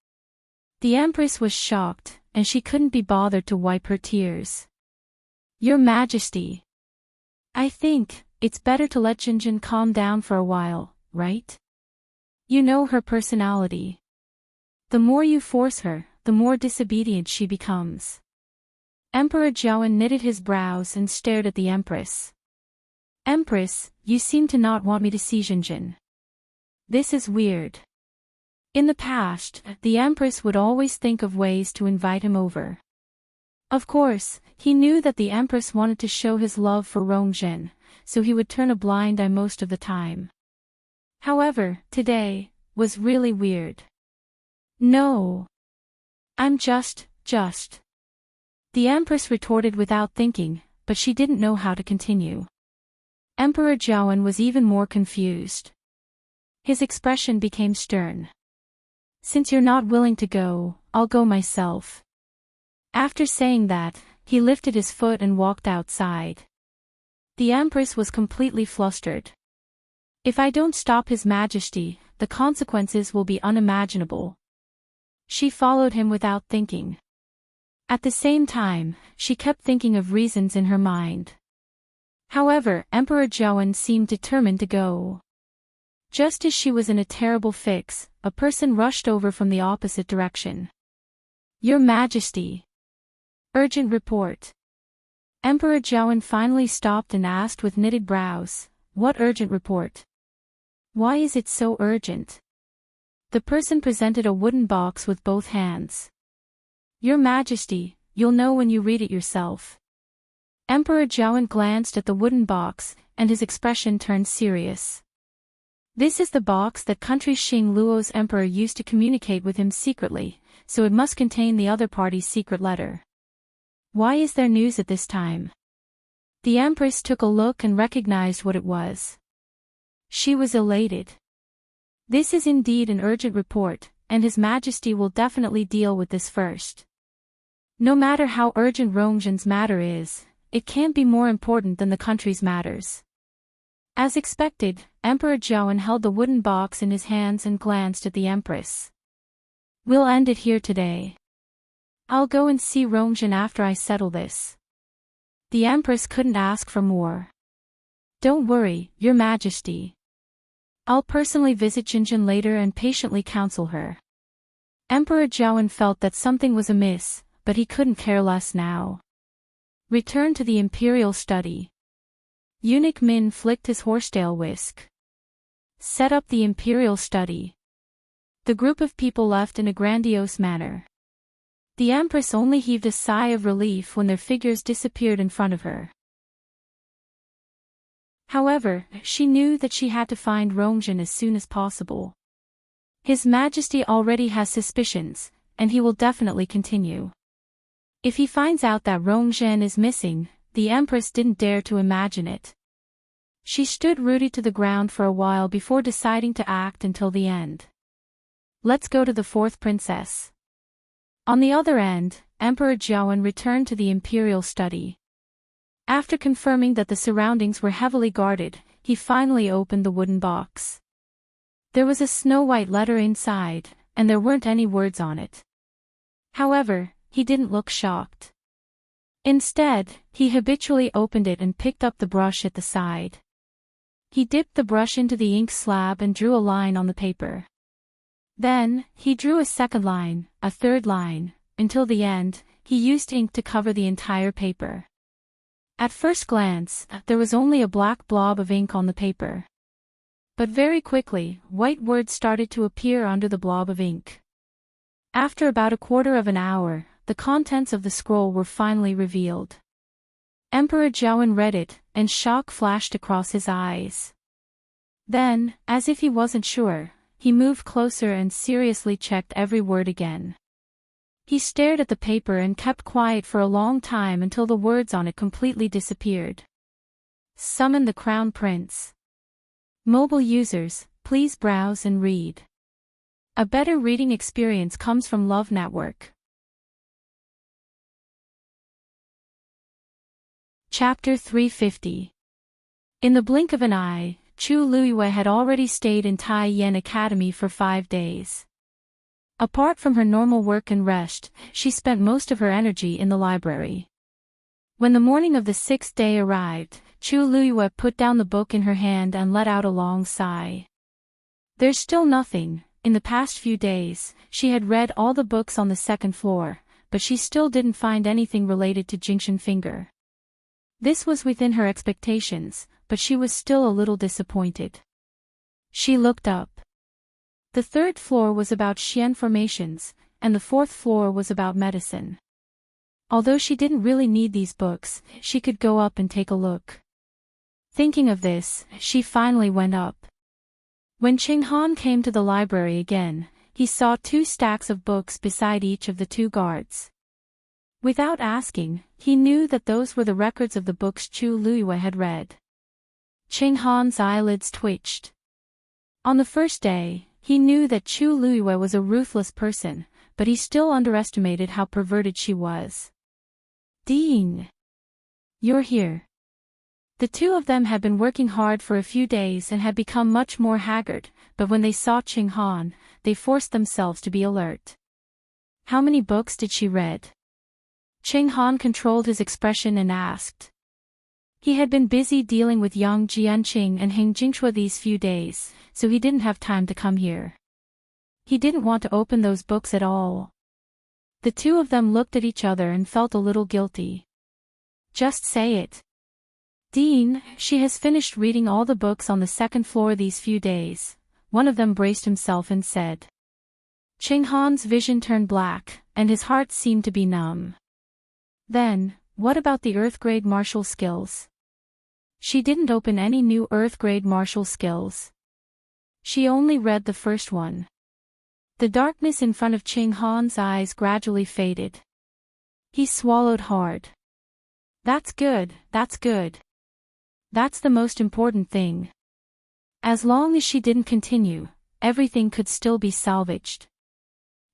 The Empress was shocked, and she couldn't be bothered to wipe her tears. "Your Majesty. I think it's better to let Jinjin calm down for a while, right? You know her personality. The more you force her, the more disobedient she becomes." Emperor Jiawen knitted his brows and stared at the Empress. "Empress, you seem to not want me to see Jinjin. This is weird." In the past, the Empress would always think of ways to invite him over. Of course, he knew that the Empress wanted to show his love for Rongjin, so he would turn a blind eye most of the time. However, today was really weird. "No. I'm just. The Empress retorted without thinking, but she didn't know how to continue. Emperor Jiawen was even more confused. His expression became stern. "Since you're not willing to go, I'll go myself." After saying that, he lifted his foot and walked outside. The Empress was completely flustered. "If I don't stop His Majesty, the consequences will be unimaginable." She followed him without thinking. At the same time, she kept thinking of reasons in her mind. However, Emperor Jiawen seemed determined to go. Just as she was in a terrible fix, a person rushed over from the opposite direction. "Your Majesty. Urgent report." Emperor Jiawen finally stopped and asked with knitted brows, "What urgent report? Why is it so urgent?" The person presented a wooden box with both hands. "Your Majesty, you'll know when you read it yourself." Emperor Jiawen glanced at the wooden box, and his expression turned serious. This is the box that country Xing Luo's emperor used to communicate with him secretly, so it must contain the other party's secret letter. Why is there news at this time? The empress took a look and recognized what it was. She was elated. This is indeed an urgent report, and His Majesty will definitely deal with this first. No matter how urgent Rongzhen's matter is, it can't be more important than the country's matters. As expected, Emperor Zhaoan held the wooden box in his hands and glanced at the empress. We'll end it here today. I'll go and see Rongzhen after I settle this. The empress couldn't ask for more. Don't worry, Your Majesty. I'll personally visit Jinjin later and patiently counsel her. Emperor Zhaoan felt that something was amiss, but he couldn't care less now. Return to the Imperial study. Eunuch Min flicked his horsetail whisk. Set up the Imperial study. The group of people left in a grandiose manner. The Empress only heaved a sigh of relief when their figures disappeared in front of her. However, she knew that she had to find Rongzhen as soon as possible. His Majesty already has suspicions, and he will definitely continue. If he finds out that Rongzhen is missing, the Empress didn't dare to imagine it. She stood rooted to the ground for a while before deciding to act until the end. Let's go to the fourth princess. On the other end, Emperor Zhaoan returned to the Imperial study. After confirming that the surroundings were heavily guarded, he finally opened the wooden box. There was a snow-white letter inside, and there weren't any words on it. However, he didn't look shocked. Instead, he habitually opened it and picked up the brush at the side. He dipped the brush into the ink slab and drew a line on the paper. Then, he drew a second line, a third line, until the end, he used ink to cover the entire paper. At first glance, there was only a black blob of ink on the paper. But very quickly, white words started to appear under the blob of ink. After about a quarter of an hour, the contents of the scroll were finally revealed. Emperor Zhaoan read it, and shock flashed across his eyes. Then, as if he wasn't sure, he moved closer and seriously checked every word again. He stared at the paper and kept quiet for a long time until the words on it completely disappeared. Summon the Crown Prince. Mobile users, please browse and read. A better reading experience comes from Love Network. Chapter 350. In the blink of an eye, Chu Luiyue had already stayed in Tai Yen Academy for 5 days. Apart from her normal work and rest, she spent most of her energy in the library. When the morning of the 6th day arrived, Chu Luiyue put down the book in her hand and let out a long sigh. There's still nothing. In the past few days, she had read all the books on the 2nd floor, but she still didn't find anything related to Jingxin Finger. This was within her expectations, but she was still a little disappointed. She looked up. The 3rd floor was about Xian formations, and the 4th floor was about medicine. Although she didn't really need these books, she could go up and take a look. Thinking of this, she finally went up. When Qing Han came to the library again, he saw 2 stacks of books beside each of the 2 guards. Without asking, he knew that those were the records of the books Chu Luiyue had read. Qing Han's eyelids twitched. On the first day, he knew that Chu Luiyue was a ruthless person, but he still underestimated how perverted she was. Ding! You're here. The 2 of them had been working hard for a few days and had become much more haggard, but when they saw Qing Han, they forced themselves to be alert. How many books did she read? Qing Han controlled his expression and asked. He had been busy dealing with Yang Jianqing and Heng Jingshuo these few days, so he didn't have time to come here. He didn't want to open those books at all. The 2 of them looked at each other and felt a little guilty. Just say it. Dean, she has finished reading all the books on the 2nd floor these few days. One of them braced himself and said. Qing Han's vision turned black, and his heart seemed to be numb. Then, what about the Earth-grade martial skills? She didn't open any new Earth-grade martial skills. She only read the first one. The darkness in front of Ching Han's eyes gradually faded. He swallowed hard. That's good, that's good. That's the most important thing. As long as she didn't continue, everything could still be salvaged.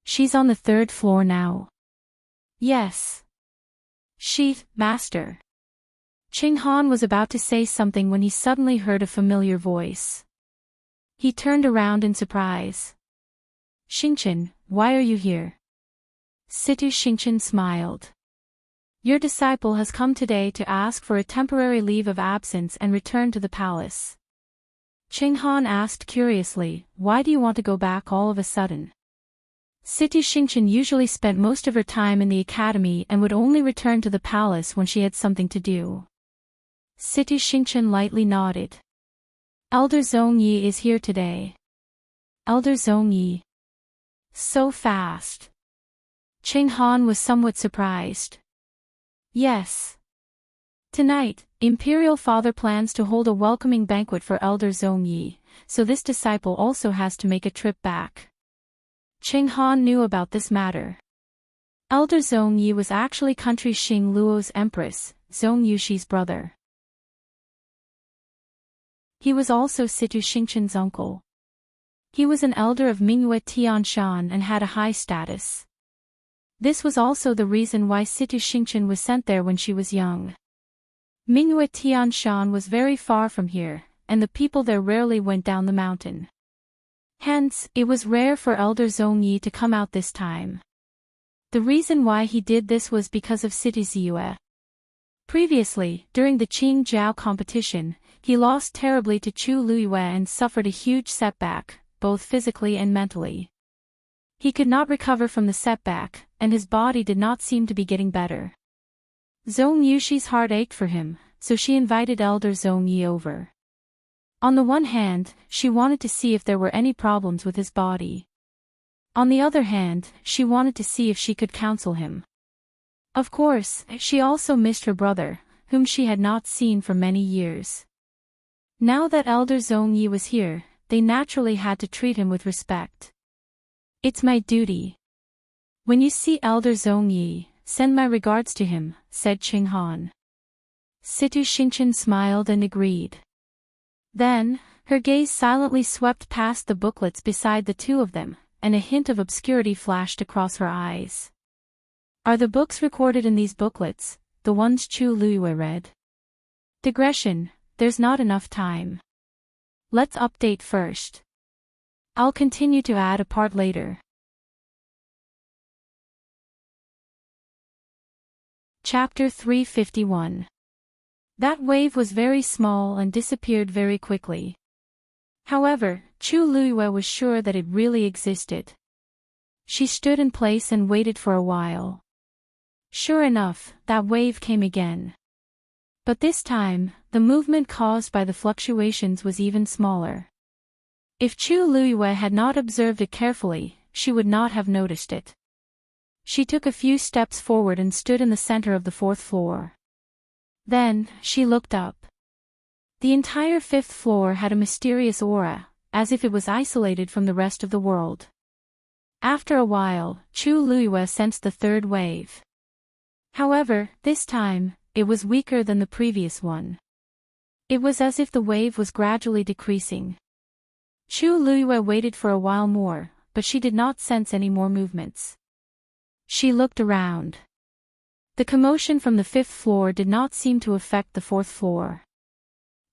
She's on the 3rd floor now. Yes. Master. Ching Han was about to say something when he suddenly heard a familiar voice. He turned around in surprise. Xingchen, why are you here? Situ Xingchen smiled. Your disciple has come today to ask for a temporary leave of absence and return to the palace. Ching Han asked curiously, why do you want to go back all of a sudden? Situ Xingchen usually spent most of her time in the academy and would only return to the palace when she had something to do. Situ Xingchen lightly nodded. Elder Zhongyi is here today. Elder Zhongyi. So fast. Ching Han was somewhat surprised. Yes. Tonight, Imperial Father plans to hold a welcoming banquet for Elder Zhongyi, so this disciple also has to make a trip back. Ching Han knew about this matter. Elder Zhongyi was actually country Xing Luo's empress, Zhong Yushi's brother. He was also Situ Xingchen's uncle. He was an elder of Mingyue Tianshan and had a high status. This was also the reason why Situ Xingchen was sent there when she was young. Mingyue Tianshan was very far from here, and the people there rarely went down the mountain. Hence, it was rare for Elder Zhongyi to come out this time. The reason why he did this was because of Situ Ziyue. Previously, during the Qingjiao competition, he lost terribly to Chu Luyue and suffered a huge setback, both physically and mentally. He could not recover from the setback, and his body did not seem to be getting better. Zhong Yushi's heart ached for him, so she invited Elder Zhongyi over. On the one hand, she wanted to see if there were any problems with his body. On the other hand, she wanted to see if she could counsel him. Of course, she also missed her brother, whom she had not seen for many years. Now that Elder Zhongyi was here, they naturally had to treat him with respect. It's my duty. When you see Elder Zhongyi, send my regards to him, said Ching Han. Situ Xingchen smiled and agreed. Then, her gaze silently swept past the booklets beside the two of them, and a hint of obscurity flashed across her eyes. Are the books recorded in these booklets, the ones Chu Luyue read? Digression, there's not enough time. Let's update first. I'll continue to add a part later. Chapter 351. That wave was very small and disappeared very quickly. However, Chu Luyue was sure that it really existed. She stood in place and waited for a while. Sure enough, that wave came again. But this time, the movement caused by the fluctuations was even smaller. If Chu Luyue had not observed it carefully, she would not have noticed it. She took a few steps forward and stood in the center of the 4th floor. Then, she looked up. The entire 5th floor had a mysterious aura, as if it was isolated from the rest of the world. After a while, Chu Luyue sensed the 3rd wave. However, this time, it was weaker than the previous one. It was as if the wave was gradually decreasing. Chu Luyue waited for a while more, but she did not sense any more movements. She looked around. The commotion from the 5th floor did not seem to affect the 4th floor.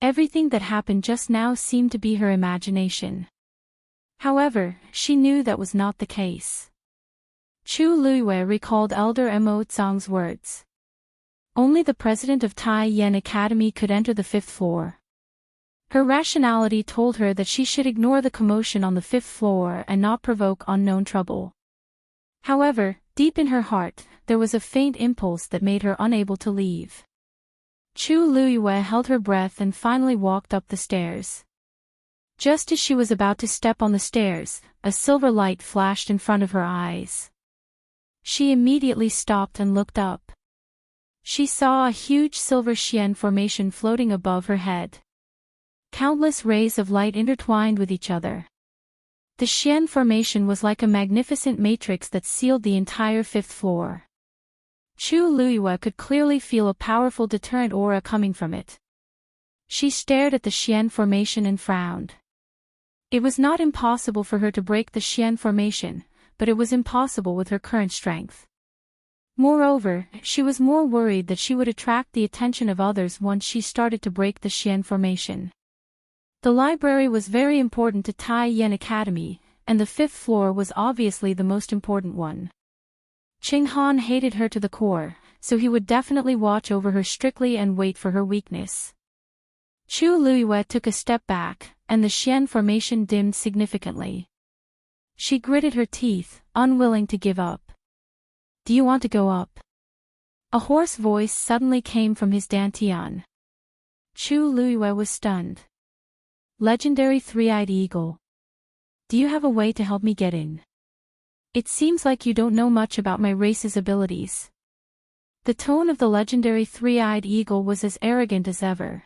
Everything that happened just now seemed to be her imagination. However, she knew that was not the case. Chu Luyue recalled Elder Mo Zhang's words. Only the president of Tai Yan Academy could enter the 5th floor. Her rationality told her that she should ignore the commotion on the 5th floor and not provoke unknown trouble. However, deep in her heart, there was a faint impulse that made her unable to leave. Chu Luyue held her breath and finally walked up the stairs. Just as she was about to step on the stairs, a silver light flashed in front of her eyes. She immediately stopped and looked up. She saw a huge silver Xian formation floating above her head. Countless rays of light intertwined with each other. The Xian formation was like a magnificent matrix that sealed the entire fifth floor. Chu Luiyue could clearly feel a powerful deterrent aura coming from it. She stared at the Xian formation and frowned. It was not impossible for her to break the Xian formation, but it was impossible with her current strength. Moreover, she was more worried that she would attract the attention of others once she started to break the Xian formation. The library was very important to Tai Yan Academy, and the fifth floor was obviously the most important one. Qing Han hated her to the core, so he would definitely watch over her strictly and wait for her weakness. Chu Luiyue took a step back, and the Xian formation dimmed significantly. She gritted her teeth, unwilling to give up. Do you want to go up? A hoarse voice suddenly came from his dantian. Chu Luiyue was stunned. Legendary three-eyed eagle. Do you have a way to help me get in? It seems like you don't know much about my race's abilities. The tone of the legendary three-eyed eagle was as arrogant as ever.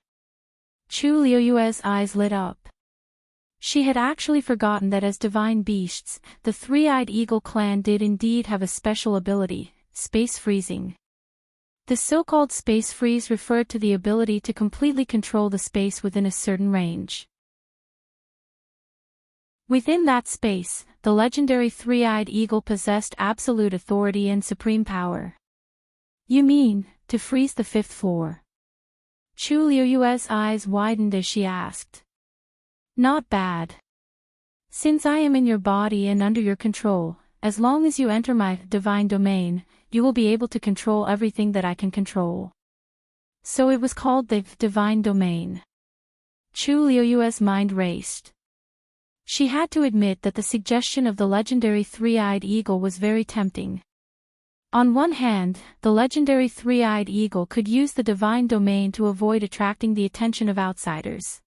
Chu Luiyue's eyes lit up. She had actually forgotten that as divine beasts, the three-eyed eagle clan did indeed have a special ability, space freezing. The so-called space freeze referred to the ability to completely control the space within a certain range. Within that space, the legendary three-eyed eagle possessed absolute authority and supreme power. You mean, to freeze the fifth floor? Chu Luiyue's eyes widened as she asked. Not bad. Since I am in your body and under your control, as long as you enter my divine domain, you will be able to control everything that I can control. So it was called the divine domain. Chu Luiyue's mind raced. She had to admit that the suggestion of the legendary three-eyed eagle was very tempting. On one hand, the legendary three-eyed eagle could use the divine domain to avoid attracting the attention of outsiders.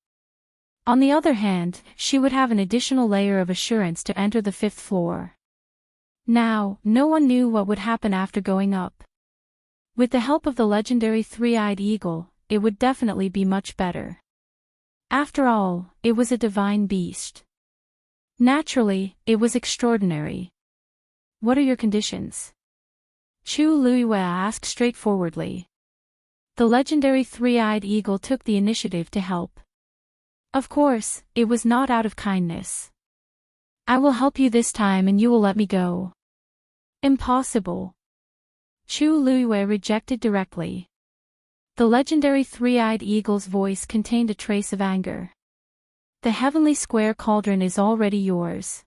On the other hand, she would have an additional layer of assurance to enter the fifth floor. Now, no one knew what would happen after going up. With the help of the legendary three-eyed eagle, it would definitely be much better. After all, it was a divine beast. Naturally, it was extraordinary. What are your conditions? Chu Luiyue asked straightforwardly. The legendary three-eyed eagle took the initiative to help. Of course, it was not out of kindness. I will help you this time and you will let me go. Impossible. Chu Luiyue rejected directly. The legendary three-eyed eagle's voice contained a trace of anger. The heavenly square cauldron is already yours.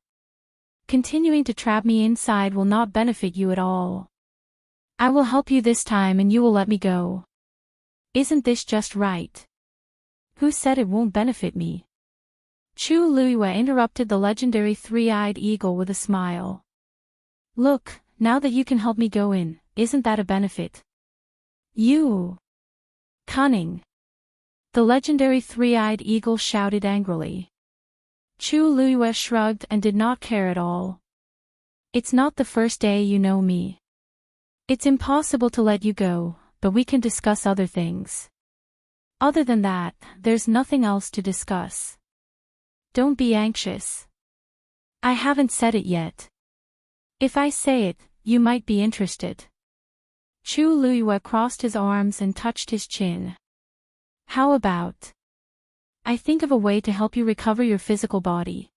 Continuing to trap me inside will not benefit you at all. I will help you this time and you will let me go. Isn't this just right? Who said it won't benefit me? Chu Luiyue interrupted the legendary three-eyed eagle with a smile. Look, now that you can help me go in, isn't that a benefit? You! Cunning! The legendary three-eyed eagle shouted angrily. Chu Luiyue shrugged and did not care at all. It's not the first day you know me. It's impossible to let you go, but we can discuss other things. Other than that, there's nothing else to discuss. Don't be anxious. I haven't said it yet. If I say it, you might be interested. Chu Luiyue crossed his arms and touched his chin. How about? I think of a way to help you recover your physical body.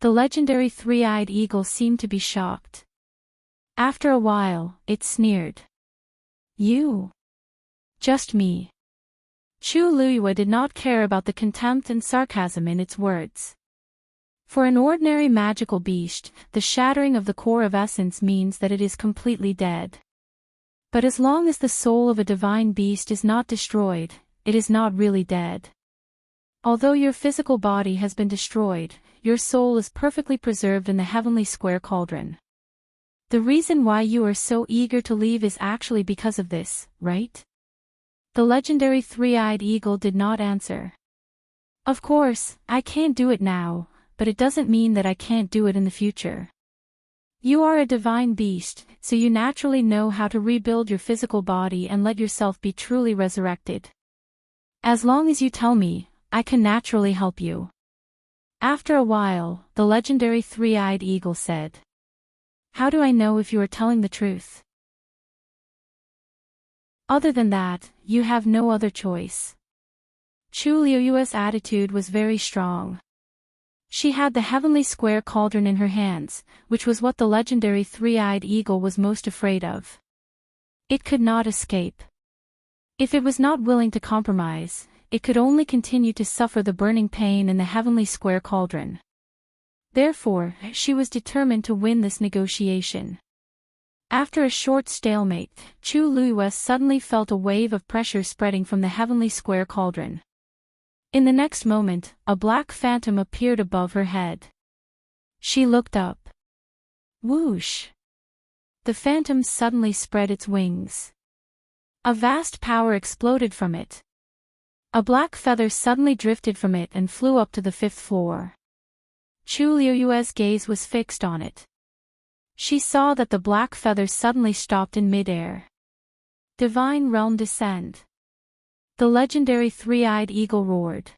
The legendary three-eyed eagle seemed to be shocked. After a while, it sneered. You? Just me. Chu Luiyue did not care about the contempt and sarcasm in its words. For an ordinary magical beast, the shattering of the core of essence means that it is completely dead. But as long as the soul of a divine beast is not destroyed, it is not really dead. Although your physical body has been destroyed, your soul is perfectly preserved in the heavenly square cauldron. The reason why you are so eager to leave is actually because of this, right? The legendary three-eyed eagle did not answer. Of course, I can't do it now, but it doesn't mean that I can't do it in the future. You are a divine beast, so you naturally know how to rebuild your physical body and let yourself be truly resurrected. As long as you tell me, I can naturally help you. After a while, the legendary three-eyed eagle said. How do I know if you are telling the truth? Other than that, you have no other choice. Chu Liuyue's attitude was very strong. She had the heavenly square cauldron in her hands, which was what the legendary three-eyed eagle was most afraid of. It could not escape. If it was not willing to compromise, it could only continue to suffer the burning pain in the heavenly square cauldron. Therefore, she was determined to win this negotiation. After a short stalemate, Chu Liyue suddenly felt a wave of pressure spreading from the heavenly square cauldron. In the next moment, a black phantom appeared above her head. She looked up. Whoosh! The phantom suddenly spread its wings. A vast power exploded from it. A black feather suddenly drifted from it and flew up to the 5th floor. Chu Liyue's gaze was fixed on it. She saw that the black feather suddenly stopped in mid-air. Divine Realm Descend. The legendary three-eyed eagle roared.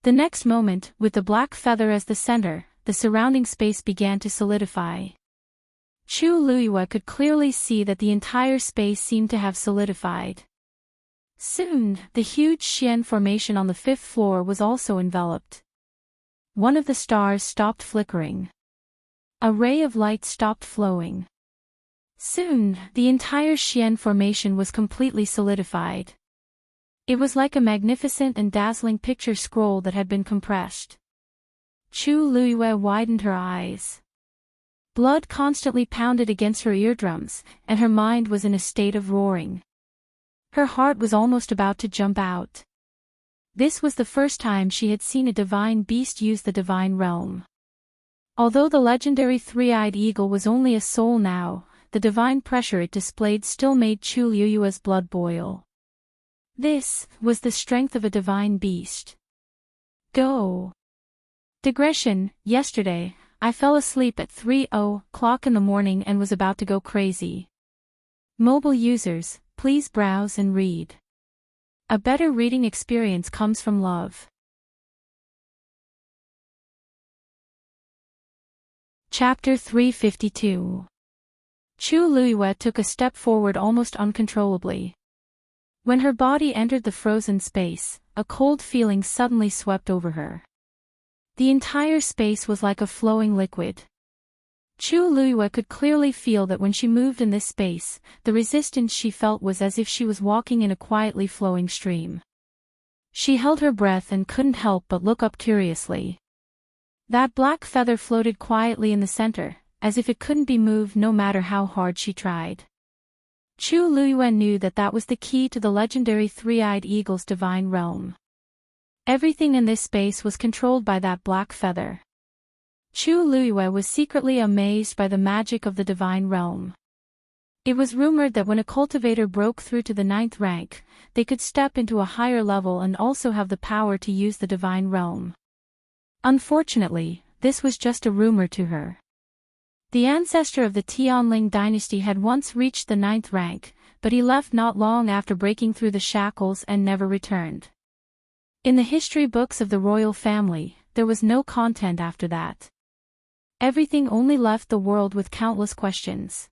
The next moment, with the black feather as the center, the surrounding space began to solidify. Chu Liyue could clearly see that the entire space seemed to have solidified. Soon, the huge Xian formation on the 5th floor was also enveloped. One of the stars stopped flickering. A ray of light stopped flowing. Soon, the entire Xian formation was completely solidified. It was like a magnificent and dazzling picture scroll that had been compressed. Chu Liyue widened her eyes. Blood constantly pounded against her eardrums, and her mind was in a state of roaring. Her heart was almost about to jump out. This was the first time she had seen a divine beast use the divine realm. Although the legendary three-eyed eagle was only a soul now, the divine pressure it displayed still made Chu Liyue's blood boil. This was the strength of a divine beast. Go. Digression: yesterday, I fell asleep at 3:00 in the morning and was about to go crazy. Mobile users, please browse and read. A better reading experience comes from love. Chapter 352. Chu Liyue took a step forward almost uncontrollably. When her body entered the frozen space, a cold feeling suddenly swept over her. The entire space was like a flowing liquid. Chu Liyue could clearly feel that when she moved in this space, the resistance she felt was as if she was walking in a quietly flowing stream. She held her breath and couldn't help but look up curiously. That black feather floated quietly in the center, as if it couldn't be moved no matter how hard she tried. Chu Liyue knew that that was the key to the legendary three-eyed eagle's divine realm. Everything in this space was controlled by that black feather. Chu Liyue was secretly amazed by the magic of the divine realm. It was rumored that when a cultivator broke through to the 9th rank, they could step into a higher level and also have the power to use the divine realm. Unfortunately, this was just a rumor to her. The ancestor of the Tianling dynasty had once reached the 9th rank, but he left not long after breaking through the shackles and never returned. In the history books of the royal family, there was no content after that. Everything only left the world with countless questions.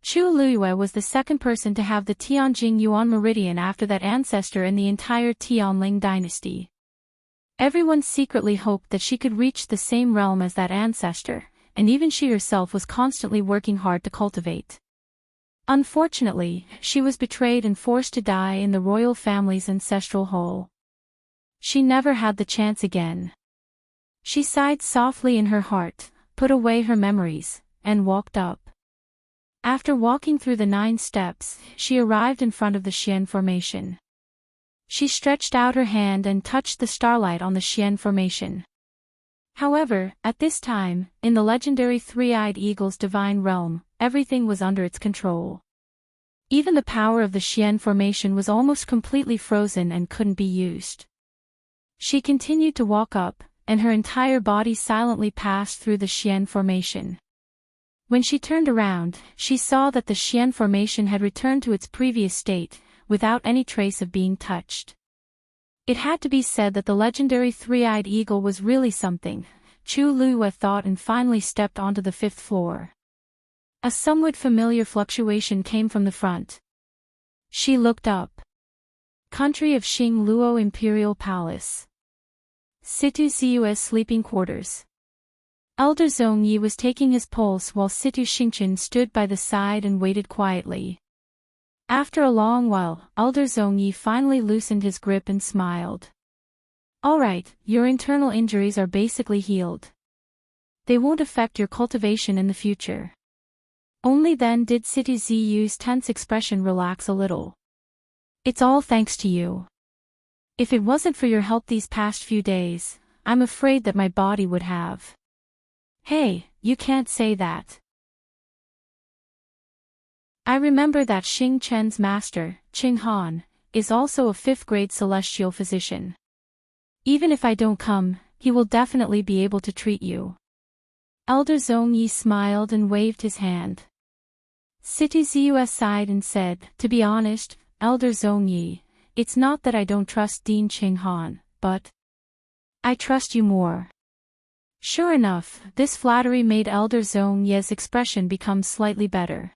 Chu Liyue was the second person to have the Tianjing Yuan meridian after that ancestor in the entire Tianling dynasty. Everyone secretly hoped that she could reach the same realm as that ancestor, and even she herself was constantly working hard to cultivate. Unfortunately, she was betrayed and forced to die in the royal family's ancestral hole. She never had the chance again. She sighed softly in her heart, put away her memories, and walked up. After walking through the 9 steps, she arrived in front of the Xian formation. She stretched out her hand and touched the starlight on the Xian formation. However, at this time, in the legendary three-eyed eagle's divine realm, everything was under its control. Even the power of the Xian formation was almost completely frozen and couldn't be used. She continued to walk up, and her entire body silently passed through the Xian formation. When she turned around, she saw that the Xian formation had returned to its previous state, without any trace of being touched. It had to be said that the legendary three-eyed eagle was really something, Chu Luyue thought, and finally stepped onto the 5th floor. A somewhat familiar fluctuation came from the front. She looked up. Country of Xing Luo Imperial Palace. Situ Cu's sleeping quarters. Elder Zhongyi was taking his pulse while Situ Xingchen stood by the side and waited quietly. After a long while, Elder Zhongyi finally loosened his grip and smiled. "All right, your internal injuries are basically healed. They won't affect your cultivation in the future." Only then did Situ Ziyu's tense expression relax a little. "It's all thanks to you. If it wasn't for your help these past few days, I'm afraid that my body would have." "Hey, you can't say that. I remember that Xing Chen's master, Qing Han, is also a 5th-grade celestial physician. Even if I don't come, he will definitely be able to treat you." Elder Zhongyi smiled and waved his hand. Situ Ziyu sighed and said, "To be honest, Elder Zhongyi, it's not that I don't trust Dean Qing Han, but I trust you more." Sure enough, this flattery made Elder Zhongyi's expression become slightly better.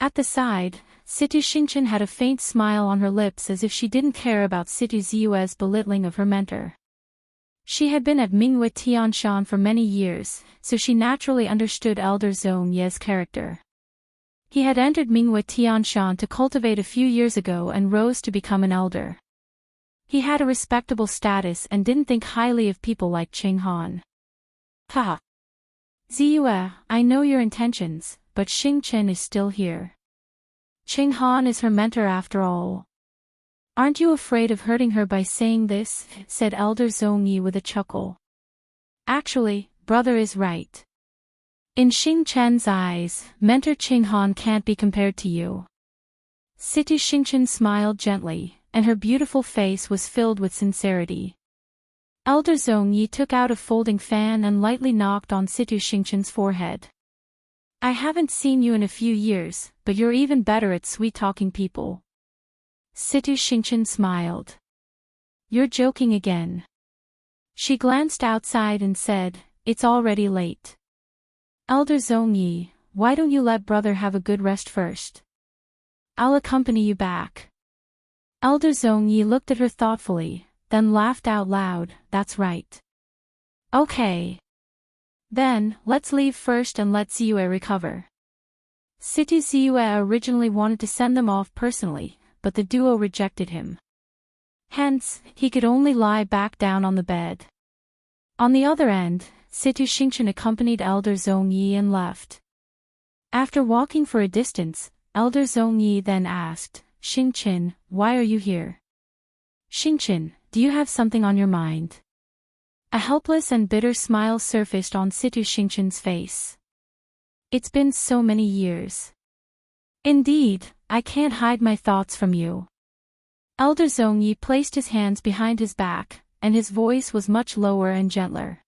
At the side, Situ Xingchen had a faint smile on her lips as if she didn't care about Situ Ziyu's belittling of her mentor. She had been at Minghua Tianshan for many years, so she naturally understood Elder Zhongyi's character. He had entered Minghua Tianshan to cultivate a few years ago and rose to become an elder. He had a respectable status and didn't think highly of people like Qing Han. "Ha! Ziyue, I know your intentions, but Xing Chen is still here. Qing Han is her mentor after all. Aren't you afraid of hurting her by saying this?" said Elder Zhongyi with a chuckle. "Actually, brother is right. In Xing Chen's eyes, mentor Qing Han can't be compared to you." Situ Xingchen smiled gently, and her beautiful face was filled with sincerity. Elder Zhongyi took out a folding fan and lightly knocked on Situ Xingchen's forehead. "I haven't seen you in a few years, but you're even better at sweet-talking people." Situ Xingchen smiled. "You're joking again." She glanced outside and said, "It's already late. Elder Zhongyi, why don't you let brother have a good rest first? I'll accompany you back." Elder Zhongyi looked at her thoughtfully, then laughed out loud. "That's right. Okay. Then, let's leave first and let Ziyue recover." Situ Ziyue originally wanted to send them off personally, but the duo rejected him. Hence, he could only lie back down on the bed. On the other end, Situ Xingchen accompanied Elder Zhongyi and left. After walking for a distance, Elder Zhongyi then asked, "Xingchen, why are you here?" "Xingchen, do you have something on your mind?" A helpless and bitter smile surfaced on Situ Xingchen's face. "It's been so many years. Indeed, I can't hide my thoughts from you." Elder Zhongyi placed his hands behind his back, and his voice was much lower and gentler.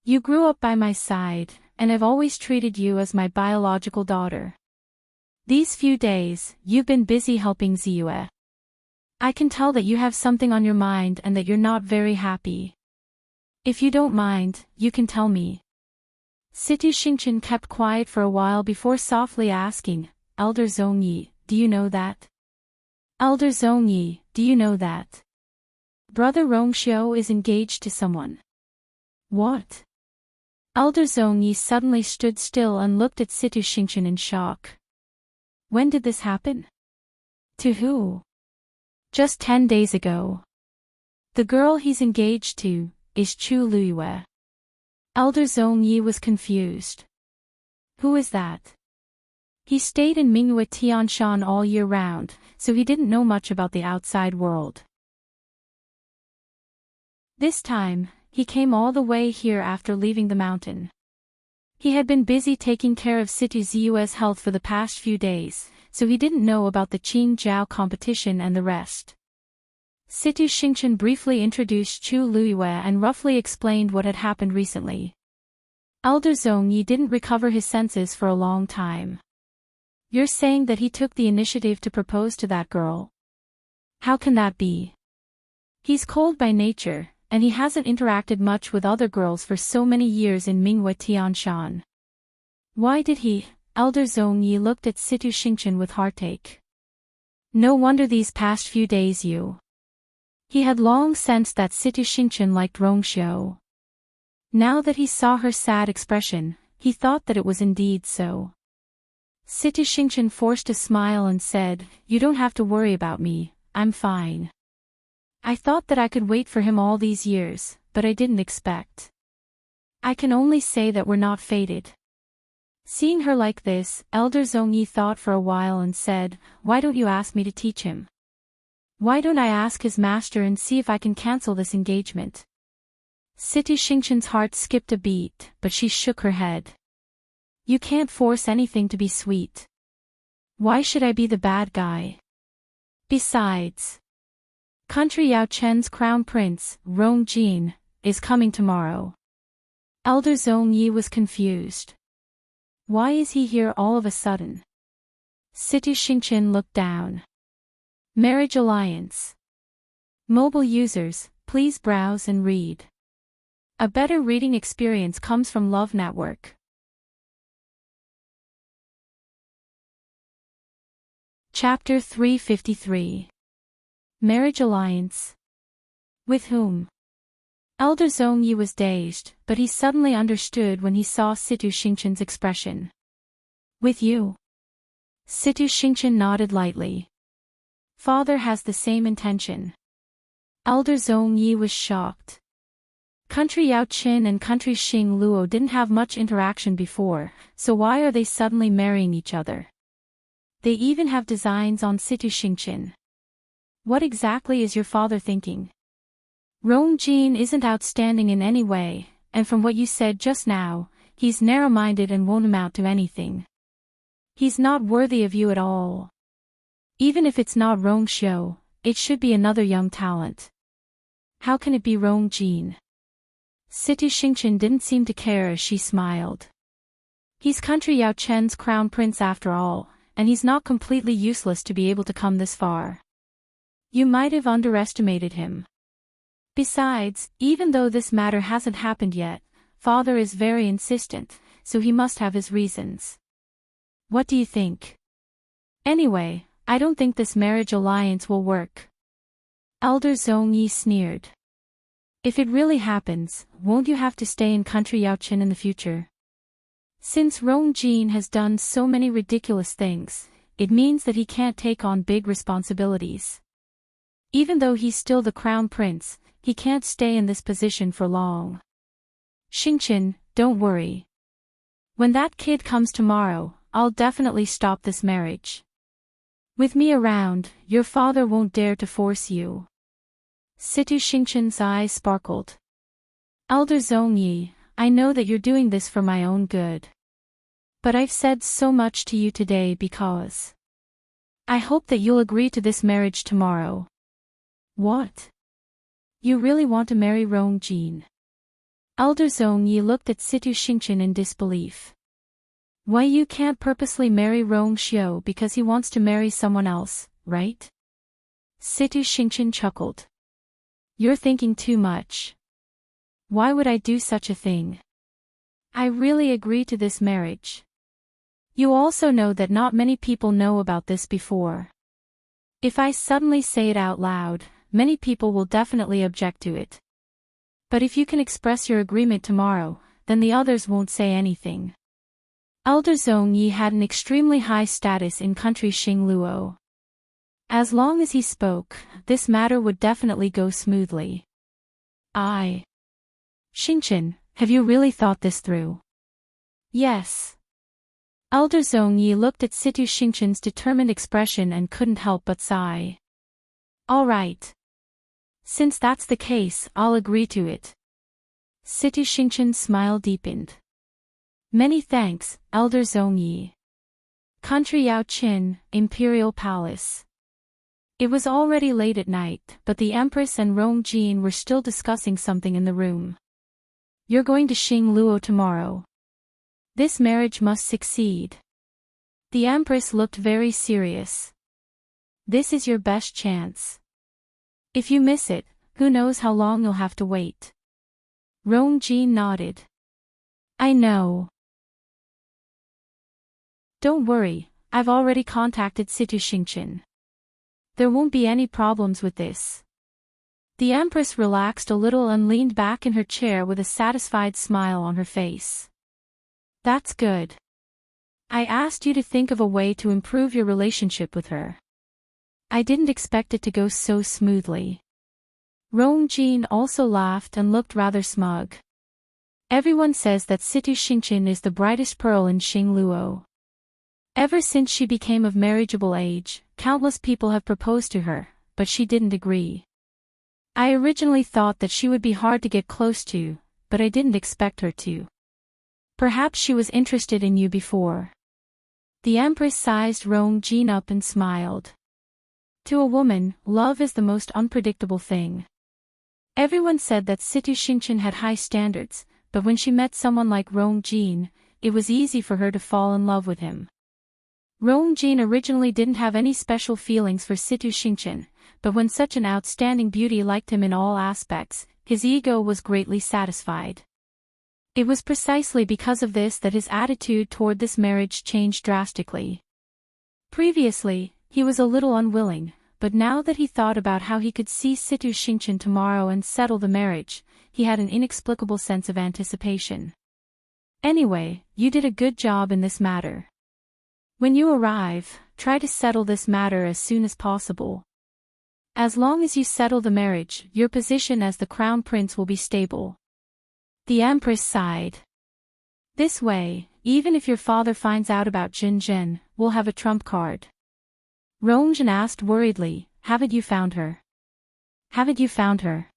"You grew up by my side, and I've always treated you as my biological daughter. These few days, you've been busy helping Ziyue. I can tell that you have something on your mind and that you're not very happy. If you don't mind, you can tell me." Situ Xingchen kept quiet for a while before softly asking, "Elder Zhongyi, do you know that? Elder Zhongyi, do you know that Brother Rongxiu is engaged to someone?" "What?" Elder Zhongyi suddenly stood still and looked at Situ Xingchen in shock. "When did this happen? To who?" "Just 10 days ago. The girl he's engaged to is Chu Luyue." Elder Zhongyi was confused. "Who is that?" He stayed in Minghua Tianshan all year round, so he didn't know much about the outside world. This time, he came all the way here after leaving the mountain. He had been busy taking care of Situ Ziyue's health for the past few days, so he didn't know about the Qing Jiao competition and the rest. Situ Xingchen briefly introduced Chu Luyue and roughly explained what had happened recently. Elder Zhongyi didn't recover his senses for a long time. "You're saying that he took the initiative to propose to that girl? How can that be?" He's cold by nature, and he hasn't interacted much with other girls for so many years in Minghua Tianshan. Why did he? Elder Zhong Yi looked at Situ Xingchen with heartache. No wonder these past few days you. He had long sensed that Situ Xingchen liked Rongxiu. Now that he saw her sad expression, he thought that it was indeed so. Situ Xingchen forced a smile and said, "You don't have to worry about me, I'm fine. I thought that I could wait for him all these years, but I didn't expect. I can only say that we're not fated." Seeing her like this, Elder Zhongyi thought for a while and said, "Why don't you ask me to teach him? Why don't I ask his master and see if I can cancel this engagement?" Situ Xingchen's heart skipped a beat, but she shook her head. "You can't force anything to be sweet. Why should I be the bad guy? Besides, Country Yao Chen's crown prince, Rong Jin, is coming tomorrow." Elder Zhongyi was confused. Why is he here all of a sudden? Situ Xingchen looked down. Marriage Alliance. Mobile users, please browse and read. A better reading experience comes from Love Network. Chapter 353. Marriage Alliance. With whom? Elder Zhongyi was dazed, but he suddenly understood when he saw Situ Xingchen's expression. With you? Situ Xingchen nodded lightly. Father has the same intention. Elder Zhongyi was shocked. Country Yao Qin and Country Xing Luo didn't have much interaction before, so why are they suddenly marrying each other? They even have designs on Situ Xingchen. What exactly is your father thinking? Rong Jin isn't outstanding in any way, and from what you said just now, he's narrow-minded and won't amount to anything. He's not worthy of you at all. Even if it's not Rong Xiu, it should be another young talent. How can it be Rong Jin? Situ Xingchen didn't seem to care as she smiled. He's Country Yao Chen's crown prince after all, and he's not completely useless to be able to come this far. You might have underestimated him. Besides, even though this matter hasn't happened yet, Father is very insistent, so he must have his reasons. What do you think? Anyway, I don't think this marriage alliance will work. Elder Zhongyi sneered. If it really happens, won't you have to stay in Country Yaochen in the future? Since Rong Jin has done so many ridiculous things, it means that he can't take on big responsibilities. Even though he's still the crown prince, he can't stay in this position for long. Xingchen, don't worry. When that kid comes tomorrow, I'll definitely stop this marriage. With me around, your father won't dare to force you. Situ Xingchen's eyes sparkled. Elder Zhongyi, I know that you're doing this for my own good. But I've said so much to you today because I hope that you'll agree to this marriage tomorrow. What? You really want to marry Rong Jin? Elder Zhongyi looked at Situ Xingchen in disbelief. Why, you can't purposely marry Rong Xiu because he wants to marry someone else, right? Situ Xingchen chuckled. You're thinking too much. Why would I do such a thing? I really agree to this marriage. You also know that not many people know about this before. If I suddenly say it out loud, many people will definitely object to it. But if you can express your agreement tomorrow, then the others won't say anything. Elder Zhongyi had an extremely high status in country Xingluo. As long as he spoke, this matter would definitely go smoothly. Xingchen, have you really thought this through? Yes. Elder Zhongyi looked at Situ Xingchen's determined expression and couldn't help but sigh. All right. Since that's the case, I'll agree to it. Situ Xingchen's smile deepened. Many thanks, Elder Zhongyi. Country Yao Qin, Imperial Palace. It was already late at night, but the Empress and Rong Jin were still discussing something in the room. You're going to Xingluo tomorrow. This marriage must succeed. The Empress looked very serious. This is your best chance. If you miss it, Who knows how long you'll have to wait. Rongjin nodded. I know. Don't worry, I've already contacted Situ Xingqian. There won't be any problems with this. The Empress relaxed a little and leaned back in her chair with a satisfied smile on her face. That's good. I asked you to think of a way to improve your relationship with her. I didn't expect it to go so smoothly. Rongjin also laughed and looked rather smug. Everyone says that Situ Xingqian is the brightest pearl in Xingluo. Ever since she became of marriageable age, countless people have proposed to her, but she didn't agree. I originally thought that she would be hard to get close to, but I didn't expect her to. Perhaps she was interested in you before. The Empress sized Rongjin up and smiled. To a woman, love is the most unpredictable thing. Everyone said that Situ Xingqian had high standards, but when she met someone like Rongjin, it was easy for her to fall in love with him. Rongjin originally didn't have any special feelings for Situ Xingqian, but when such an outstanding beauty liked him in all aspects, his ego was greatly satisfied. It was precisely because of this that his attitude toward this marriage changed drastically. Previously, he was a little unwilling, but now that he thought about how he could see Situ Xingqian tomorrow and settle the marriage, he had an inexplicable sense of anticipation. Anyway, you did a good job in this matter. When you arrive, try to settle this matter as soon as possible. As long as you settle the marriage, your position as the crown prince will be stable. The Empress sighed. This way, even if your father finds out about Jinjin, we'll have a trump card. Rongjin asked worriedly, haven't you found her? Haven't you found her?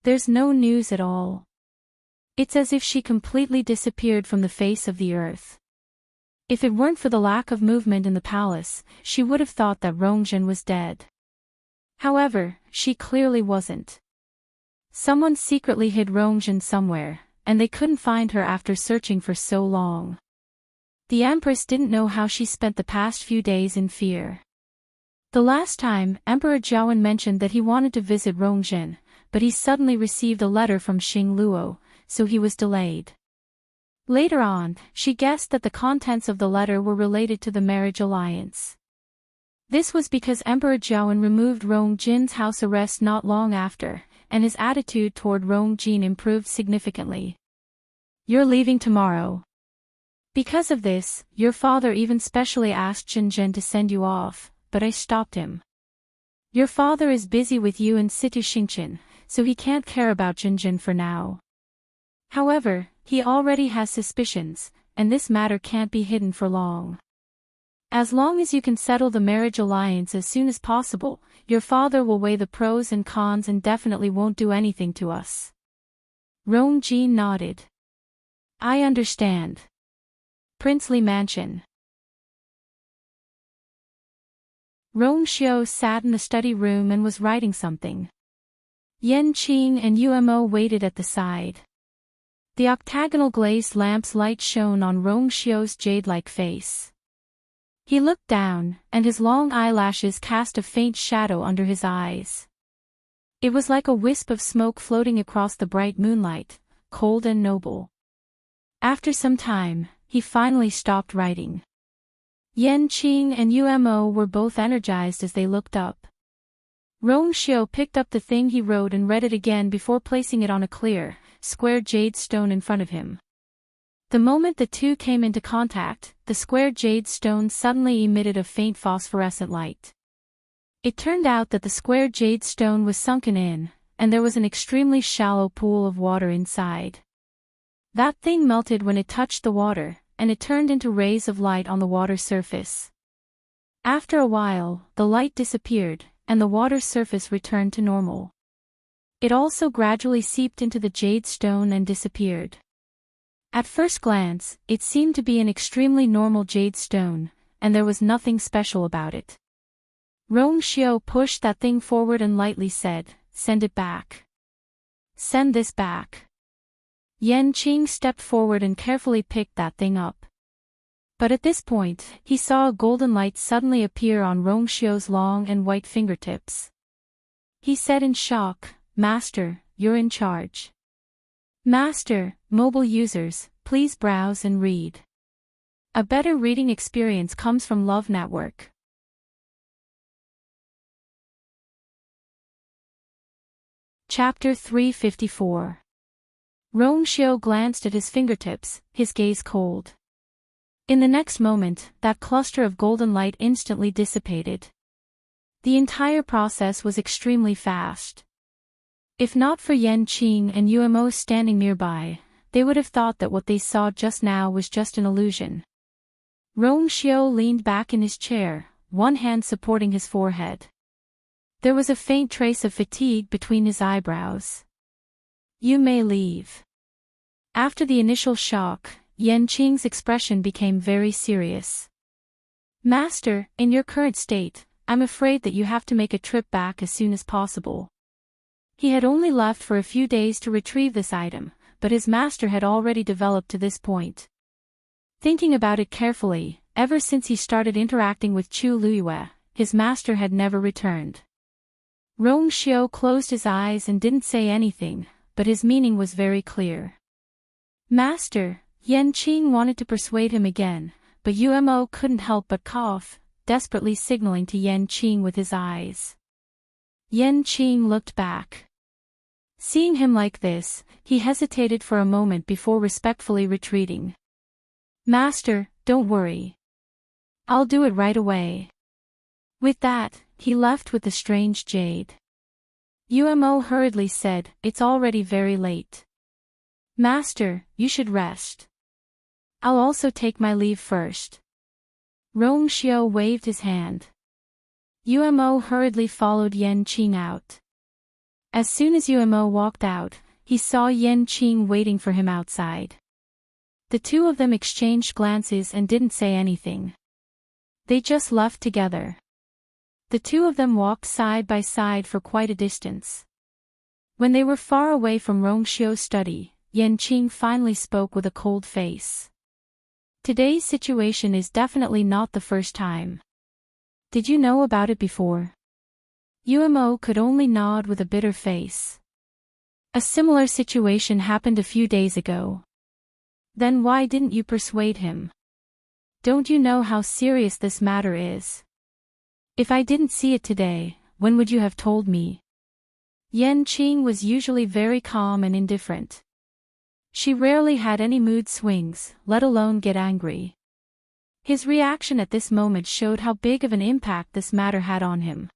There's no news at all. It's as if she completely disappeared from the face of the earth. If it weren't for the lack of movement in the palace, she would have thought that Rongjin was dead. However, she clearly wasn't. Someone secretly hid Rongjin somewhere, and they couldn't find her after searching for so long. The Empress didn't know how she spent the past few days in fear. The last time, Emperor Jiawen mentioned that he wanted to visit Rongjin, but he suddenly received a letter from Xingluo, so he was delayed. Later on, she guessed that the contents of the letter were related to the marriage alliance. This was because Emperor Jiawen removed Rongjin's house arrest not long after, and his attitude toward Rongjin improved significantly. You're leaving tomorrow. Because of this, your father even specially asked Jinjin to send you off, but I stopped him. Your father is busy with you and Situ Xingqian, so he can't care about Jinjin for now. However, he already has suspicions, and this matter can't be hidden for long. As long as you can settle the marriage alliance as soon as possible, your father will weigh the pros and cons and definitely won't do anything to us. Rongjin nodded. I understand. Princely Mansion. Rongxiu sat in the study room and was writing something. Yanqing and Umo waited at the side. The octagonal glazed lamp's light shone on Rongxiu's jade-like face. He looked down, and his long eyelashes cast a faint shadow under his eyes. It was like a wisp of smoke floating across the bright moonlight, cold and noble. After some time, he finally stopped writing. Yanqing and Umo were both energized as they looked up. Rongxiu picked up the thing he wrote and read it again before placing it on a clear, square jade stone in front of him. The moment the two came into contact, the square jade stone suddenly emitted a faint phosphorescent light. It turned out that the square jade stone was sunken in, and there was an extremely shallow pool of water inside. That thing melted when it touched the water, and it turned into rays of light on the water surface. After a while, the light disappeared, and the water surface returned to normal. It also gradually seeped into the jade stone and disappeared. At first glance, it seemed to be an extremely normal jade stone, and there was nothing special about it. Rongxiu pushed that thing forward and lightly said, "Send it back. Send this back." Yanqing stepped forward and carefully picked that thing up. But at this point, he saw a golden light suddenly appear on Rongxiu's long and white fingertips. He said in shock, Master, you're in charge. Master, mobile users, please browse and read. A better reading experience comes from Love Network. Chapter 354. Rongxiu glanced at his fingertips, his gaze cold. In the next moment, that cluster of golden light instantly dissipated. The entire process was extremely fast. If not for Yanqing and Yuemo standing nearby, they would have thought that what they saw just now was just an illusion. Rongxiu leaned back in his chair, one hand supporting his forehead. There was a faint trace of fatigue between his eyebrows. You may leave. After the initial shock, Yanqing's expression became very serious. Master, in your current state, I'm afraid that you have to make a trip back as soon as possible. He had only left for a few days to retrieve this item, but his master had already developed to this point. Thinking about it carefully, ever since he started interacting with Chu Luiyue, his master had never returned. Rongxiu closed his eyes and didn't say anything, but his meaning was very clear. Master, Yanqing wanted to persuade him again, but Yuemo couldn't help but cough, desperately signaling to Yanqing with his eyes. Yanqing looked back. Seeing him like this, he hesitated for a moment before respectfully retreating. Master, don't worry. I'll do it right away. With that, he left with the strange jade. Yuemo hurriedly said, It's already very late. Master, you should rest. I'll also take my leave first. Rongxiu waved his hand. Yuemo hurriedly followed Yanqing out. As soon as Yuemo walked out, he saw Yanqing waiting for him outside. The two of them exchanged glances and didn't say anything. They just left together. The two of them walked side by side for quite a distance. When they were far away from Rongxiu's study, Yanqing finally spoke with a cold face. Today's situation is definitely not the first time. Did you know about it before? Yuemo could only nod with a bitter face. A similar situation happened a few days ago. Then why didn't you persuade him? Don't you know how serious this matter is? If I didn't see it today, when would you have told me? Yanqing was usually very calm and indifferent. She rarely had any mood swings, let alone get angry. His reaction at this moment showed how big of an impact this matter had on him.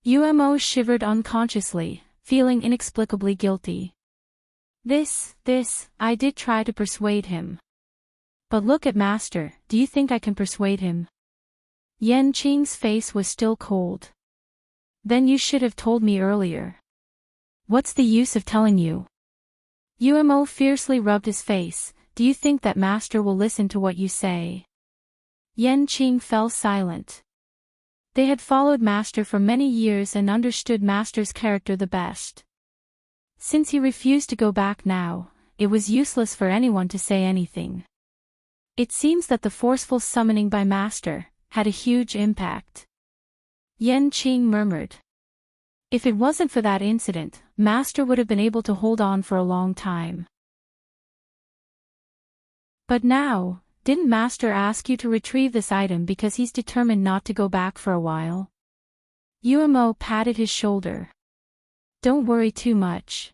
Yuemo shivered unconsciously, feeling inexplicably guilty. I did try to persuade him. But look at Master, do you think I can persuade him? Yanqing's face was still cold. Then you should have told me earlier. What's the use of telling you? Yuemo fiercely rubbed his face, do you think that Master will listen to what you say? Yanqing fell silent. They had followed Master for many years and understood Master's character the best. Since he refused to go back now, it was useless for anyone to say anything. It seems that the forceful summoning by Master had a huge impact. Yanqing murmured. If it wasn't for that incident, Master would have been able to hold on for a long time. But now, didn't Master ask you to retrieve this item because he's determined not to go back for a while? Yuemo patted his shoulder. Don't worry too much.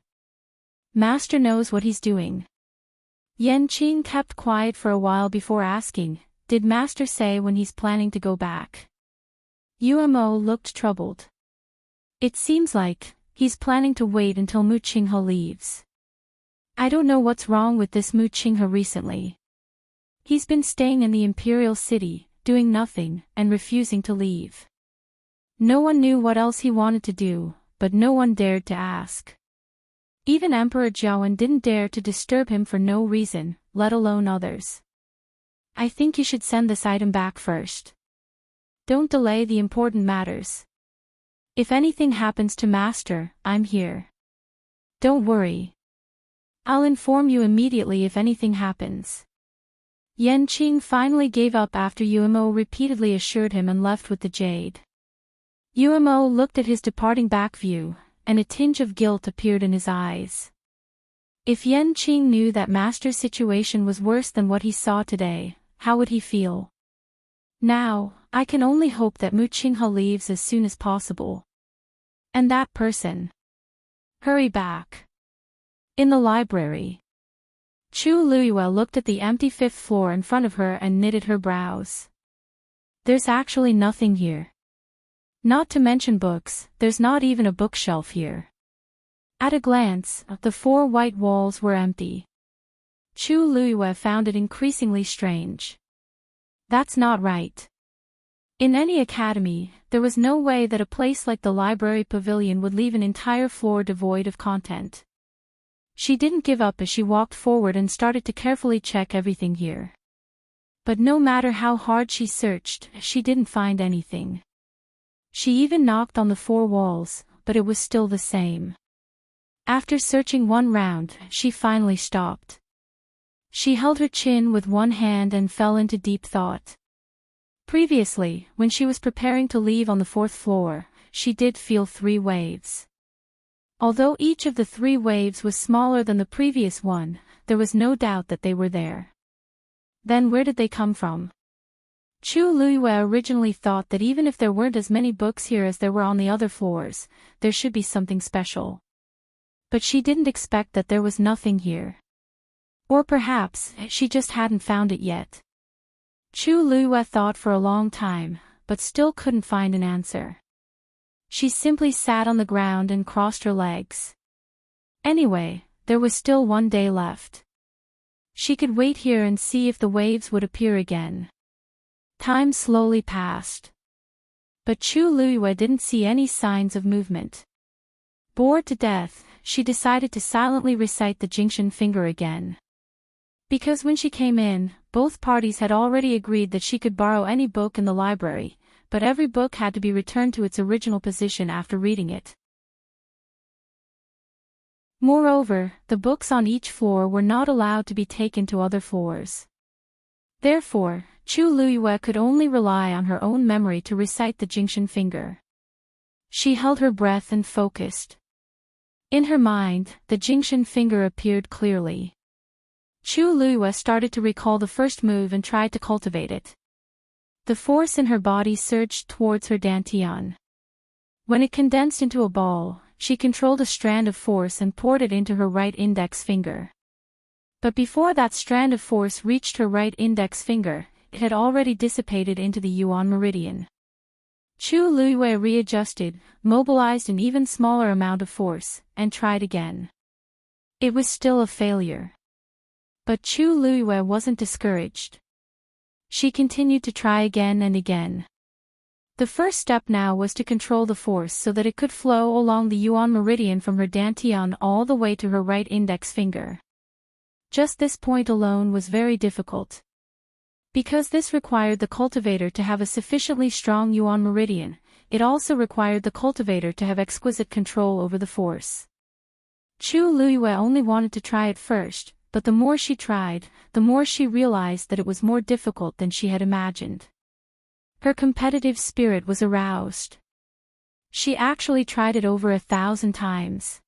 Master knows what he's doing. Yanqing kept quiet for a while before asking, did Master say when he's planning to go back? Yuemo looked troubled. It seems like he's planning to wait until Mu Qinghe leaves. I don't know what's wrong with this Mu Qinghe recently. He's been staying in the Imperial city, doing nothing, and refusing to leave. No one knew what else he wanted to do, but no one dared to ask. Even Emperor Jiawen didn't dare to disturb him for no reason, let alone others. I think you should send this item back first. Don't delay the important matters. If anything happens to Master, I'm here. Don't worry. I'll inform you immediately if anything happens. Yanqing finally gave up after Yuemo repeatedly assured him and left with the jade. Yuemo looked at his departing back view, and a tinge of guilt appeared in his eyes. If Yan Qing knew that Master's situation was worse than what he saw today, how would he feel? Now, I can only hope that Mu Qinghe leaves as soon as possible. And that person. Hurry back. In the library. Chu Luiyue looked at the empty fifth floor in front of her and knitted her brows. There's actually nothing here. Not to mention books, there's not even a bookshelf here. At a glance, the four white walls were empty. Chu Luiyue found it increasingly strange. That's not right. In any academy, there was no way that a place like the library pavilion would leave an entire floor devoid of content. She didn't give up as she walked forward and started to carefully check everything here. But no matter how hard she searched, she didn't find anything. She even knocked on the four walls, but it was still the same. After searching one round, she finally stopped. She held her chin with one hand and fell into deep thought. Previously, when she was preparing to leave on the fourth floor, she did feel 3 waves. Although each of the 3 waves was smaller than the previous one, there was no doubt that they were there. Then where did they come from? Chu Luiyue originally thought that even if there weren't as many books here as there were on the other floors, there should be something special. But she didn't expect that there was nothing here. Or perhaps, she just hadn't found it yet. Chu Luiyue thought for a long time, but still couldn't find an answer. She simply sat on the ground and crossed her legs. Anyway, there was still 1 day left. She could wait here and see if the waves would appear again. Time slowly passed. But Chu Luiyue didn't see any signs of movement. Bored to death, she decided to silently recite the Jingxin finger again. Because when she came in, both parties had already agreed that she could borrow any book in the library, but every book had to be returned to its original position after reading it. Moreover, the books on each floor were not allowed to be taken to other floors. Therefore, Chu Luiyue could only rely on her own memory to recite the Jingxin finger. She held her breath and focused. In her mind, the Jingxin finger appeared clearly. Chu Luiyue started to recall the first move and tried to cultivate it. The force in her body surged towards her dantian. When it condensed into a ball, she controlled a strand of force and poured it into her right index finger. But before that strand of force reached her right index finger, it had already dissipated into the Yuan meridian. Chu Luiyue readjusted, mobilized an even smaller amount of force, and tried again. It was still a failure. But Chu Luiyue wasn't discouraged. She continued to try again and again. The first step now was to control the force so that it could flow along the Yuan meridian from her dantian all the way to her right index finger. Just this point alone was very difficult. Because this required the cultivator to have a sufficiently strong Yuan meridian, it also required the cultivator to have exquisite control over the force. Chu Luiyue only wanted to try it first, but the more she tried, the more she realized that it was more difficult than she had imagined. Her competitive spirit was aroused. She actually tried it over 1,000 times.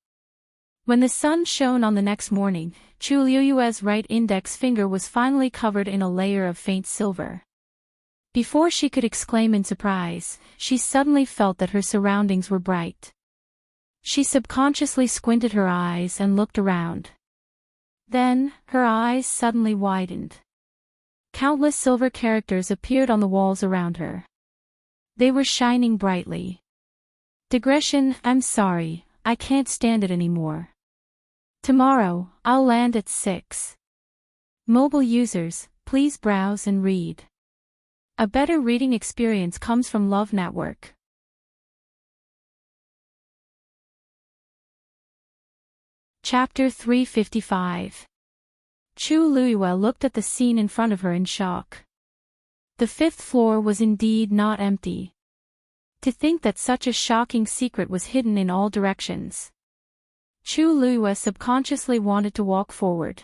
When the sun shone on the next morning, Chu Luiyue's right index finger was finally covered in a layer of faint silver. Before she could exclaim in surprise, she suddenly felt that her surroundings were bright. She subconsciously squinted her eyes and looked around. Then, her eyes suddenly widened. Countless silver characters appeared on the walls around her. They were shining brightly. Digression, I'm sorry, I can't stand it anymore. Tomorrow, I'll land at 6. Mobile users, please browse and read. A better reading experience comes from Love Network. Chapter 355. Chu Luiyue looked at the scene in front of her in shock. The 5th floor was indeed not empty. To think that such a shocking secret was hidden in all directions. Chu Luiyue subconsciously wanted to walk forward.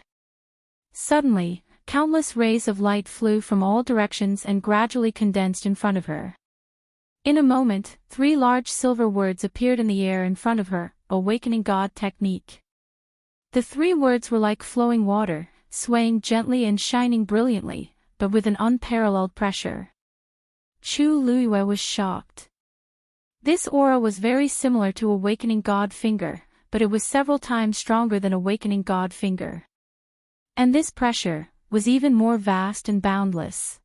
Suddenly, countless rays of light flew from all directions and gradually condensed in front of her. In a moment, 3 large silver words appeared in the air in front of her, Awakening God Technique. The 3 words were like flowing water, swaying gently and shining brilliantly, but with an unparalleled pressure. Chu Luiyue was shocked. This aura was very similar to Awakening God Finger, but it was several times stronger than Awakening God Finger. And this pressure was even more vast and boundless.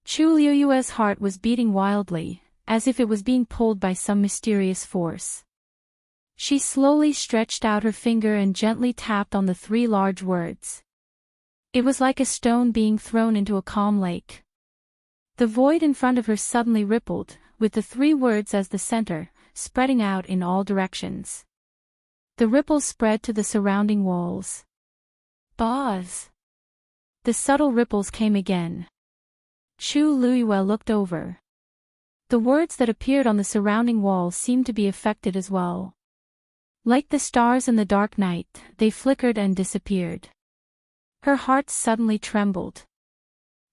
Chu Luiyue's heart was beating wildly, as if it was being pulled by some mysterious force. She slowly stretched out her finger and gently tapped on the 3 large words. It was like a stone being thrown into a calm lake. The void in front of her suddenly rippled, with the 3 words as the center, spreading out in all directions. The ripples spread to the surrounding walls. Buzz! The subtle ripples came again. Chu Luiyue looked over. The words that appeared on the surrounding walls seemed to be affected as well. Like the stars in the dark night, they flickered and disappeared. Her heart suddenly trembled.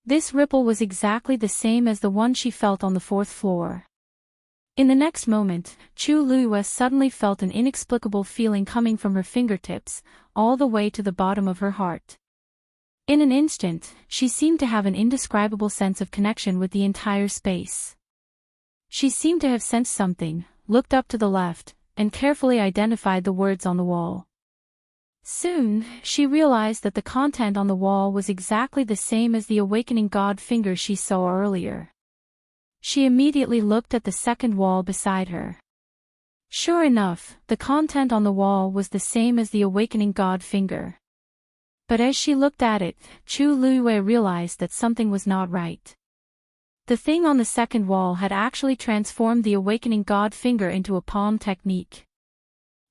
This ripple was exactly the same as the one she felt on the 4th floor. In the next moment, Chu Luiyue suddenly felt an inexplicable feeling coming from her fingertips, all the way to the bottom of her heart. In an instant, she seemed to have an indescribable sense of connection with the entire space. She seemed to have sensed something, looked up to the left, and carefully identified the words on the wall. Soon, she realized that the content on the wall was exactly the same as the Awakening God Finger she saw earlier. She immediately looked at the second wall beside her. Sure enough, the content on the wall was the same as the Awakening God Finger. But as she looked at it, Chu Luiyue realized that something was not right. The thing on the second wall had actually transformed the Awakening God Finger into a palm technique.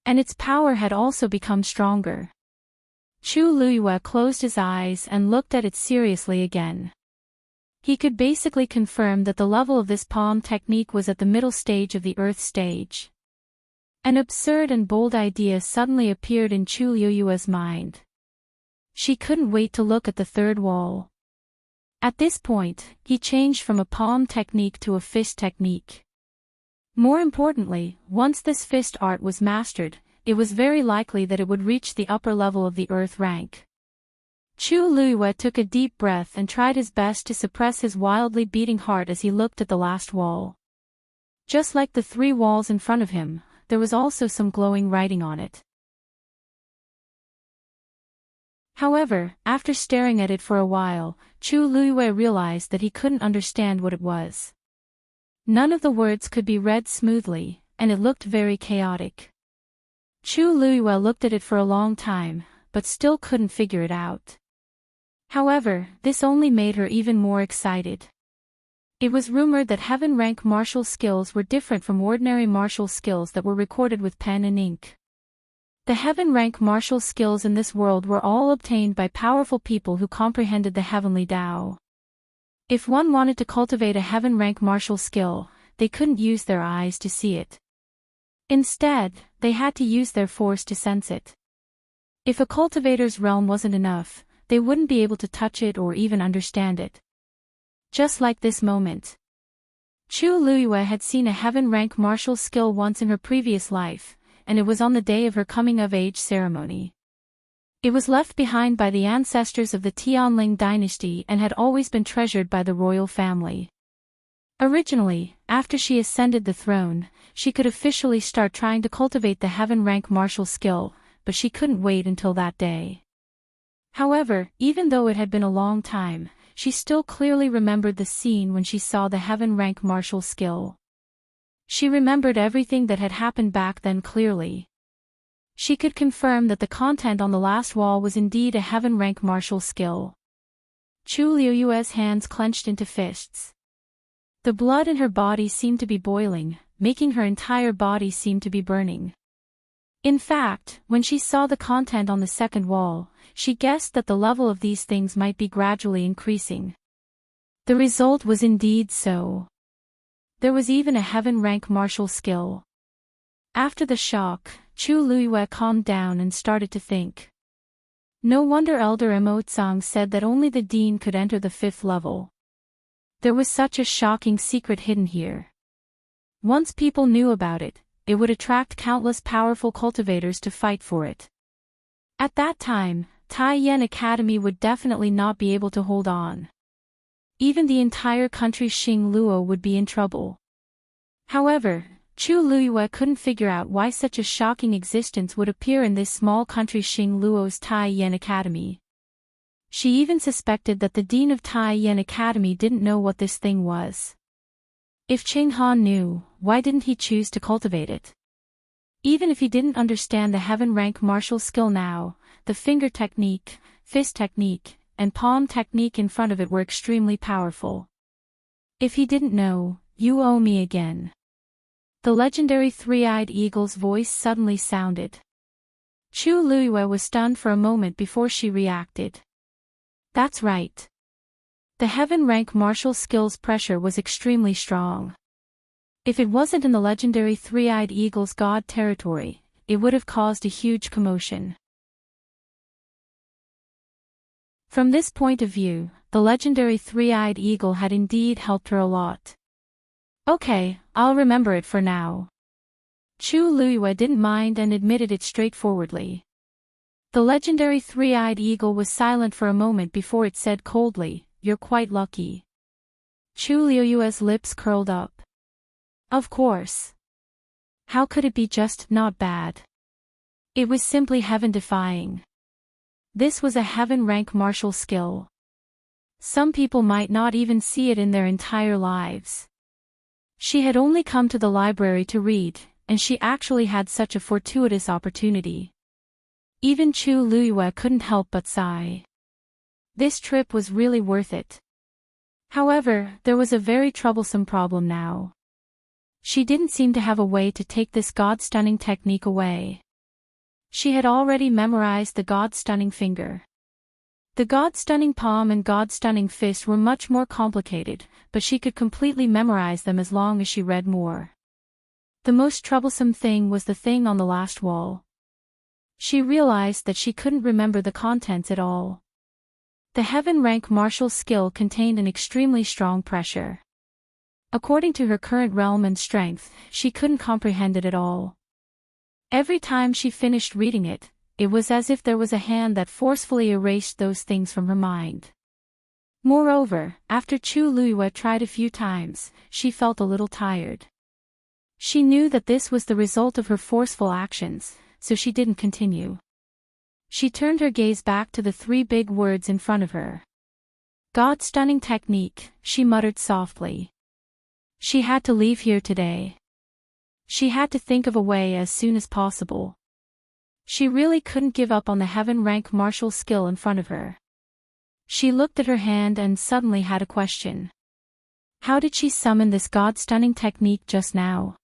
And its power had also become stronger. Chu Luiyue closed his eyes and looked at it seriously again. He could basically confirm that the level of this palm technique was at the middle stage of the Earth stage. An absurd and bold idea suddenly appeared in Chu Luiyue's mind. She couldn't wait to look at the 3rd wall. At this point, he changed from a palm technique to a fist technique. More importantly, once this fist art was mastered, it was very likely that it would reach the upper level of the Earth rank. Chu Luiyue took a deep breath and tried his best to suppress his wildly beating heart as he looked at the last wall. Just like the 3 walls in front of him, there was also some glowing writing on it. However, after staring at it for a while, Chu Luiyue realized that he couldn't understand what it was. None of the words could be read smoothly, and it looked very chaotic. Chu Luiyue looked at it for a long time, but still couldn't figure it out. However, this only made her even more excited. It was rumored that heaven rank martial skills were different from ordinary martial skills that were recorded with pen and ink. The heaven rank martial skills in this world were all obtained by powerful people who comprehended the heavenly Tao. If one wanted to cultivate a heaven rank martial skill, they couldn't use their eyes to see it. Instead, they had to use their force to sense it. If a cultivator's realm wasn't enough, they wouldn't be able to touch it or even understand it. Just like this moment. Chu Luiyue had seen a heaven rank martial skill once in her previous life, and it was on the day of her coming-of-age ceremony. It was left behind by the ancestors of the Tianling dynasty and had always been treasured by the royal family. Originally, after she ascended the throne, she could officially start trying to cultivate the heaven rank martial skill, but she couldn't wait until that day. However, even though it had been a long time, she still clearly remembered the scene when she saw the heaven rank martial skill. She remembered everything that had happened back then clearly. She could confirm that the content on the last wall was indeed a heaven rank martial skill. Chu Luiyue's hands clenched into fists. The blood in her body seemed to be boiling, making her entire body seem to be burning. In fact, when she saw the content on the second wall, she guessed that the level of these things might be gradually increasing. The result was indeed so. There was even a heaven rank martial skill. After the shock, Chu Luiyue calmed down and started to think. No wonder Elder Mo Tsang said that only the dean could enter the 5th level. There was such a shocking secret hidden here. Once people knew about it, it would attract countless powerful cultivators to fight for it. At that time, Taiyan Academy would definitely not be able to hold on. Even the entire country Xing Luo would be in trouble. However, Chu Luyue couldn't figure out why such a shocking existence would appear in this small country Xing Luo's Taiyan Academy. She even suspected that the dean of Taiyan Academy didn't know what this thing was. If Ching Han knew, why didn't he choose to cultivate it? Even if he didn't understand the heaven rank martial skill now, the finger technique, fist technique, and palm technique in front of it were extremely powerful. If he didn't know, you owe me again. The legendary three-eyed eagle's voice suddenly sounded. Chu Luyue was stunned for a moment before she reacted. That's right. The heaven rank martial skills pressure was extremely strong. If it wasn't in the legendary three-eyed eagle's god territory, it would have caused a huge commotion. From this point of view, the legendary three-eyed eagle had indeed helped her a lot. Okay, I'll remember it for now. Chu Luyue didn't mind and admitted it straightforwardly. The legendary three-eyed eagle was silent for a moment before it said coldly, "You're quite lucky." Chu Luyue's lips curled up. Of course. How could it be just not bad? It was simply heaven-defying. This was a heaven-rank martial skill. Some people might not even see it in their entire lives. She had only come to the library to read, and she actually had such a fortuitous opportunity. Even Chu Luyue couldn't help but sigh. This trip was really worth it. However, there was a very troublesome problem now. She didn't seem to have a way to take this god-stunning technique away. She had already memorized the god-stunning finger. The god-stunning palm and god-stunning fist were much more complicated, but she could completely memorize them as long as she read more. The most troublesome thing was the thing on the last wall. She realized that she couldn't remember the contents at all. The heaven rank martial skill contained an extremely strong pressure. According to her current realm and strength, she couldn't comprehend it at all. Every time she finished reading it, it was as if there was a hand that forcefully erased those things from her mind. Moreover, after Chu Luyue tried a few times, she felt a little tired. She knew that this was the result of her forceful actions, so she didn't continue. She turned her gaze back to the three big words in front of her. God-stunning technique, she muttered softly. She had to leave here today. She had to think of a way as soon as possible. She really couldn't give up on the heaven rank martial skill in front of her. She looked at her hand and suddenly had a question. How did she summon this god-stunning technique just now?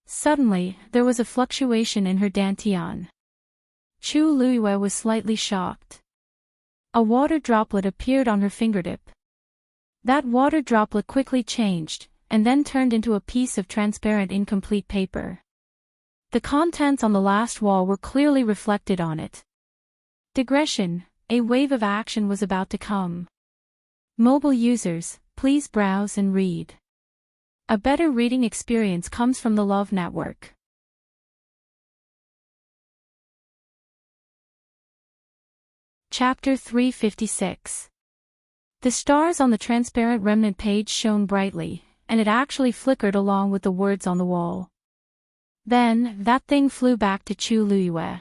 Suddenly, there was a fluctuation in her dantian. Chu Luyue was slightly shocked. A water droplet appeared on her fingertip. That water droplet quickly changed, and then turned into a piece of transparent incomplete paper. The contents on the last wall were clearly reflected on it. Digression, a wave of action was about to come. Mobile users, please browse and read. A better reading experience comes from the Love Network. Chapter 356. The stars on the transparent remnant page shone brightly, and it actually flickered along with the words on the wall. Then, that thing flew back to Chu Luyue.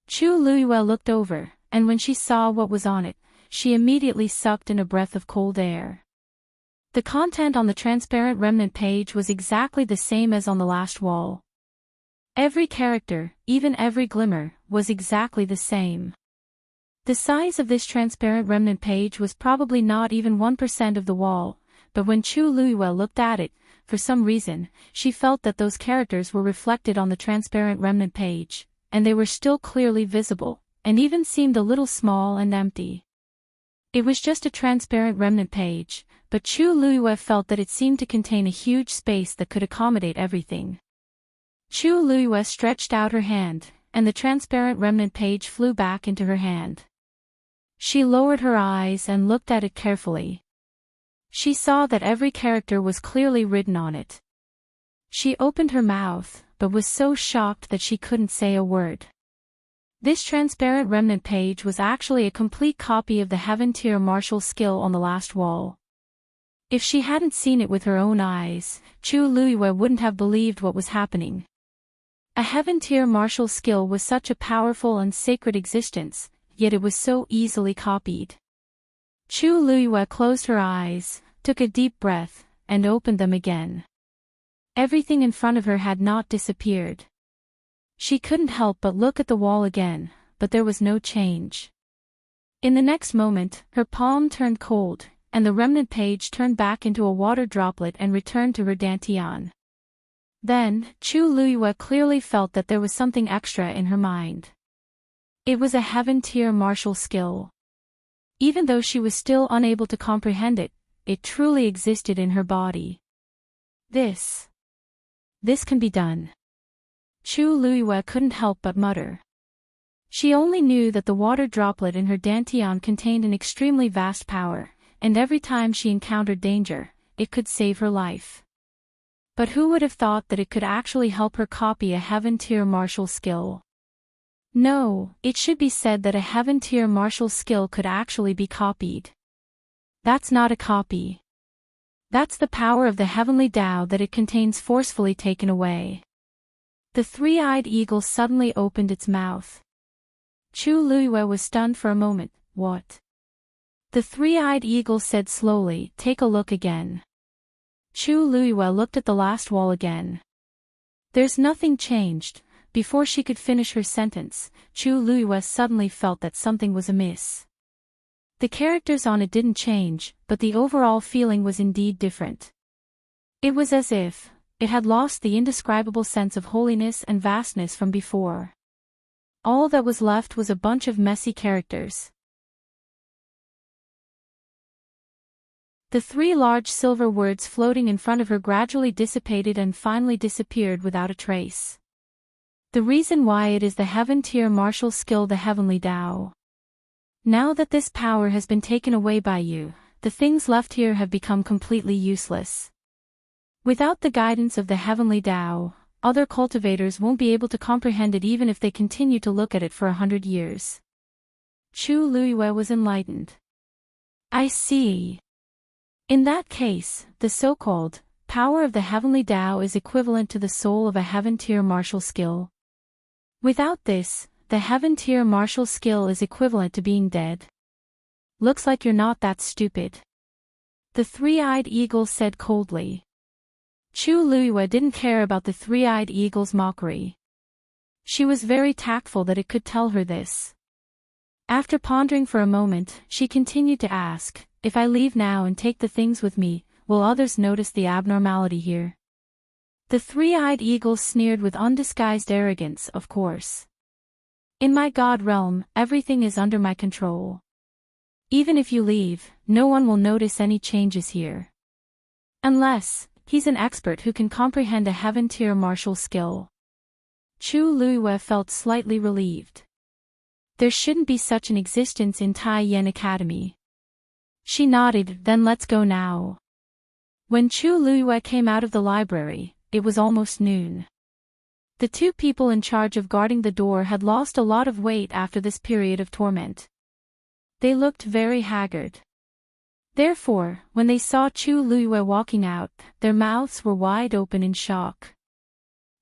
Chu Luyue looked over, and when she saw what was on it, she immediately sucked in a breath of cold air. The content on the transparent remnant page was exactly the same as on the last wall. Every character, even every glimmer, was exactly the same. The size of this transparent remnant page was probably not even 1% of the wall, but when Chu Luyue looked at it, for some reason, she felt that those characters were reflected on the transparent remnant page, and they were still clearly visible, and even seemed a little small and empty. It was just a transparent remnant page, but Chu Luyue felt that it seemed to contain a huge space that could accommodate everything. Chu Luyue stretched out her hand, and the transparent remnant page flew back into her hand. She lowered her eyes and looked at it carefully. She saw that every character was clearly written on it. She opened her mouth, but was so shocked that she couldn't say a word. This transparent remnant page was actually a complete copy of the Heaven tier martial skill on the last wall. If she hadn't seen it with her own eyes, Chu Luiyue wouldn't have believed what was happening. A Heaven tier martial skill was such a powerful and sacred existence, yet it was so easily copied. Chu Luiyue closed her eyes, took a deep breath, and opened them again. Everything in front of her had not disappeared. She couldn't help but look at the wall again, but there was no change. In the next moment, her palm turned cold, and the remnant page turned back into a water droplet and returned to her dantian. Then, Chu Luiyue clearly felt that there was something extra in her mind. It was a Heaven tier martial skill. Even though she was still unable to comprehend it, it truly existed in her body. This can be done. Chu Luiyue couldn't help but mutter. She only knew that the water droplet in her dantian contained an extremely vast power, and every time she encountered danger, it could save her life. But who would have thought that it could actually help her copy a Heaven tier martial skill? No, it should be said that a Heaven tier martial skill could actually be copied. That's not a copy. That's the power of the heavenly Tao that it contains forcefully taken away. The three-eyed eagle suddenly opened its mouth. Chu Luiyue was stunned for a moment. What? The three-eyed eagle said slowly, "Take a look again." Chu Luiyue looked at the last wall again. There's nothing changed. Before she could finish her sentence, Chu Luiyue suddenly felt that something was amiss. The characters on it didn't change, but the overall feeling was indeed different. It was as if it had lost the indescribable sense of holiness and vastness from before. All that was left was a bunch of messy characters. The three large silver words floating in front of her gradually dissipated and finally disappeared without a trace. The reason why it is the Heaven tier martial skill, the Heavenly Tao. Now that this power has been taken away by you, the things left here have become completely useless. Without the guidance of the Heavenly Tao, other cultivators won't be able to comprehend it even if they continue to look at it for 100 years. Chu Luiyue was enlightened. I see. In that case, the so-called power of the Heavenly Tao is equivalent to the soul of a Heaven tier martial skill. Without this, the Heaven tier martial skill is equivalent to being dead. Looks like you're not that stupid. The three-eyed eagle said coldly. Chu Luiyue didn't care about the three-eyed eagle's mockery. She was very tactful that it could tell her this. After pondering for a moment, she continued to ask, "If I leave now and take the things with me, will others notice the abnormality here?" The three-eyed eagle sneered with undisguised arrogance. Of course. In my God realm, everything is under my control. Even if you leave, no one will notice any changes here. Unless he's an expert who can comprehend a Heaven tier martial skill. Chu Luiyue felt slightly relieved. There shouldn't be such an existence in Tai Yen Academy. She nodded. Then let's go now. When Chu Luiyue came out of the library, it was almost noon. The two people in charge of guarding the door had lost a lot of weight after this period of torment. They looked very haggard. Therefore, when they saw Chu Luiyue walking out, their mouths were wide open in shock.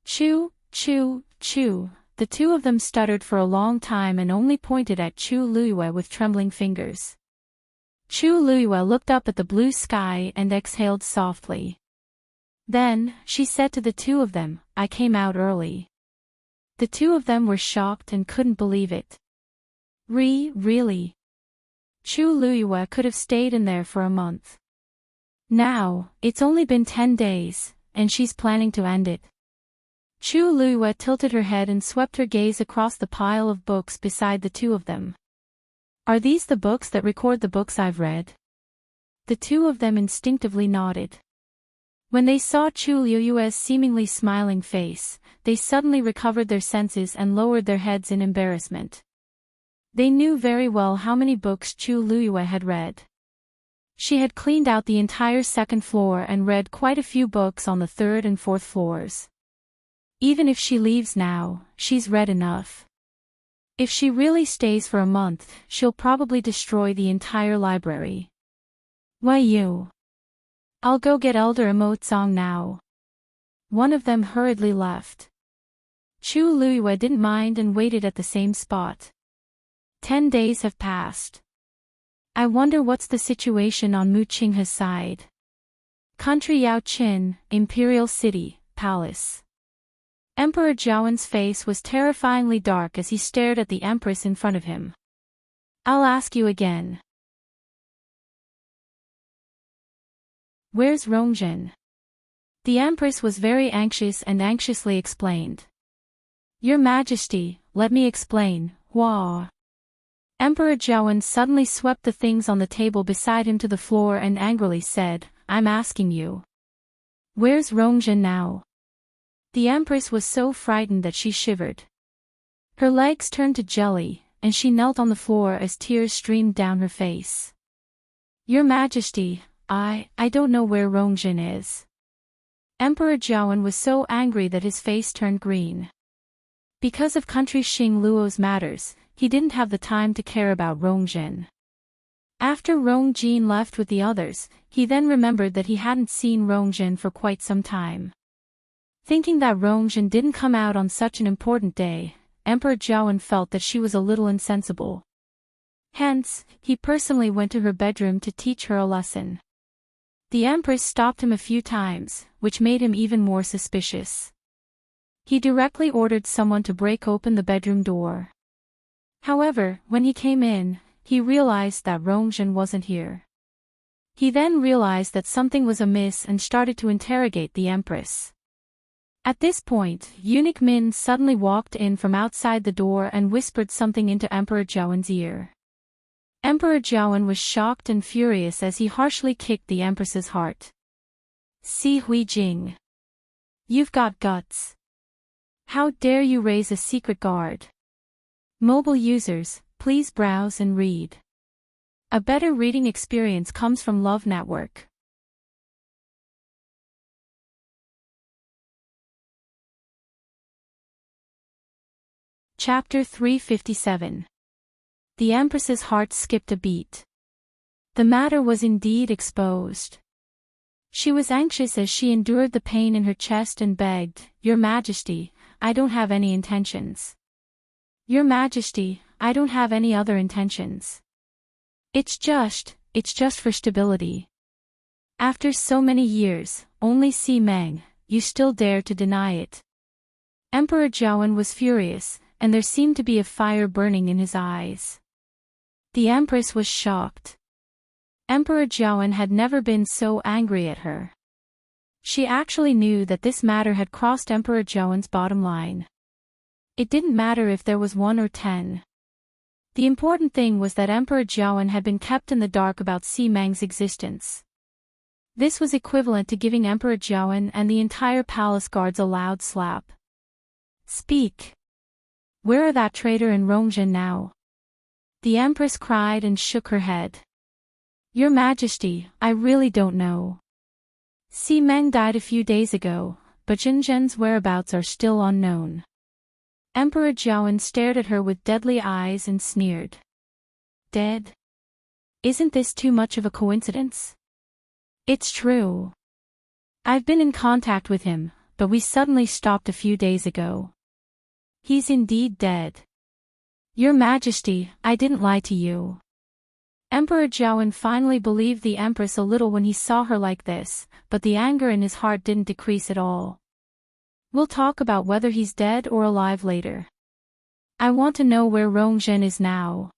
Chu, Chu, Chu. The two of them stuttered for a long time and only pointed at Chu Luiyue with trembling fingers. Chu Luiyue looked up at the blue sky and exhaled softly. Then, she said to the two of them, "I came out early." The two of them were shocked and couldn't believe it. Really? Chu Luiyue could have stayed in there for a month. Now, it's only been 10 days, and she's planning to end it. Chu Luiyue tilted her head and swept her gaze across the pile of books beside the two of them. Are these the books that record the books I've read? The two of them instinctively nodded. When they saw Chu Luiyue's seemingly smiling face, they suddenly recovered their senses and lowered their heads in embarrassment. They knew very well how many books Chu Luiyue had read. She had cleaned out the entire second floor and read quite a few books on the third and fourth floors. Even if she leaves now, she's read enough. If she really stays for a month, she'll probably destroy the entire library. Why you? I'll go get Elder Emotsong now. One of them hurriedly left. Chu Luiwa didn't mind and waited at the same spot. 10 days have passed. I wonder what's the situation on Mu Qinghe's side. Country Yao Qin, Imperial City, Palace. Emperor Jiawen's face was terrifyingly dark as he stared at the Empress in front of him. I'll ask you again. Where's Rongjin? The Empress was very anxious and anxiously explained. Your Majesty, let me explain, Hua. Emperor Jiawen suddenly swept the things on the table beside him to the floor and angrily said, I'm asking you. Where's Rongjin now? The Empress was so frightened that she shivered. Her legs turned to jelly, and she knelt on the floor as tears streamed down her face. Your Majesty, I don't know where Rongjin is. Emperor Jiawen was so angry that his face turned green. Because of country Xing Luo's matters, he didn't have the time to care about Rongjin. After Rongjin left with the others, he then remembered that he hadn't seen Rongjin for quite some time. Thinking that Rongjin didn't come out on such an important day, Emperor Jiawen felt that she was a little insensible. Hence, he personally went to her bedroom to teach her a lesson. The Empress stopped him a few times, which made him even more suspicious. He directly ordered someone to break open the bedroom door. However, when he came in, he realized that Rongjin wasn't here. He then realized that something was amiss and started to interrogate the Empress. At this point, Eunuch Min suddenly walked in from outside the door and whispered something into Emperor Jiawen's ear. Emperor Jiawen was shocked and furious as he harshly kicked the Empress's heart. Si Huijing. You've got guts. How dare you raise a secret guard? Mobile users, please browse and read. A better reading experience comes from Love Network. Chapter 357. The Empress's heart skipped a beat. The matter was indeed exposed. She was anxious as she endured the pain in her chest and begged, Your Majesty, I don't have any intentions. Your Majesty, I don't have any other intentions. It's just for stability. After so many years, only Si Meng, you still dare to deny it. Emperor Jiawen was furious, and there seemed to be a fire burning in his eyes. The Empress was shocked. Emperor Jiawen had never been so angry at her. She actually knew that this matter had crossed Emperor Jiawen's bottom line. It didn't matter if there was 1 or 10. The important thing was that Emperor Jiawen had been kept in the dark about Si Meng's existence. This was equivalent to giving Emperor Jiawen and the entire palace guards a loud slap. Speak. Where are that traitor and Rongjin now? The Empress cried and shook her head. Your Majesty, I really don't know. Si Meng died a few days ago, but Jinzhen's whereabouts are still unknown. Emperor Jiawen stared at her with deadly eyes and sneered. Dead? Isn't this too much of a coincidence? It's true. I've been in contact with him, but we suddenly stopped a few days ago. He's indeed dead. Your Majesty, I didn't lie to you. Emperor Jiawen finally believed the Empress a little when he saw her like this, but the anger in his heart didn't decrease at all. We'll talk about whether he's dead or alive later. I want to know where Rongjin is now.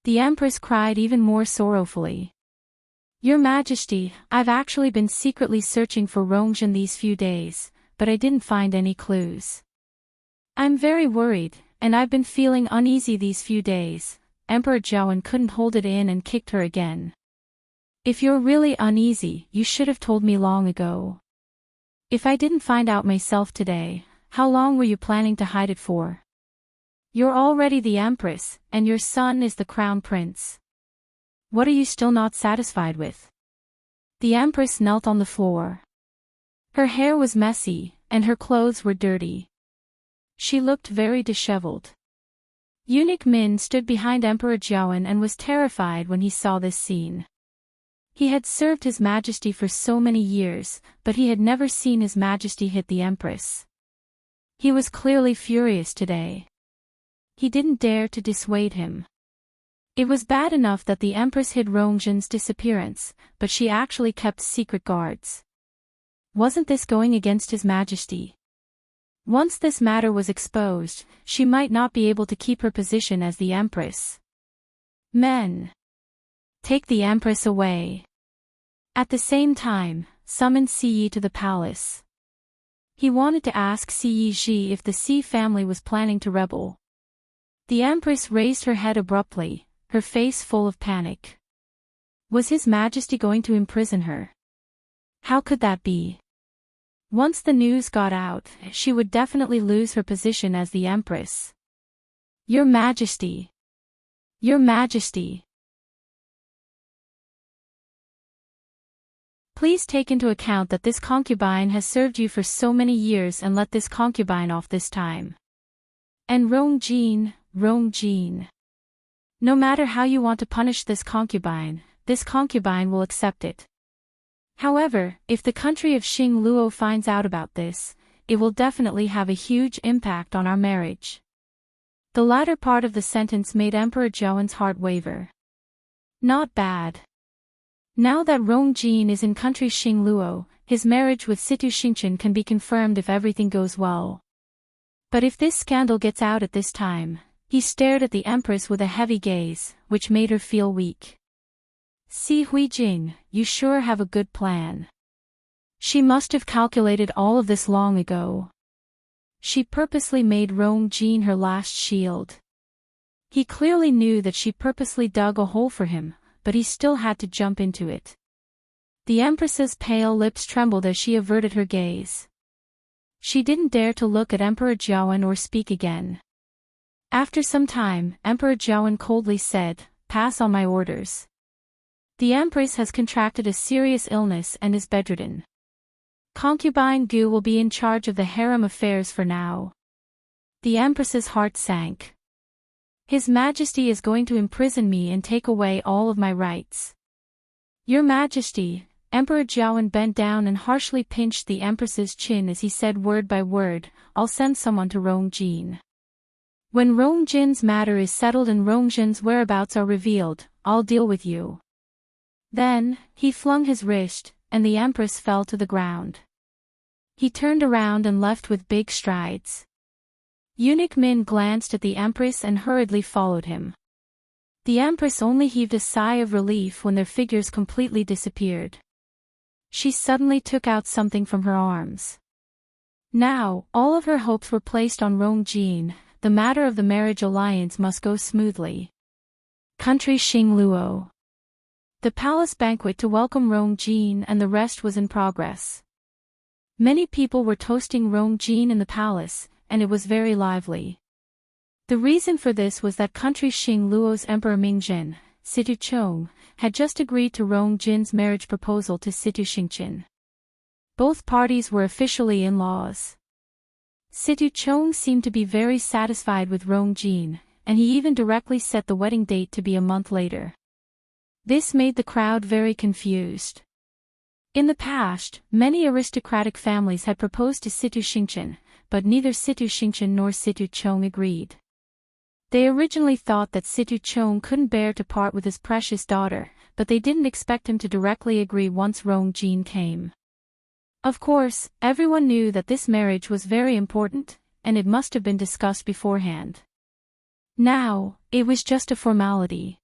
The Empress cried even more sorrowfully. Your Majesty, I've actually been secretly searching for Rongjin these few days, but I didn't find any clues. I'm very worried, and I've been feeling uneasy these few days. Emperor Jiawen couldn't hold it in and kicked her again. If you're really uneasy, you should have told me long ago. If I didn't find out myself today, how long were you planning to hide it for? You're already the Empress, and your son is the Crown Prince. What are you still not satisfied with? The Empress knelt on the floor. Her hair was messy, and her clothes were dirty. She looked very disheveled. Eunuch Min stood behind Emperor Jiawen and was terrified when he saw this scene. He had served His Majesty for so many years, but he had never seen His Majesty hit the Empress. He was clearly furious today. He didn't dare to dissuade him. It was bad enough that the Empress hid Rongjin's disappearance, but she actually kept secret guards. Wasn't this going against His Majesty? Once this matter was exposed, she might not be able to keep her position as the Empress. Men! Take the Empress away! At the same time, summon Siyi to the palace. He wanted to ask Siyi Ji if the Si family was planning to rebel. The Empress raised her head abruptly, her face full of panic. Was His Majesty going to imprison her? How could that be? Once the news got out, she would definitely lose her position as the Empress. Your Majesty! Your Majesty! Please take into account that this concubine has served you for so many years and let this concubine off this time. And Rongjin, Rongjin. No matter how you want to punish this concubine will accept it. However, if the country of Xing Luo finds out about this, it will definitely have a huge impact on our marriage. The latter part of the sentence made Emperor Jiawen's heart waver. Not bad. Now that Rongjin is in country Xing Luo, his marriage with Situ Xingchen can be confirmed if everything goes well. But if this scandal gets out at this time, he stared at the Empress with a heavy gaze, which made her feel weak. Si Huijing, you sure have a good plan. She must have calculated all of this long ago. She purposely made Rongjin her last shield. He clearly knew that she purposely dug a hole for him, but he still had to jump into it. The Empress's pale lips trembled as she averted her gaze. She didn't dare to look at Emperor Jiawen or speak again. After some time, Emperor Jiawen coldly said, "Pass on my orders. The Empress has contracted a serious illness and is bedridden. Concubine Gu will be in charge of the harem affairs for now." The Empress's heart sank. His Majesty is going to imprison me and take away all of my rights. Your Majesty, Emperor Jiawen bent down and harshly pinched the Empress's chin as he said word by word, "I'll send someone to Rongjin. When Rongjin's matter is settled and Rongjin's whereabouts are revealed, I'll deal with you." Then, he flung his wrist, and the Empress fell to the ground. He turned around and left with big strides. Eunuch Min glanced at the Empress and hurriedly followed him. The Empress only heaved a sigh of relief when their figures completely disappeared. She suddenly took out something from her arms. Now, all of her hopes were placed on Rongjin. The matter of the marriage alliance must go smoothly. Country Xing Luo. The palace banquet to welcome Rongjin and the rest was in progress. Many people were toasting Rongjin in the palace, and it was very lively. The reason for this was that country Xing Luo's Emperor Mingjin, Situ Chong, had just agreed to Rongjin's marriage proposal to Situ Xingchen. Both parties were officially in-laws. Situ Chong seemed to be very satisfied with Rongjin, and he even directly set the wedding date to be a month later. This made the crowd very confused. In the past, many aristocratic families had proposed to Situ Xingchen, but neither Situ Xingchen nor Situ Chong agreed. They originally thought that Situ Chong couldn't bear to part with his precious daughter, but they didn't expect him to directly agree once Rongjin came. Of course, everyone knew that this marriage was very important, and it must have been discussed beforehand. Now, it was just a formality.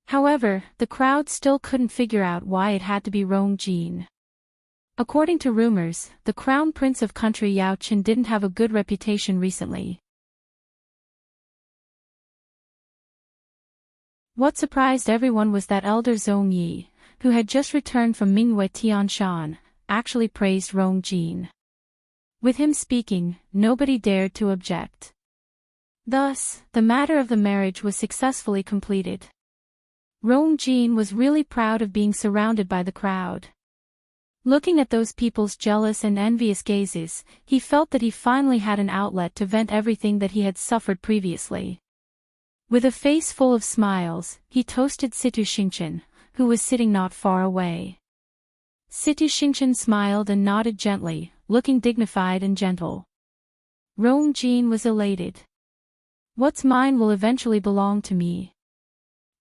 However, the crowd still couldn't figure out why it had to be Rongjin. According to rumors, the crown prince of country Yaochen didn't have a good reputation recently. What surprised everyone was that elder Zhong Yi, who had just returned from Mingwei Tianshan, actually praised Rongjin. With him speaking, nobody dared to object. Thus, the matter of the marriage was successfully completed. Rongjin was really proud of being surrounded by the crowd. Looking at those people's jealous and envious gazes, he felt that he finally had an outlet to vent everything that he had suffered previously. With a face full of smiles, he toasted Situ Xingchen, who was sitting not far away. Situ Xingchen smiled and nodded gently, looking dignified and gentle. Rong Jin was elated. What's mine will eventually belong to me.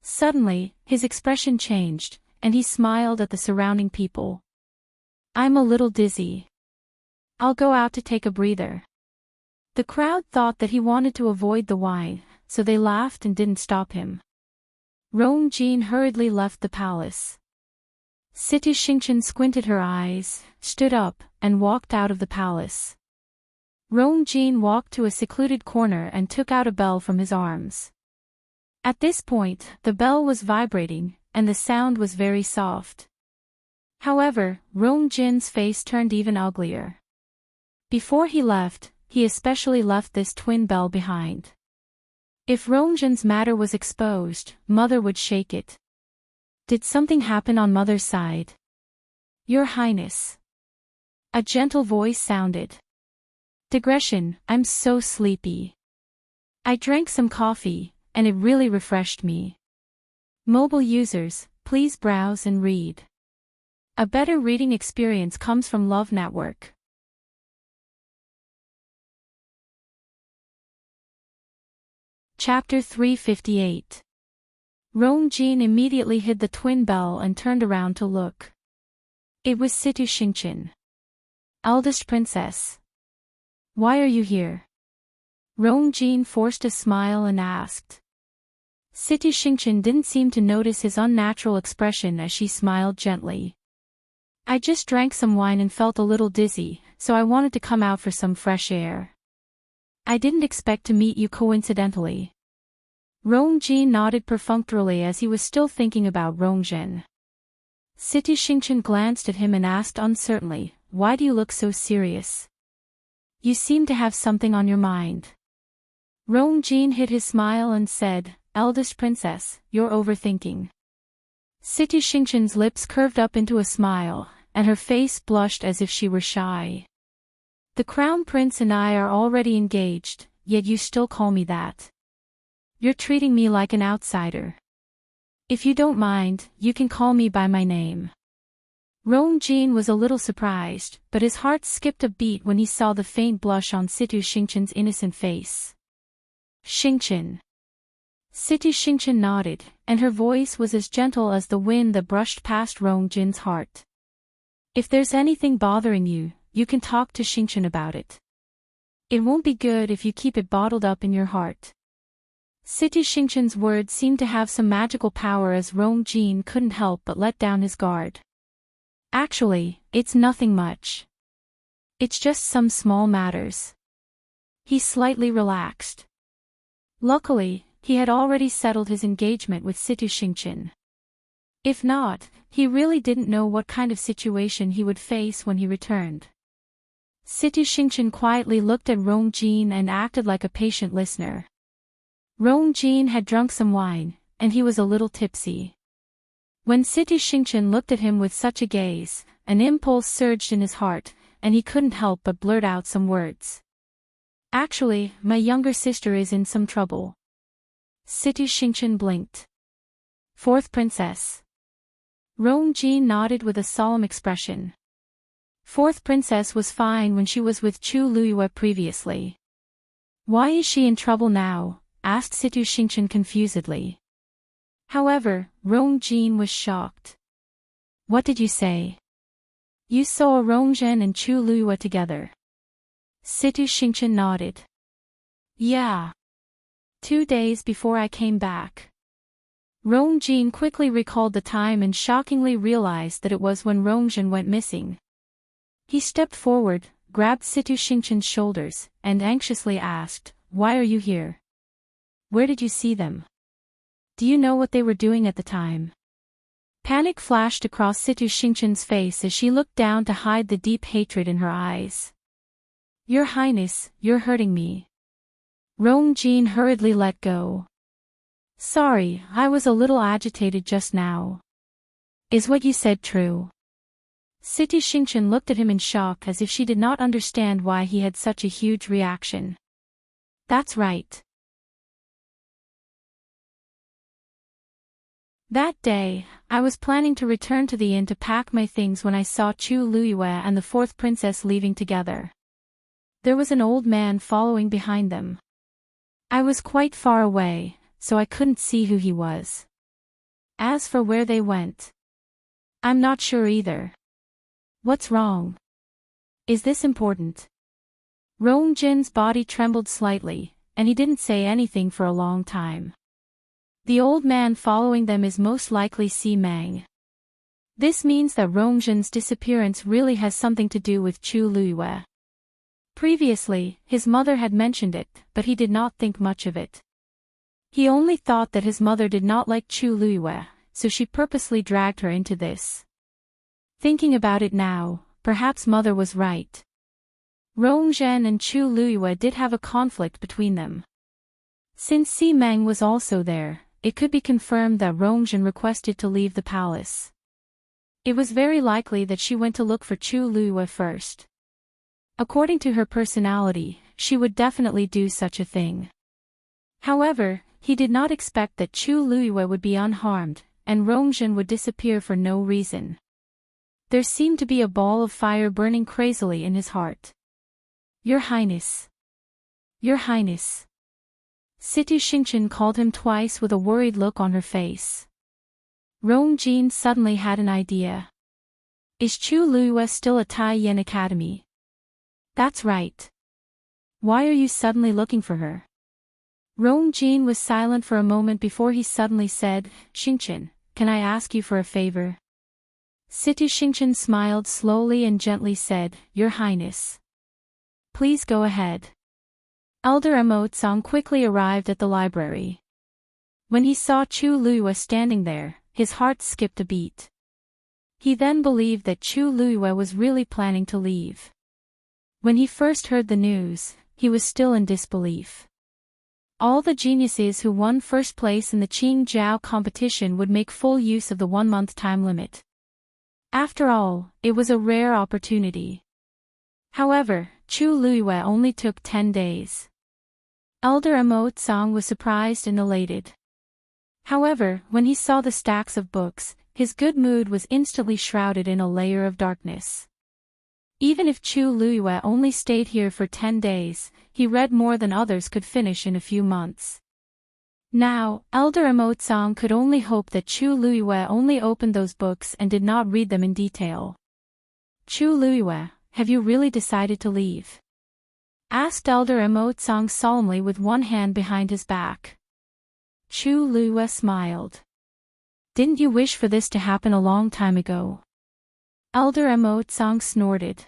Suddenly, his expression changed, and he smiled at the surrounding people. I'm a little dizzy. I'll go out to take a breather. The crowd thought that he wanted to avoid the wine, so they laughed and didn't stop him. Rong Jin hurriedly left the palace. Situ Xingchen squinted her eyes, stood up, and walked out of the palace. Rong Jin walked to a secluded corner and took out a bell from his arms. At this point, the bell was vibrating, and the sound was very soft. However, Rong Jin's face turned even uglier. Before he left, he especially left this twin bell behind. If Rong Jin's matter was exposed, Mother would shake it. Did something happen on Mother's side? Your Highness. A gentle voice sounded. Digression, I'm so sleepy. I drank some coffee, and it really refreshed me. Mobile users, please browse and read. A better reading experience comes from Love Network. Chapter 358. Rong Jin immediately hid the twin bell and turned around to look. It was Situ Xingchen. Eldest princess. Why are you here? Rong Jin forced a smile and asked. Situ Xingchen didn't seem to notice his unnatural expression as she smiled gently. I just drank some wine and felt a little dizzy, so I wanted to come out for some fresh air. I didn't expect to meet you coincidentally. Rong Jin nodded perfunctorily as he was still thinking about Rong Jin. Situ Xingchen glanced at him and asked uncertainly, why do you look so serious? You seem to have something on your mind. Rong Jin hid his smile and said, Eldest princess, you're overthinking. Situ Xingchen's lips curved up into a smile, and her face blushed as if she were shy. The Crown Prince and I are already engaged, yet you still call me that. You're treating me like an outsider. If you don't mind, you can call me by my name. Rong Jin was a little surprised, but his heart skipped a beat when he saw the faint blush on Situ Xingchen's innocent face. Xingchen. Situ Xingchen nodded, and her voice was as gentle as the wind that brushed past Rong Jin's heart. If there's anything bothering you, you can talk to Xingchen about it. It won't be good if you keep it bottled up in your heart. Situ Xingchen's words seemed to have some magical power as Rong Jin couldn't help but let down his guard. Actually, it's nothing much. It's just some small matters. He slightly relaxed. Luckily, he had already settled his engagement with Situ Xingchen. If not, he really didn't know what kind of situation he would face when he returned. Situ Xingchen quietly looked at Rong Jin and acted like a patient listener. Rong Jin had drunk some wine, and he was a little tipsy. When Situ Xingchen looked at him with such a gaze, an impulse surged in his heart, and he couldn't help but blurt out some words. Actually, my younger sister is in some trouble. Situ Xingchen blinked. Fourth princess. Rong Jin nodded with a solemn expression. Fourth princess was fine when she was with Chu Luyue previously. Why is she in trouble now? Asked Situ Xingchen confusedly. However, Rong Jin was shocked. What did you say? You saw Rong Zhen and Chu Luyue together. Situ Xingchen nodded. Yeah. 2 days before I came back. Rong Jin quickly recalled the time and shockingly realized that it was when Rong Zhen went missing. He stepped forward, grabbed Situ Xingchen's shoulders, and anxiously asked, Why are you here? Where did you see them? Do you know what they were doing at the time? Panic flashed across Situ Xingchen's face as she looked down to hide the deep hatred in her eyes. Your Highness, you're hurting me. Rong Jin hurriedly let go. Sorry, I was a little agitated just now. Is what you said true? City Xingchen looked at him in shock as if she did not understand why he had such a huge reaction. That's right. That day, I was planning to return to the inn to pack my things when I saw Chu Luiyue and the fourth princess leaving together. There was an old man following behind them. I was quite far away, so I couldn't see who he was. As for where they went, I'm not sure either. What's wrong? Is this important? Rong Jin's body trembled slightly, and he didn't say anything for a long time. The old man following them is most likely Si Mang. This means that Rong Jin's disappearance really has something to do with Chu Luiyue. Previously, his mother had mentioned it, but he did not think much of it. He only thought that his mother did not like Chu Luiyue, so she purposely dragged her into this. Thinking about it now, perhaps mother was right. Rong Zhen and Chu Luiyue did have a conflict between them. Since Si Mang was also there, it could be confirmed that Rong Zhen requested to leave the palace. It was very likely that she went to look for Chu Luiyue first. According to her personality, she would definitely do such a thing. However, he did not expect that Chu Luiyue would be unharmed, and Rong Zhen would disappear for no reason. There seemed to be a ball of fire burning crazily in his heart. Your Highness. Your Highness. City Xingchen called him twice with a worried look on her face. Rong Jin suddenly had an idea. Is Chu Luiyue still at Tai Yan Academy? That's right. Why are you suddenly looking for her? Rong Jin was silent for a moment before he suddenly said, Xingchen, can I ask you for a favor? City Xingchen smiled slowly and gently said, Your Highness. Please go ahead. Elder Emotsong quickly arrived at the library. When he saw Chu Luiyue standing there, his heart skipped a beat. He then believed that Chu Luiyue was really planning to leave. When he first heard the news, he was still in disbelief. All the geniuses who won first place in the Qing Jiao competition would make full use of the 1-month time limit. After all, it was a rare opportunity. However, Chu Luiyue only took 10 days. Elder Emotsong was surprised and elated. However, when he saw the stacks of books, his good mood was instantly shrouded in a layer of darkness. Even if Chu Luiyue only stayed here for 10 days, he read more than others could finish in a few months. Now, Elder Emotsong could only hope that Chu Luiyue only opened those books and did not read them in detail. Chu Luiyue, have you really decided to leave? Asked Elder Emotsong solemnly with one hand behind his back. Chu Luiyue smiled. Didn't you wish for this to happen a long time ago? Elder Emotsong snorted.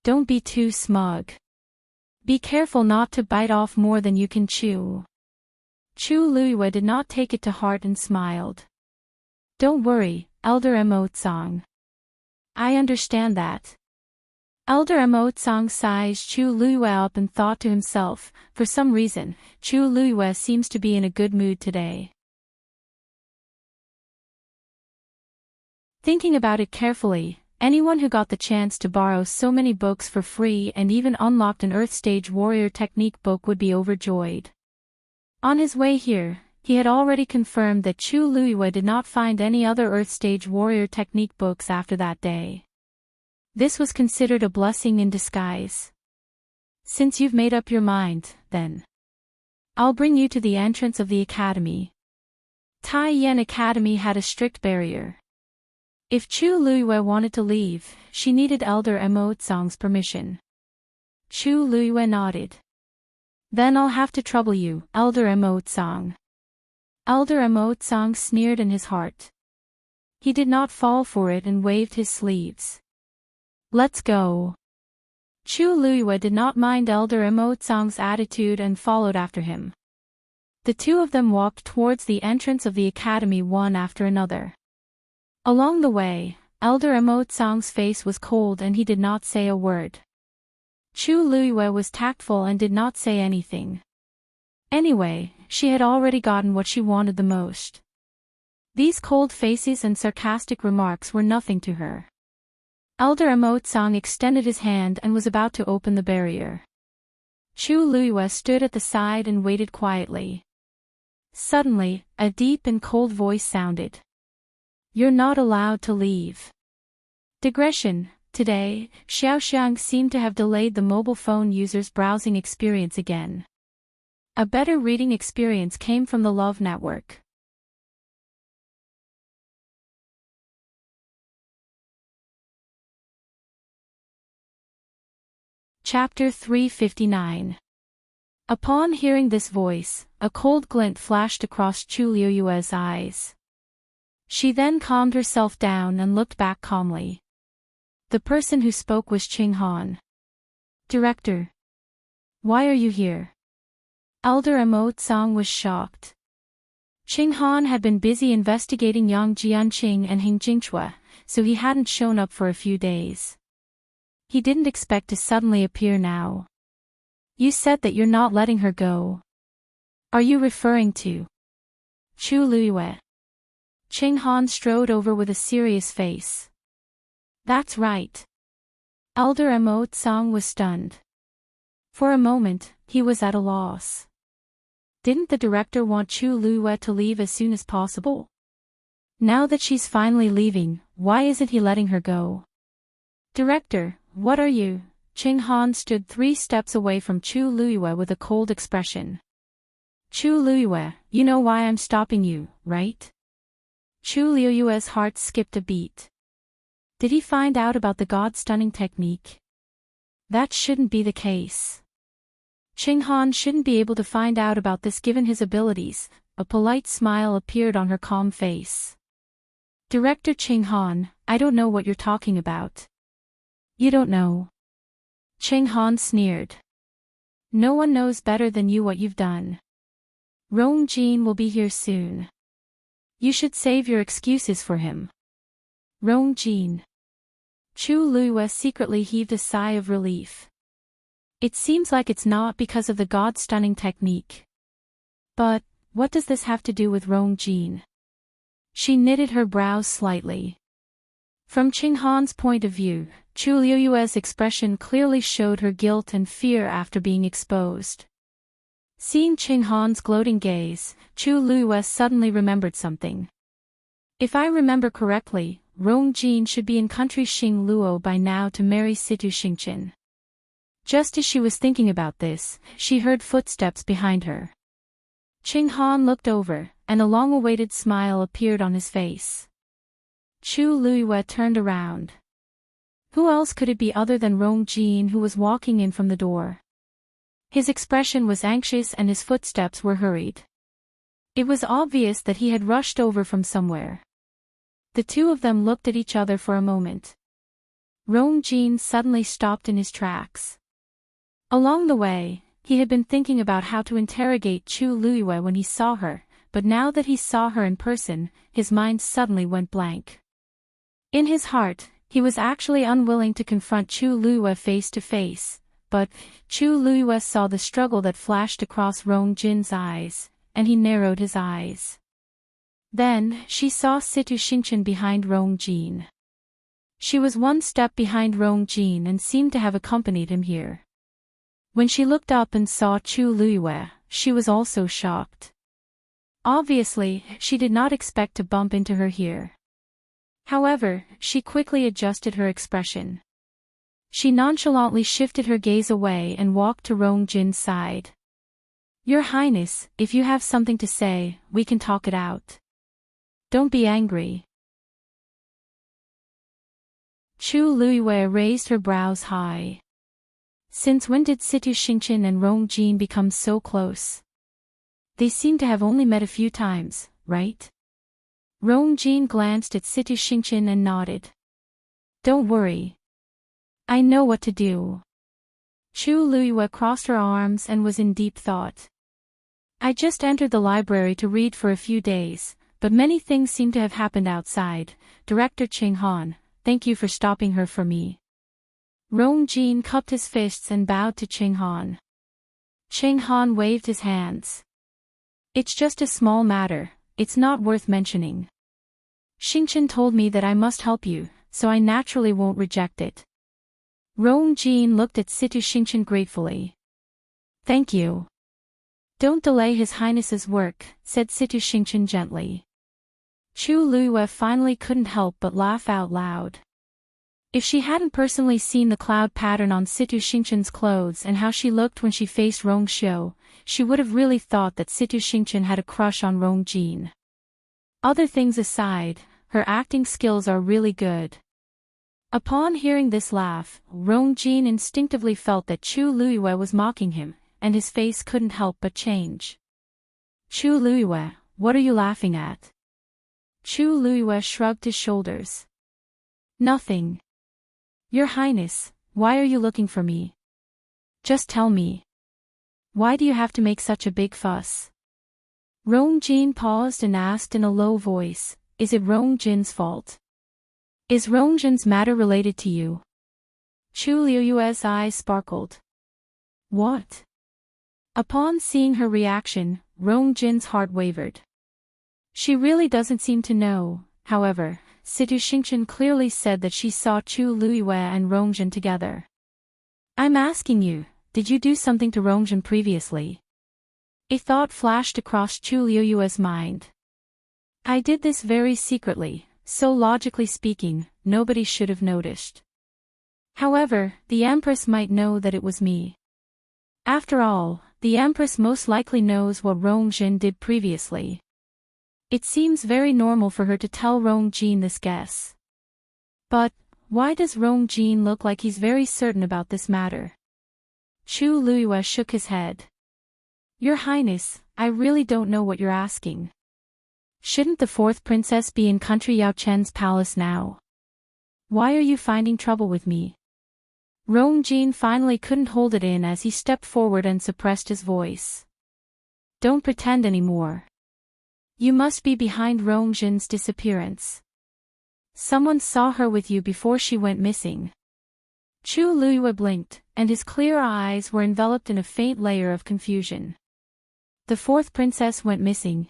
Don't be too smug. Be careful not to bite off more than you can chew. Chu Luiyue did not take it to heart and smiled. Don't worry, Elder Emotsong. I understand that. Elder Emotsong sized Chu Luiyue up and thought to himself, for some reason, Chu Luiyue seems to be in a good mood today. Thinking about it carefully, anyone who got the chance to borrow so many books for free and even unlocked an Earth Stage Warrior Technique book would be overjoyed. On his way here, he had already confirmed that Chu Luiyue did not find any other Earth Stage Warrior Technique books after that day. This was considered a blessing in disguise. Since you've made up your mind, then I'll bring you to the entrance of the academy. Tai Yan Academy had a strict barrier. If Chu Luiyue wanted to leave, she needed Elder Emotsong's permission. Chu Luiyue nodded. Then I'll have to trouble you, Elder Emotsong. Elder Emotsong sneered in his heart. He did not fall for it and waved his sleeves. Let's go. Chu Luiyue did not mind Elder Emotsong's attitude and followed after him. The two of them walked towards the entrance of the academy one after another. Along the way, Elder Emotsong's face was cold and he did not say a word. Chu Luiyue was tactful and did not say anything. Anyway, she had already gotten what she wanted the most. These cold faces and sarcastic remarks were nothing to her. Elder Emotsang extended his hand and was about to open the barrier. Chu Luiyue stood at the side and waited quietly. Suddenly, a deep and cold voice sounded. "You're not allowed to leave." Digression. Today, Xiaoxiang seemed to have delayed the mobile phone user's browsing experience again. A better reading experience came from the Love Network. Chapter 359. Upon hearing this voice, a cold glint flashed across Chu Luiyue's eyes. She then calmed herself down and looked back calmly. The person who spoke was Qing Han. "Director. Why are you here?" Elder Emotsang was shocked. Qing Han had been busy investigating Yang Jianqing and Hing Jingchua, so he hadn't shown up for a few days. He didn't expect to suddenly appear now. "You said that you're not letting her go. Are you referring to Chu Luiyue?" Qing Han strode over with a serious face. "That's right." Elder Emotsang was stunned. For a moment, he was at a loss. Didn't the director want Chu Luiyue to leave as soon as possible? Now that she's finally leaving, why isn't he letting her go? "Director, what are you?" Qing Han stood 3 steps away from Chu Luiyue with a cold expression. "Chu Luiyue, you know why I'm stopping you, right?" Chu Luiyue's heart skipped a beat. Did he find out about the God-stunning technique? That shouldn't be the case. Qing Han shouldn't be able to find out about this given his abilities. A polite smile appeared on her calm face. "Director Qing Han, I don't know what you're talking about." "You don't know?" Qing Han sneered. "No one knows better than you what you've done. Rong Jin will be here soon. You should save your excuses for him." Rong Jin. Chu Luiyue secretly heaved a sigh of relief. It seems like it's not because of the God-stunning technique. But, what does this have to do with Rong Jin? She knitted her brows slightly. From Qing Han's point of view, Chu Luiyue's expression clearly showed her guilt and fear after being exposed. Seeing Qing Han's gloating gaze, Chu Luiyue suddenly remembered something. If I remember correctly, Rong Jin should be in country Xing Luo by now to marry Situ Xingqian. Just as she was thinking about this, she heard footsteps behind her. Qing Han looked over, and a long-awaited smile appeared on his face. Chu Luiyue turned around. Who else could it be other than Rong Jin who was walking in from the door? His expression was anxious and his footsteps were hurried. It was obvious that he had rushed over from somewhere. The two of them looked at each other for a moment. Rong Jin suddenly stopped in his tracks. Along the way, he had been thinking about how to interrogate Chu Luiyue when he saw her, but now that he saw her in person, his mind suddenly went blank. In his heart, he was actually unwilling to confront Chu Luiyue face to face, but Chu Luiyue saw the struggle that flashed across Rong Jin's eyes, and he narrowed his eyes. Then, she saw Situ Xingqian behind Rong Jin. She was 1 step behind Rong Jin and seemed to have accompanied him here. When she looked up and saw Chu Luiyue, she was also shocked. Obviously, she did not expect to bump into her here. However, she quickly adjusted her expression. She nonchalantly shifted her gaze away and walked to Rong Jin's side. "Your Highness, if you have something to say, we can talk it out. Don't be angry." Chu Luiyue raised her brows high. Since when did Situ Xingqian and Rong Jin become so close? They seem to have only met a few times, right? Rong Jin glanced at Situ Xingqian and nodded. "Don't worry. I know what to do." Chu Luiyue crossed her arms and was in deep thought. "I just entered the library to read for a few days, but many things seem to have happened outside. Director Qing Han, thank you for stopping her for me." Rong Jin cupped his fists and bowed to Qing Han. Qing Han waved his hands. "It's just a small matter, it's not worth mentioning. Xingqian told me that I must help you, so I naturally won't reject it. Rongjin looked at Situ Xingchen gratefully. Thank you. Don't delay His Highness's work, said Situ Xingchen gently. Chu Luiyue finally couldn't help but laugh out loud. If she hadn't personally seen the cloud pattern on Situ Xingchen's clothes and how she looked when she faced Rongxiu, she would have really thought that Situ Xingchen had a crush on Rongjin. Other things aside, her acting skills are really good. Upon hearing this laugh, Rongjin instinctively felt that Chu Luiyue was mocking him, and his face couldn't help but change. Chu Luiyue, what are you laughing at? Chu Luiyue shrugged his shoulders. Nothing. Your Highness, why are you looking for me? Just tell me. Why do you have to make such a big fuss? Rongjin paused and asked in a low voice, is it Rongjin's fault? Is Rongjin's matter related to you? Chu Luiyue's eyes sparkled. What? Upon seeing her reaction, Rongjin's heart wavered. She really doesn't seem to know, however. Situ Xingchen clearly said that she saw Chu Luiyue and Rongjin together. I'm asking you, did you do something to Rongjin previously? A thought flashed across Chu Luiyue's mind. I did this very secretly, so logically speaking, nobody should have noticed. However, the Empress might know that it was me. After all, the Empress most likely knows what Rongjin did previously. It seems very normal for her to tell Rongjin this guess. But, why does Rongjin look like he's very certain about this matter? Chu Luiyue shook his head. Your Highness, I really don't know what you're asking. Shouldn't the fourth princess be in country Yao Chen's palace now? Why are you finding trouble with me? Rongjin finally couldn't hold it in as he stepped forward and suppressed his voice. Don't pretend anymore. You must be behind Rongjin's disappearance. Someone saw her with you before she went missing. Chu Luiyue blinked, and his clear eyes were enveloped in a faint layer of confusion. The fourth princess went missing.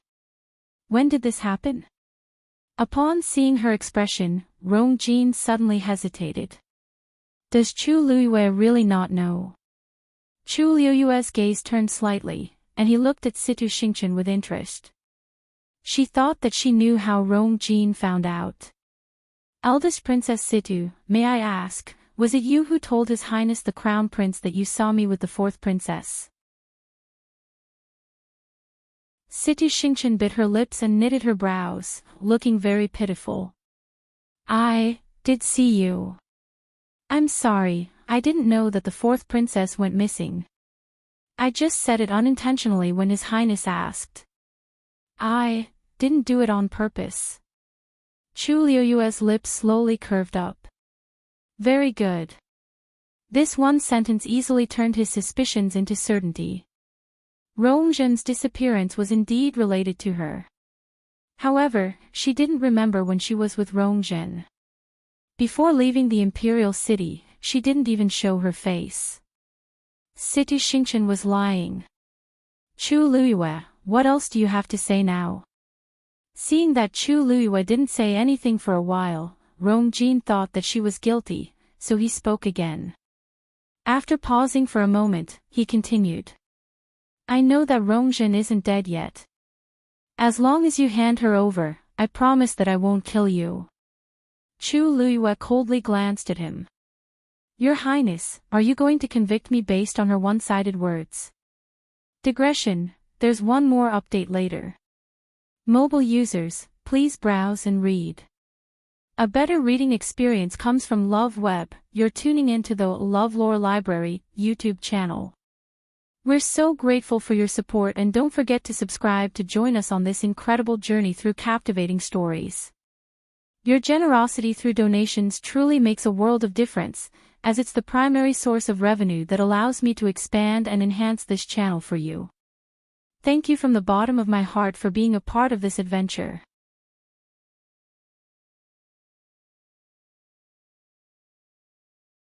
When did this happen? Upon seeing her expression, Rongjin suddenly hesitated. Does Chu Luiyue really not know? Chu Luiyue's gaze turned slightly, and he looked at Situ Xingchen with interest. She thought that she knew how Rongjin found out. Eldest Princess Situ, may I ask, was it you who told His Highness the Crown Prince that you saw me with the fourth princess? Situ Xingchen bit her lips and knitted her brows, looking very pitiful. I did see you. I'm sorry, I didn't know that the fourth princess went missing. I just said it unintentionally when His Highness asked. I didn't do it on purpose. Chu Luiyue's lips slowly curved up. Very good. This one sentence easily turned his suspicions into certainty. Rongjin's disappearance was indeed related to her. However, she didn't remember when she was with Rongjin. Before leaving the Imperial City, she didn't even show her face. Situ Xingchen was lying. Chu Luiyue, what else do you have to say now? Seeing that Chu Luiyue didn't say anything for a while, Rongjin thought that she was guilty, so he spoke again. After pausing for a moment, he continued. I know that Rongjin isn't dead yet. As long as you hand her over, I promise that I won't kill you. Chu Luiyue coldly glanced at him. Your Highness, are you going to convict me based on her one-sided words? Digression, there's one more update later. Mobile users, please browse and read. A better reading experience comes from LoveWeb. You're tuning into the LoveLore Library YouTube channel. We're so grateful for your support, and don't forget to subscribe to join us on this incredible journey through captivating stories. Your generosity through donations truly makes a world of difference, as it's the primary source of revenue that allows me to expand and enhance this channel for you. Thank you from the bottom of my heart for being a part of this adventure.